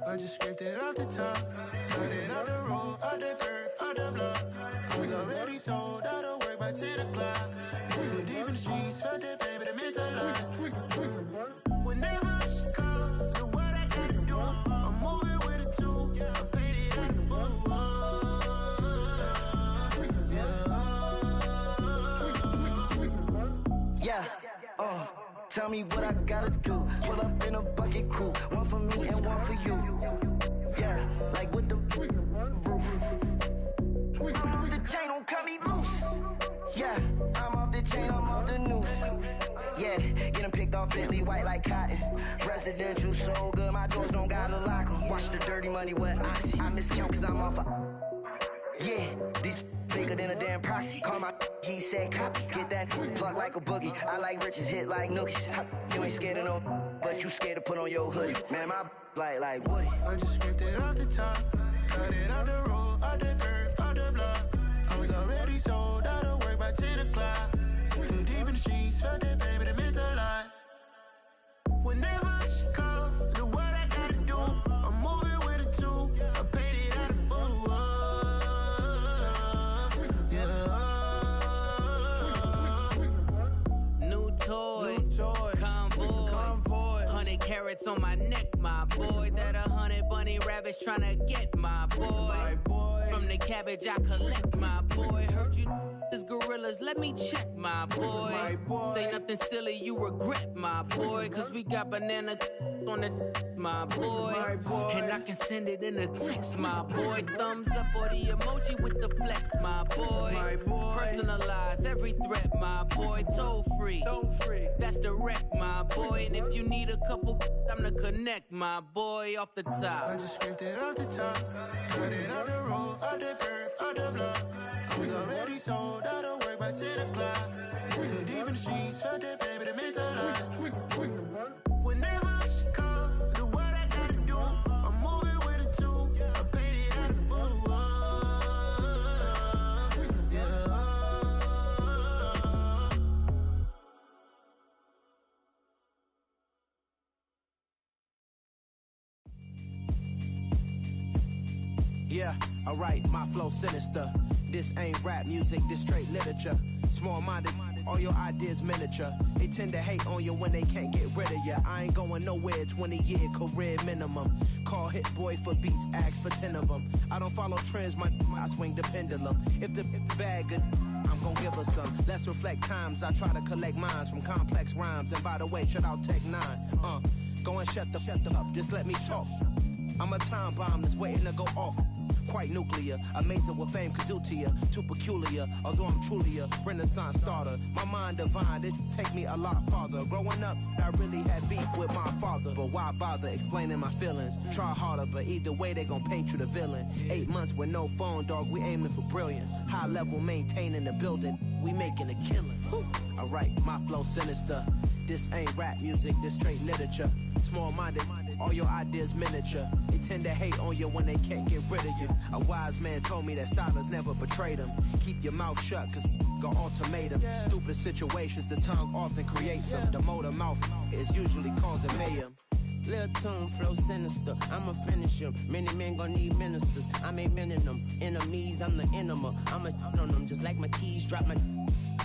I just scraped it off the top, cut it out the road, out the curve, out the block. I was already sold out of work by 10 o'clock. Too deep in the streets, felt that baby, the mental lie. Whenever she calls, know what I gotta do. I'm moving with a two, I paid it out the full. Yeah, tell me what I gotta do. Pull up in a bucket crew, one for me and one for you. Yeah, like with the roof. I'm off the chain, don't cut me loose. Yeah, I'm off the chain, I'm off the noose. Yeah, getting picked off Bentley, white like cotton. Residential so good, my doors don't gotta lock 'em. Watch the dirty money with oxy. I miscount cause I'm off yeah, these bigger than a damn proxy. Call my he said copy. Get that plug like a boogie. I like riches, hit like nookies. You ain't scared of no, but you scared to put on your hoodie. Man, my like Woody. I just scraped it off the top, cut it out the road, out the curve, out the block. I was already sold out of work by 10 o'clock. Too deep in the streets, felt that baby, the mental lie. Whenever she calls, know what I gotta do. I'm moving with a two, I paid it out of full. New toys, convoys, 100 carats on my neck, my boy. That 100 bunny rabbits tryna get my boy. From the cabbage I collect, my boy. Heard you is gorillas, let me check, my boy. Say nothing silly, you regret, my boy. Cause we got banana on the my boy. And I can send it in a text, my boy. Thumbs up or the emoji with the flex, my boy. Personalize every threat, my boy. Toll free, that's direct, my boy. And if you need a couple, I'm the connect, my boy. Off the top, I just scraped it off the top, cut it out the road, out the curve, out the block. I was already sold out of work by 10 o'clock. Too deep in the streets, felt that baby, the mental lie. Whenever she calls, know what I gotta do. I'm moving with a two, I paid it out of full. Yeah, alright, my flow sinister. This ain't rap music, this straight literature. Small-minded, all your ideas miniature. They tend to hate on you when they can't get rid of you. I ain't going nowhere, 20-year career minimum. Call Hit Boy for beats, ask for 10 of them. I don't follow trends, I swing the pendulum. If the bag good, I'm gon' give her some. Let's reflect times, I try to collect minds from complex rhymes. And by the way, shout out Tech 9. Go and shut the up, just let me talk. I'm a time bomb that's waiting to go off. Quite nuclear, amazing what fame could do to you. Too peculiar, although I'm truly a renaissance starter. My mind divine, it take me a lot farther. Growing up, I really had beef with my father. But why bother explaining my feelings? Try harder, but either way they gon' paint you the villain. 8 months with no phone, dog, we aiming for brilliance. High level maintaining the building, we making a killing. Alright, my flow sinister. This ain't rap music, this straight literature. Small-minded, all your ideas miniature. They tend to hate on you when they can't get rid of you. A wise man told me that silence never betrayed him. Keep your mouth shut, cause got ultimatums. Stupid situations, the tongue often creates them. The motor mouth is usually causing mayhem. Lil' tune, flow sinister, I'ma finish him. Many men gon' need ministers, I ain't mending them. Enemies, I'm the enema, I'ma on them. Just like my keys, drop my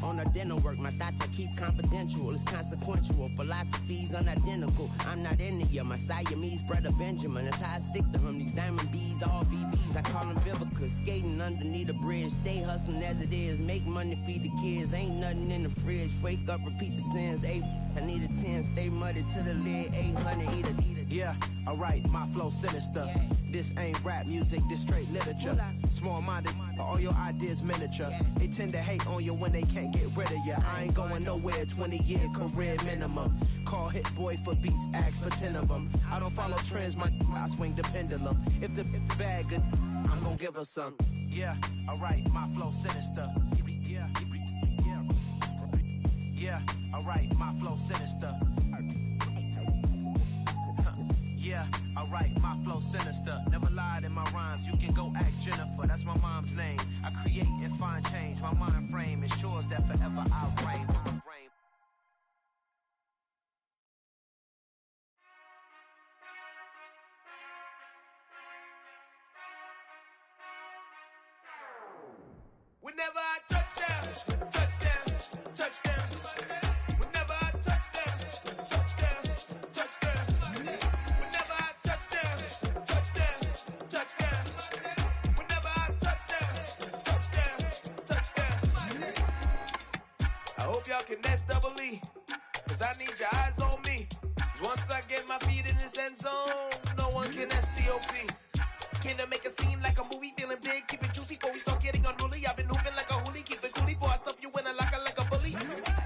on the dinner work. My thoughts I keep confidential, it's consequential. Philosophies unidentical, I'm not into you. My Siamese brother Benjamin, that's how I stick to him. These diamond bees, all BBs, I call them Vivica. Skating underneath the bridge, stay hustling as it is. Make money, feed the kids, ain't nothing in the fridge. Wake up, repeat the sins, I need a 10, stay muddy to the lid, 800, eat it. Yeah, alright, my flow sinister. This ain't rap music, this straight literature. Small-minded, all your ideas miniature. They tend to hate on you when they can't get rid of you. I ain't going nowhere, 20-year career minimum. Call Hit Boy for beats, ask for 10 of them. I don't follow trends, I swing the pendulum. If the bag good, I'm gon' give her some. Yeah, alright, my flow sinister. Yeah, alright, my flow sinister. Yeah, alright, my flow sinister. Never lied in my rhymes, you can go ask Jennifer, that's my mom's name. I create and find change, my mind frame ensures that forever I reign. hope y'all can nest double E, cause I need your eyes on me. Once I get my feet in this end zone, no one can STOP. Can to make a scene like a movie, feeling big, keep it juicy before we start getting unruly. I've been hooping like a hoolie, keep it coolie before I stuff you in a locker like a bully.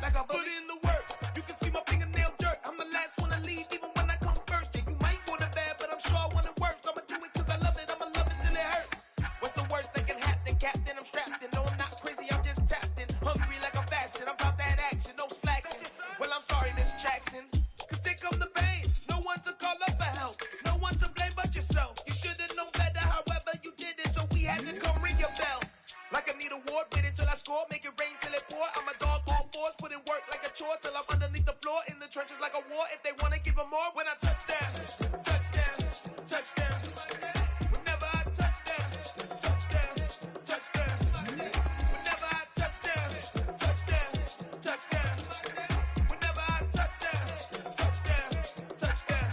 Like a bully. Put in the work, you can see my fingernail dirt. I'm the last one to leave, even when I come first. Yeah, you might want it bad, but I'm sure I want it worse. I'ma do it cause I love it, I'ma love it till it hurts. What's the worst that can happen, Captain? I'm strapped in, no I'm not crazy, I'm just tapped in. Hungry like a bastard, I'm about that action, no slacking. Well, I'm sorry, Miss Jackson, cause here come the pain. No one to call up for help, no one to blame but yourself. You should've known better, however you did it, so we had to come ring your bell. Like I need a ward, wait until I score, make it rain till it pour. I'm a dog on fours, put in work like a chore till I'm underneath the floor, in the trenches like a war. If they wanna give them more, when I touch down, touchdown, touchdown. Whenever I touch down, touchdown, touchdown. Whenever I touch down, touchdown, touchdown. Whenever I touch down, touchdown, touchdown.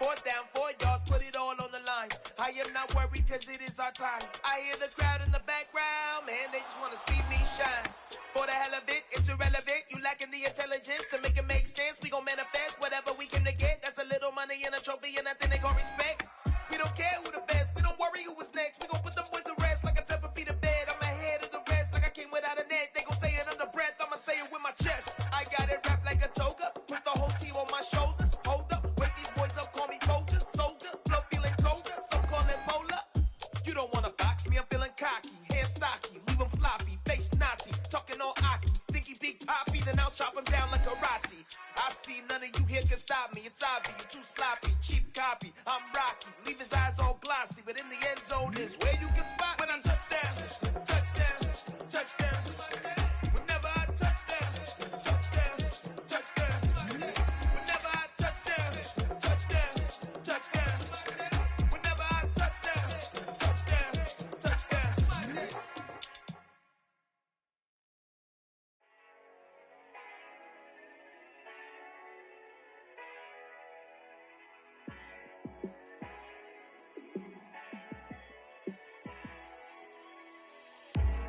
4th down, 4 yards, put it all on the line. I am not worried cause it is our time. I hear the crowd in the background, man, they just wanna see me shine. For the hell of it, it's irrelevant. You lacking the intelligence to make it make sense. We gon' manifest whatever we came to get. That's a little money and a trophy and nothing they gon' respect. We don't care who the best, we don't worry who was next. We gon' put them boys to rest like a temper feet of bed. I'm ahead of the rest like I came without a net. They gon' say it under breath, I'ma say it with my chest. I got it wrapped like a toga, put the whole team on my shoulders. Hold up, wake these boys up, call me Folgers, soldier. Flow feeling colder, some call it polar. You don't wanna box me, I'm feeling cocky. Hair stocky, leave him floppy, face Nazi. Talking all aki, think he big poppy, then I'll chop him down like karate. I see none of you here can stop me. It's obvious, you too sloppy, cheap copy. I'm Rocky, leave his eyes all glossy, but in the end zone is where you can spot when I touch down, touchdown, touchdown. Whenever I touch down, touchdown, touchdown. Whenever I touch down, touchdown, touchdown. Whenever I touch down, touchdown, touchdown.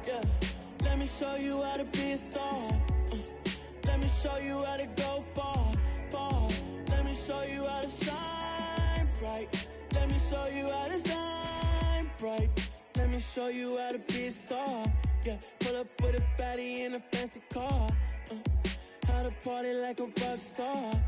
Yeah, let me show you how to be a star. Let me show you how to go far, far. Let me show you how to shine bright. Let me show you how to shine bright. Let me show you how to be a star. Yeah, pull up with a baddie in a fancy car. How to party like a rock star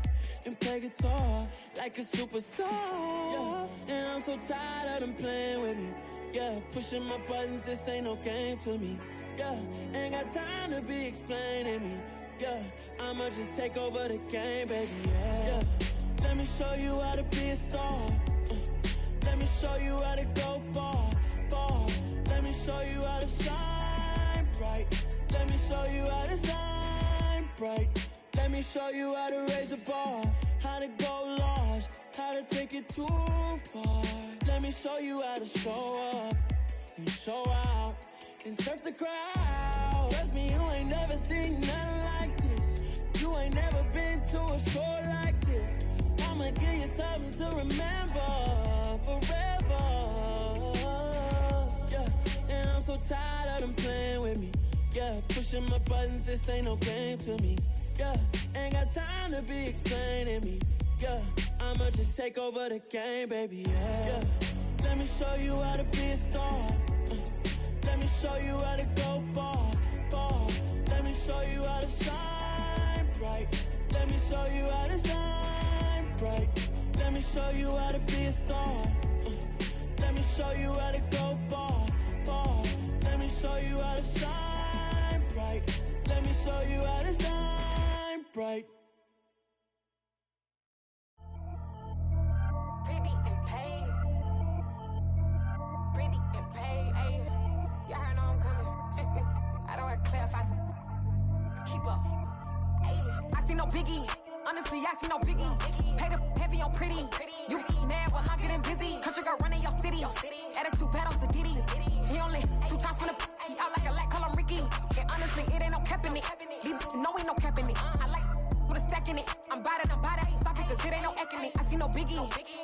and play guitar like a superstar. Yeah, and I'm so tired of them playing with me. Yeah, pushing my buttons, this ain't no game to me. Yeah, ain't got time to be explaining me. Yeah, I'ma just take over the game, baby. Yeah, let me show you how to be a star. Let me show you how to go far, far. Let me show you how to shine bright. Let me show you how to shine bright. Let me show you how to raise the bar, how to go large, how to take it too far. Let me show you how to show up and show out and surf the crowd. Trust me, you ain't never seen nothing like this. You ain't never been to a show like this. I'ma give you something to remember forever. Yeah, and I'm so tired of them playing with me. Yeah, pushing my buttons, this ain't no game to me. Yeah, ain't got time to be explaining me. Yeah, I'ma just take over the game, baby. Yeah, let me show you how to be a star. Let me show you how to go far, far. Let me show you how to shine bright. Let me show you how to shine bright. Let me show you how to be a star. Let me show you how to go far, far. Let me show you how to shine bright. Let me show you how to shine bright. Pretty and paid. Pretty and paid, ayy. Y'all heard I'm coming. I don't want to clarify. Keep up. Ayy. I see no biggie. Honestly, I see no biggie. Pay the heavy on pretty. You mad while I'm getting busy. Country girl running your city. Attitude bad on Sadiddy. He only 2 times from the he out like a light, call him Ricky. And honestly, it ain't no cap in it. These know ain't no cap in it. I like with a stack in it. I'm bad it. Stop it, cause it ain't no eck in it. I see no biggie.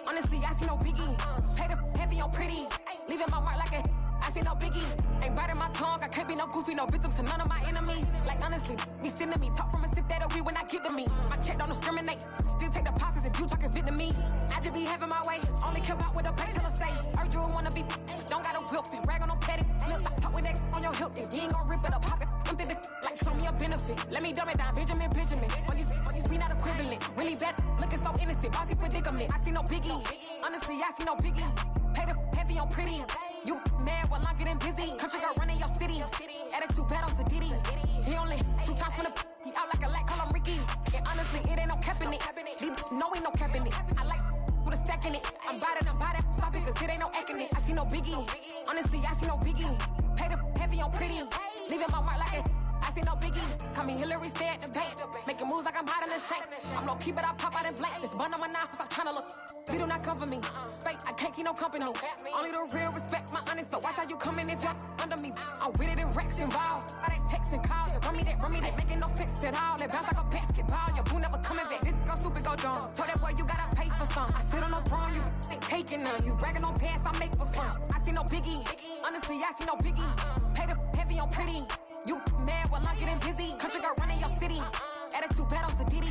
Honestly, I see no biggie. Pay the heavy on pretty. Leaving my mark like a I see no biggie. Ain't biting my tongue, I can't be no goofy, no victim to none of my enemies. Like honestly, be sending me, talk from a sit that we when I get to me. My check don't discriminate, still take deposits if you talking Vietnamese. I just be having my way, only come out with a pay till I say. Urge you wanna be, don't gotta whip it, brag on no petty. Look, I talk with that on your hip, if you ain't gon' rip it up, pop it. Empty the like show me a benefit. Let me dumb it down, Benjamin. For these we not equivalent. Really bad, looking so innocent. Bossy predicament. I see no biggie. Honestly, I see no biggie. Pay the heavy on pretty. You mad while I'm getting busy. Country girl running your city. Attitude bad on Diddy. He only 2 times from the he out like a light, call him Ricky. And honestly, it ain't no cap in it. No, ain't no cap in it. I like with a stack in it. I'm bad. Stop it, cause it ain't no acting it. I see no biggie. Honestly, I see no biggie. Pay the heavy on pretty. Leaving my mark like it. I see no biggie. Call me Hillary, stay at the bank. Making moves like I'm hiding in the shank. I'm no keep it, I pop out in blank. This bun on my knife, stop trying to look. They do not come for me. Fake, I can't keep no company. Only the real respect my honest. So watch how you coming if you're under me. I'm with it and Rex involved. All that text and calls. Run me that making no sense at all. They bounce like a basketball. Your boo never coming back. This go stupid, go dumb. Told that boy you gotta pay for some. I sit on the throne, you ain't taking none. You bragging on past, I make for fun. I see no biggie. Honestly, I see no biggie. Pay the heavy on pretty. You mad while I'm getting busy. Country girl running your city. Attitude bad on Diddy.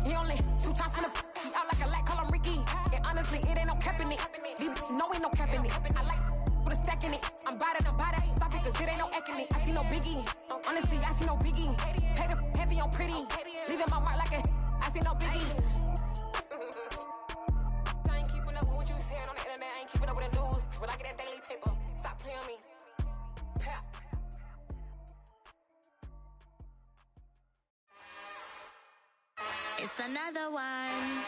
He only 2 times from the he out like a light, call him Ricky. And honestly, it ain't no cap in it. No, ain't no cap in it. I like with a stack in it. I'm bad. Stop it, cause it ain't no acting it. I see no biggie. Honestly, I see no biggie. Pay the heavy on pretty. Leaving my mark like a I see no biggie. I ain't keeping up with what you saying on the internet. I ain't keeping up with the news. But I get that daily paper. Stop playing me. Pap. It's another one.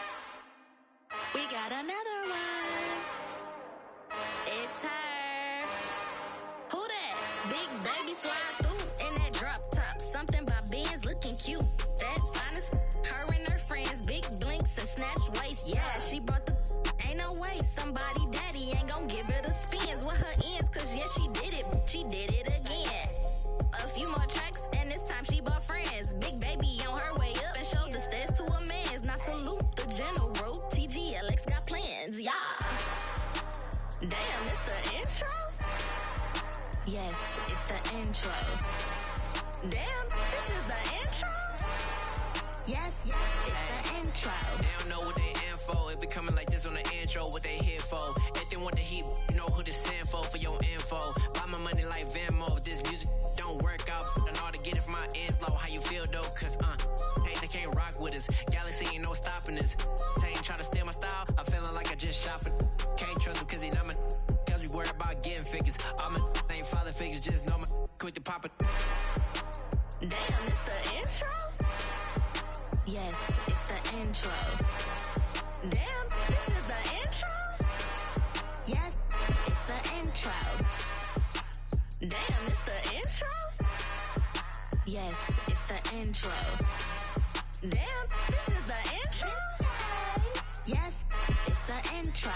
We got another one. It's her. Who that? Big baby slide through in that drop top. Something by Benz looking cute. That's fine as her and her friends. Big blinks and snatch waist. Yeah, she brought the ain't no way. Somebody daddy ain't gon' give her the spins with her ends. Cause yeah, she did it. She did it again. A few more tracks and this time she bought friends. Big baby on her way up and showed the stairs to a man's. Now salute the general. TGLX got plans, yeah. Damn, it's the intro? Yes, it's the intro. Damn, this is the intro? Yes, it's the intro. They don't know what they in for. If we coming like this on the intro, what they here for? If they want the heat, you know who to send for your info. Buy my money like Venmo. If this music don't work out, I know how to get it from my ends low. How you feel though? Cause hey, they can't rock with us. Galaxy ain't no stopping us. They ain't trying to steal my style. I'm feeling like I just shopping. Can't trust them cause they not my cause we worried about getting figures. All my ain't father figures, just know my quick to pop it. Damn, it's the intro? Yes, it's the intro. Damn, this is the intro? Yes, it's the intro. Damn, it's the intro? Yes, it's the intro. Damn, this is the intro? Yes, it's the intro.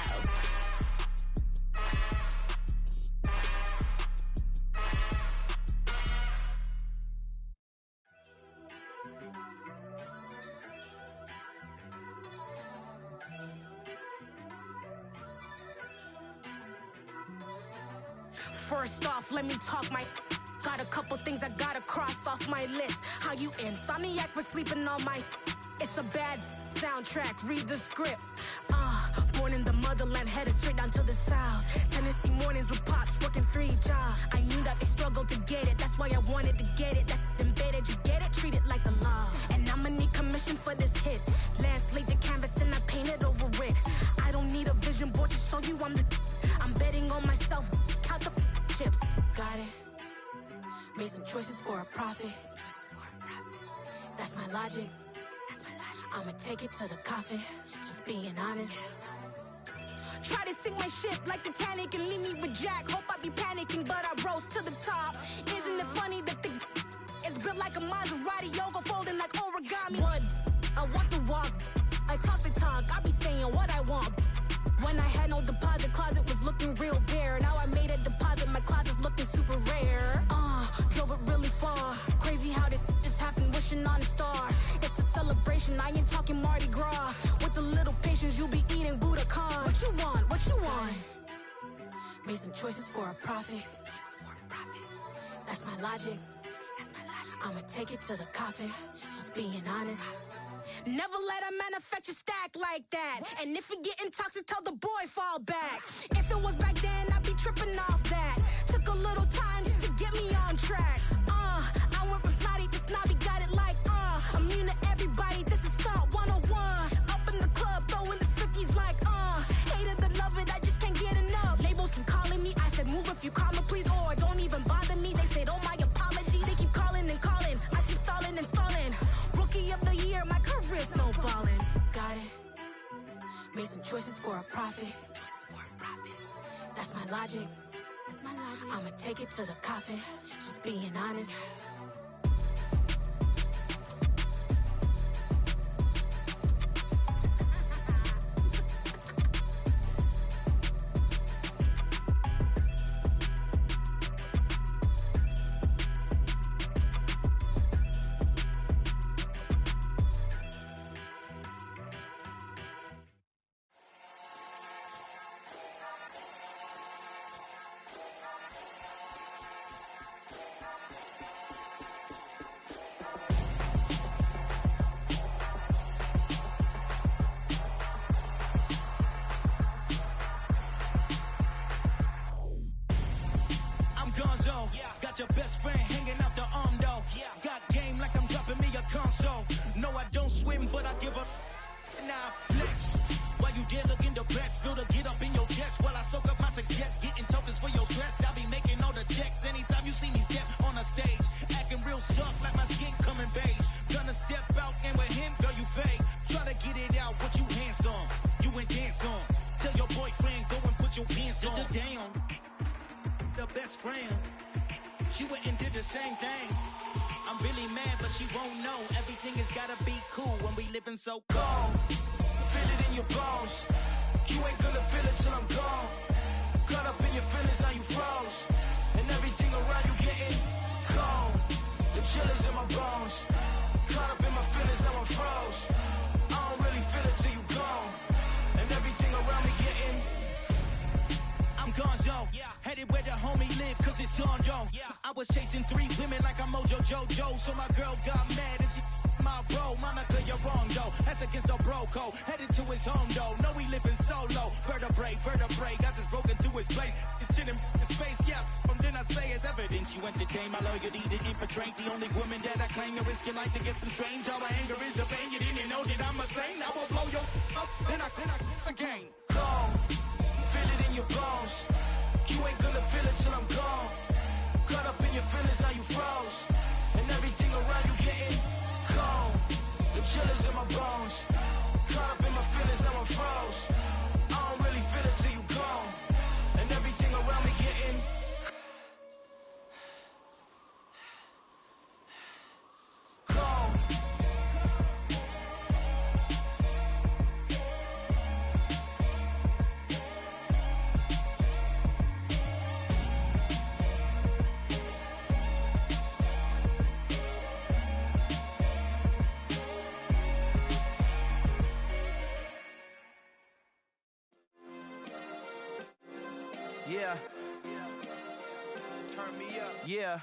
First off, let me talk my got a couple things I gotta cross off my list. How you insomniac for sleeping on my it's a bad soundtrack, read the script. Born in the motherland, headed straight down to the south. Tennessee mornings with pops, working 3 jobs. I knew that they struggled to get it, that's why I wanted to get it. That embedded, you get it, treat it like the law. And I'ma need commission for this hit. Lance laid the canvas and I painted over it. I don't need a vision board to show you I'm betting on myself, count the chips. Got it. Made some choices for a profit. That's my logic. I'ma take it to the coffin. Just being honest. Try to sink my ship like Titanic and leave me with Jack. Hope I be panicking, but I rose to the top. Isn't it funny that the is built like a Maserati, yoga folding like origami? What? I walk the walk. I talk the talk. I be saying what I want. When I had no deposit, closet was looking real bare. Now I made a deposit, my closet's looking super rare. Drove it really far. Crazy how did just happen, wishing on a star. It's a celebration, I ain't talking Mardi Gras. With a little patience, you'll be eating Budokan. What you want? What you want? Made some choices for a profit. That's my logic. I'ma take it to the coffin. Just being honest. Never let a manufacture stack like that. And if it getting toxic, tell the boy fall back. If it was back then, I'd be tripping off that. Took a little time just to get me on track. I went from snotty to snobby, got it like immune to everybody, this is stunt 101. Up in the club, throwing this 50s like hate it, love it, I just can't get enough. Labels keep calling me, I said move if you call me please, or don't even bother me. They said oh my apology, they keep calling and calling, I keep stalling and stalling. Rookie of the year, my career snowballing. Got it. Made some choices for a profit. That's my logic. I'ma take it to the coffin. Just being honest. Got your best friend hanging out the arm though. Got game like I'm dropping me a console. No, I don't swim, but I give a now flex. While you there looking the best, feel the get up in your chest while I soak up my success, getting tokens for your stress. I'll be making all the checks anytime you see me step on a stage, acting real soft like my skin coming beige. Gonna step out and with him, girl, you fake. Try to get it out, what you handsome, you ain't dance on. Tell your boyfriend go and put your pants on. Down, the best friend. She went and did the same thing. I'm really mad, but she won't know. Everything has gotta be cool when we living so cold. Feel it in your bones. You ain't gonna feel it till I'm gone. Caught up in your feelings, now you froze. And everything around you getting cold. The chill is in my bones. Caught up in my feelings, now I'm froze. I don't really feel it till you gone. And everything around me getting I'm gonzo, headed where the homie live, cause it's on though. I was chasing 3 women like I'm Mojo Jojo, so my girl got mad and she my bro. Monica, you're wrong though, that's against a bro code. Headed to his home though, no we living solo. Vertebrae, got this broken to his place. It's chilling in space, then I say it's evidence. You entertain my loyalty to infiltrate the only woman that I claim to risk your life to get some strange. All my anger is a pain, you didn't know that I'm a saint. I will blow your up, then I again. Gone. Feel it in your bones. You ain't gonna feel it till I'm gone. Caught up in your feelings, now you froze. And everything around you getting cold. The chill is in my bones. Caught up in my feelings, now I'm froze. I don't really feel it till you gone. And everything around me getting cold. Yeah. Turn me up. Yeah.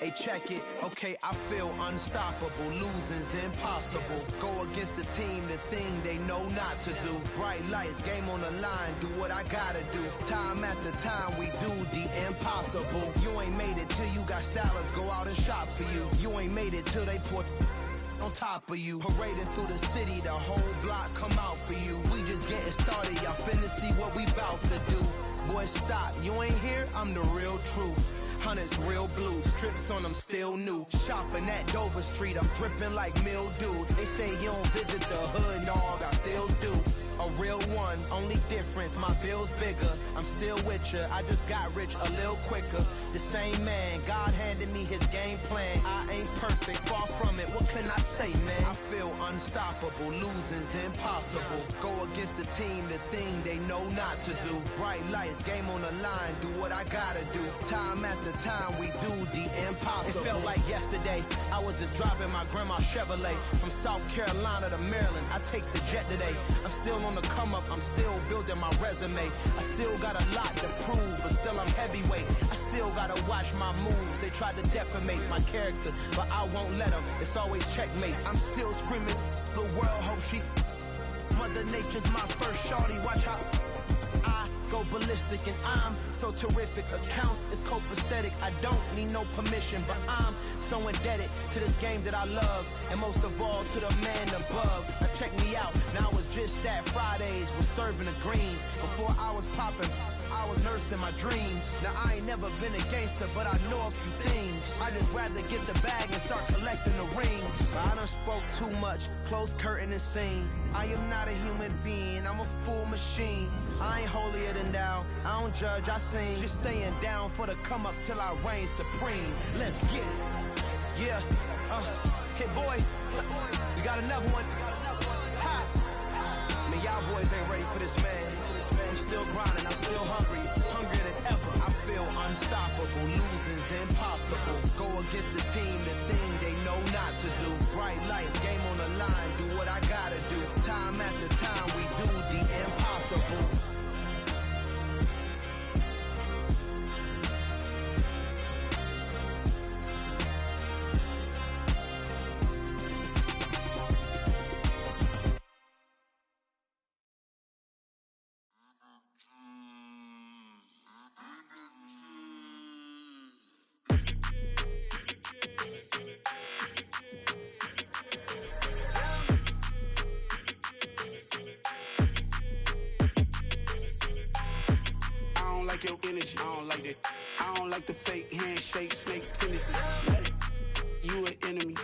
Hey, check it. Okay, I feel unstoppable. Losing's impossible. Go against the team, the thing they know not to do. Bright lights, game on the line, do what I gotta do. Time after time, we do the impossible. You ain't made it till you got stylists go out and shop for you. You ain't made it till they put on top of you. Parading through the city, the whole block come out for you. We just getting started, y'all finna see what we bout to do. Boy, stop, you ain't here, I'm the real truth. Hundreds real blue, strips on them still new. Shopping at Dover Street, I'm dripping like mildew. They say you don't visit the hood, dog, I still do. a real one. Only difference, my bill's bigger. I'm still with ya, I just got rich a little quicker. The same man, God handed me his game plan. I ain't perfect, far from it, what can I say, man? I feel unstoppable, losing's impossible. Go against the team, the thing they know not to do. Bright lights, game on the line, do what I gotta do. Time after time, we do the impossible. It felt like yesterday, I was just driving my grandma's Chevrolet from South Carolina to Maryland. I take the jet today. I'm still on the come up, I'm still building my resume. I still got a lot to prove, but still I'm heavyweight. I still gotta watch my moves. They tried to defamate my character, but I won't let them. It's always checkmate. I'm still screaming, the world hope she. Mother Nature's my first shorty. Watch how I go ballistic, and I'm so terrific. Accounts is copacetic. I don't need no permission, but I'm so indebted to this game that I love, and most of all to the man above. Now check me out. Now it's just that Fridays was serving the greens. Before I was popping, I was nursing my dreams. Now I ain't never been a gangster, but I know a few things. I just rather get the bag and start collecting the rings. But I done spoke too much, close curtain and scene. I am not a human being, I'm a full machine. I ain't holier than thou, I don't judge, I sing. Just staying down for the come up till I reign supreme. Let's get it. Yeah, hit boy, we got another one. Ha. Man, y'all boys ain't ready for this, man. I'm still grinding, I'm still hungry, hungrier than ever. I feel unstoppable, losing's impossible. Go against the team, the thing they know not to do. Bright lights, game on the line, do what I gotta do. Time after time, we do the impossible. Your energy, I don't like that. I don't like the fake handshake, snake tendency. You an enemy.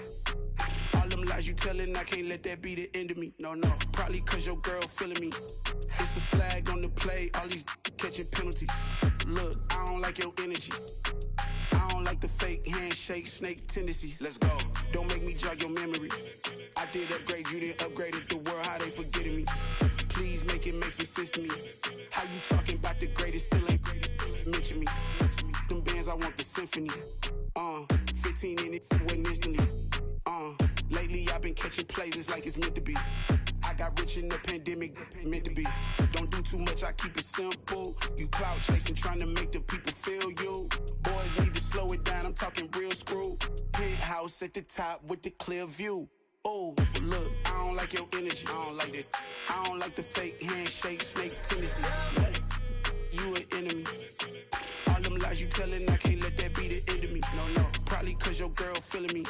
All them lies you telling, I can't let that be the end of me. No, probably cause your girl feeling me. It's a flag on the play, all these catching penalties. Look, I don't like your energy. I don't like the fake handshake, snake tendency. Let's go. Don't make me jog your memory. I did upgrade, you didn't upgrade it. The world, how they forgetting me. Please make it make some sense to me. How you talking about the greatest, still ain't mention me. Them bands, I want the symphony. 15 in it, wasn't instantly. Lately I've been catching plays, it's like it's meant to be. I got rich in the pandemic, meant to be. Don't do too much, I keep it simple. You clout chasing, trying to make the people feel you. Boys need to slow it down, I'm talking real screw. Penthouse at the top with the clear view. Oh, look, I don't like your energy, I don't like that. I don't like the fake handshake, snake tendency. You an enemy. All them lies you telling, I can't let that be the end of me. No, probably cause your girl feeling me.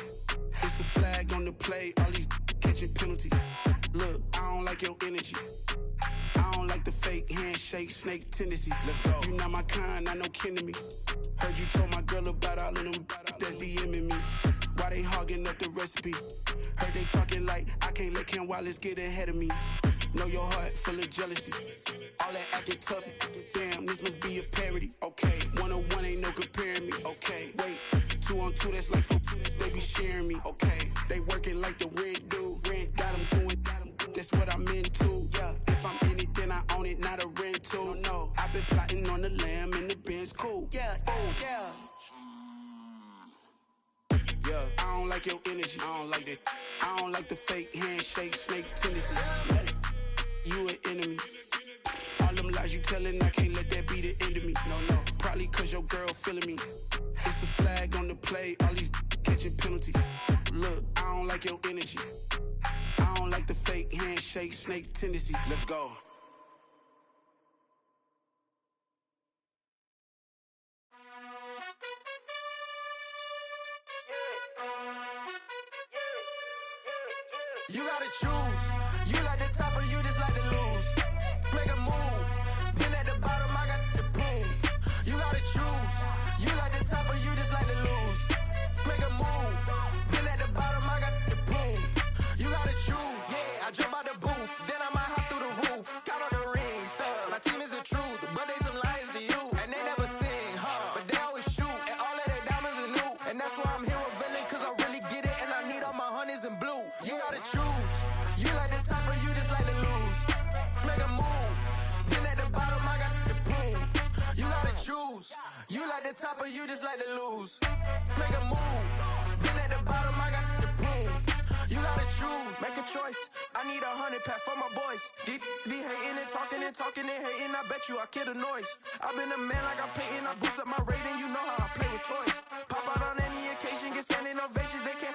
It's a flag on the play, all these catching penalties. Look, I don't like your energy. I don't like the fake handshake, snake tendency. Let's go. You not my kind, I know kin to me. Heard you told my girl about all of them that's DMing me. Why they hogging up the recipe? Heard they talking like I can't let Ken Wallace get ahead of me. Know your heart full of jealousy. All that acting tough, damn, this must be a parody. Okay, 1-on-1 ain't no comparing me. Okay, wait, 2-on-2, that's like 4, they be sharing me. Okay, they working like the rent do. Rent got them doing, that's what I'm into. Yeah, if I'm in it, then I own it, not a rental. No, I've been plotting on the lamb and the Benz cool. Yeah, oh, yeah. Yeah, I don't like your energy, I don't like that. I don't like the fake handshake, snake tendency. You an enemy. All them lies you telling, I can't let that be the end of me. No, probably cause your girl feeling me. It's a flag on the play, all these catching penalties. Look, I don't like your energy. I don't like the fake handshake, snake tendency. Let's go. You gotta choose. You like the top or you just like to lose. Make a move. Been at the bottom, I got the proof. You gotta choose. You like the top or you just like to lose. Make a move. Been at the bottom, I got the proof. You gotta choose. Yeah, I jump out the booth, then I might hop through the roof. like the top or you just like to lose. Make a move. Been at the bottom, I got the prove. You gotta choose, make a choice. I need 100 pack for my boys. These be hating and talking and hating. I bet you I kill the noise. I've been a man like I'm painting. I boost up my rating. You know how I play with toys. Pop out on any occasion, get standing ovations. They can't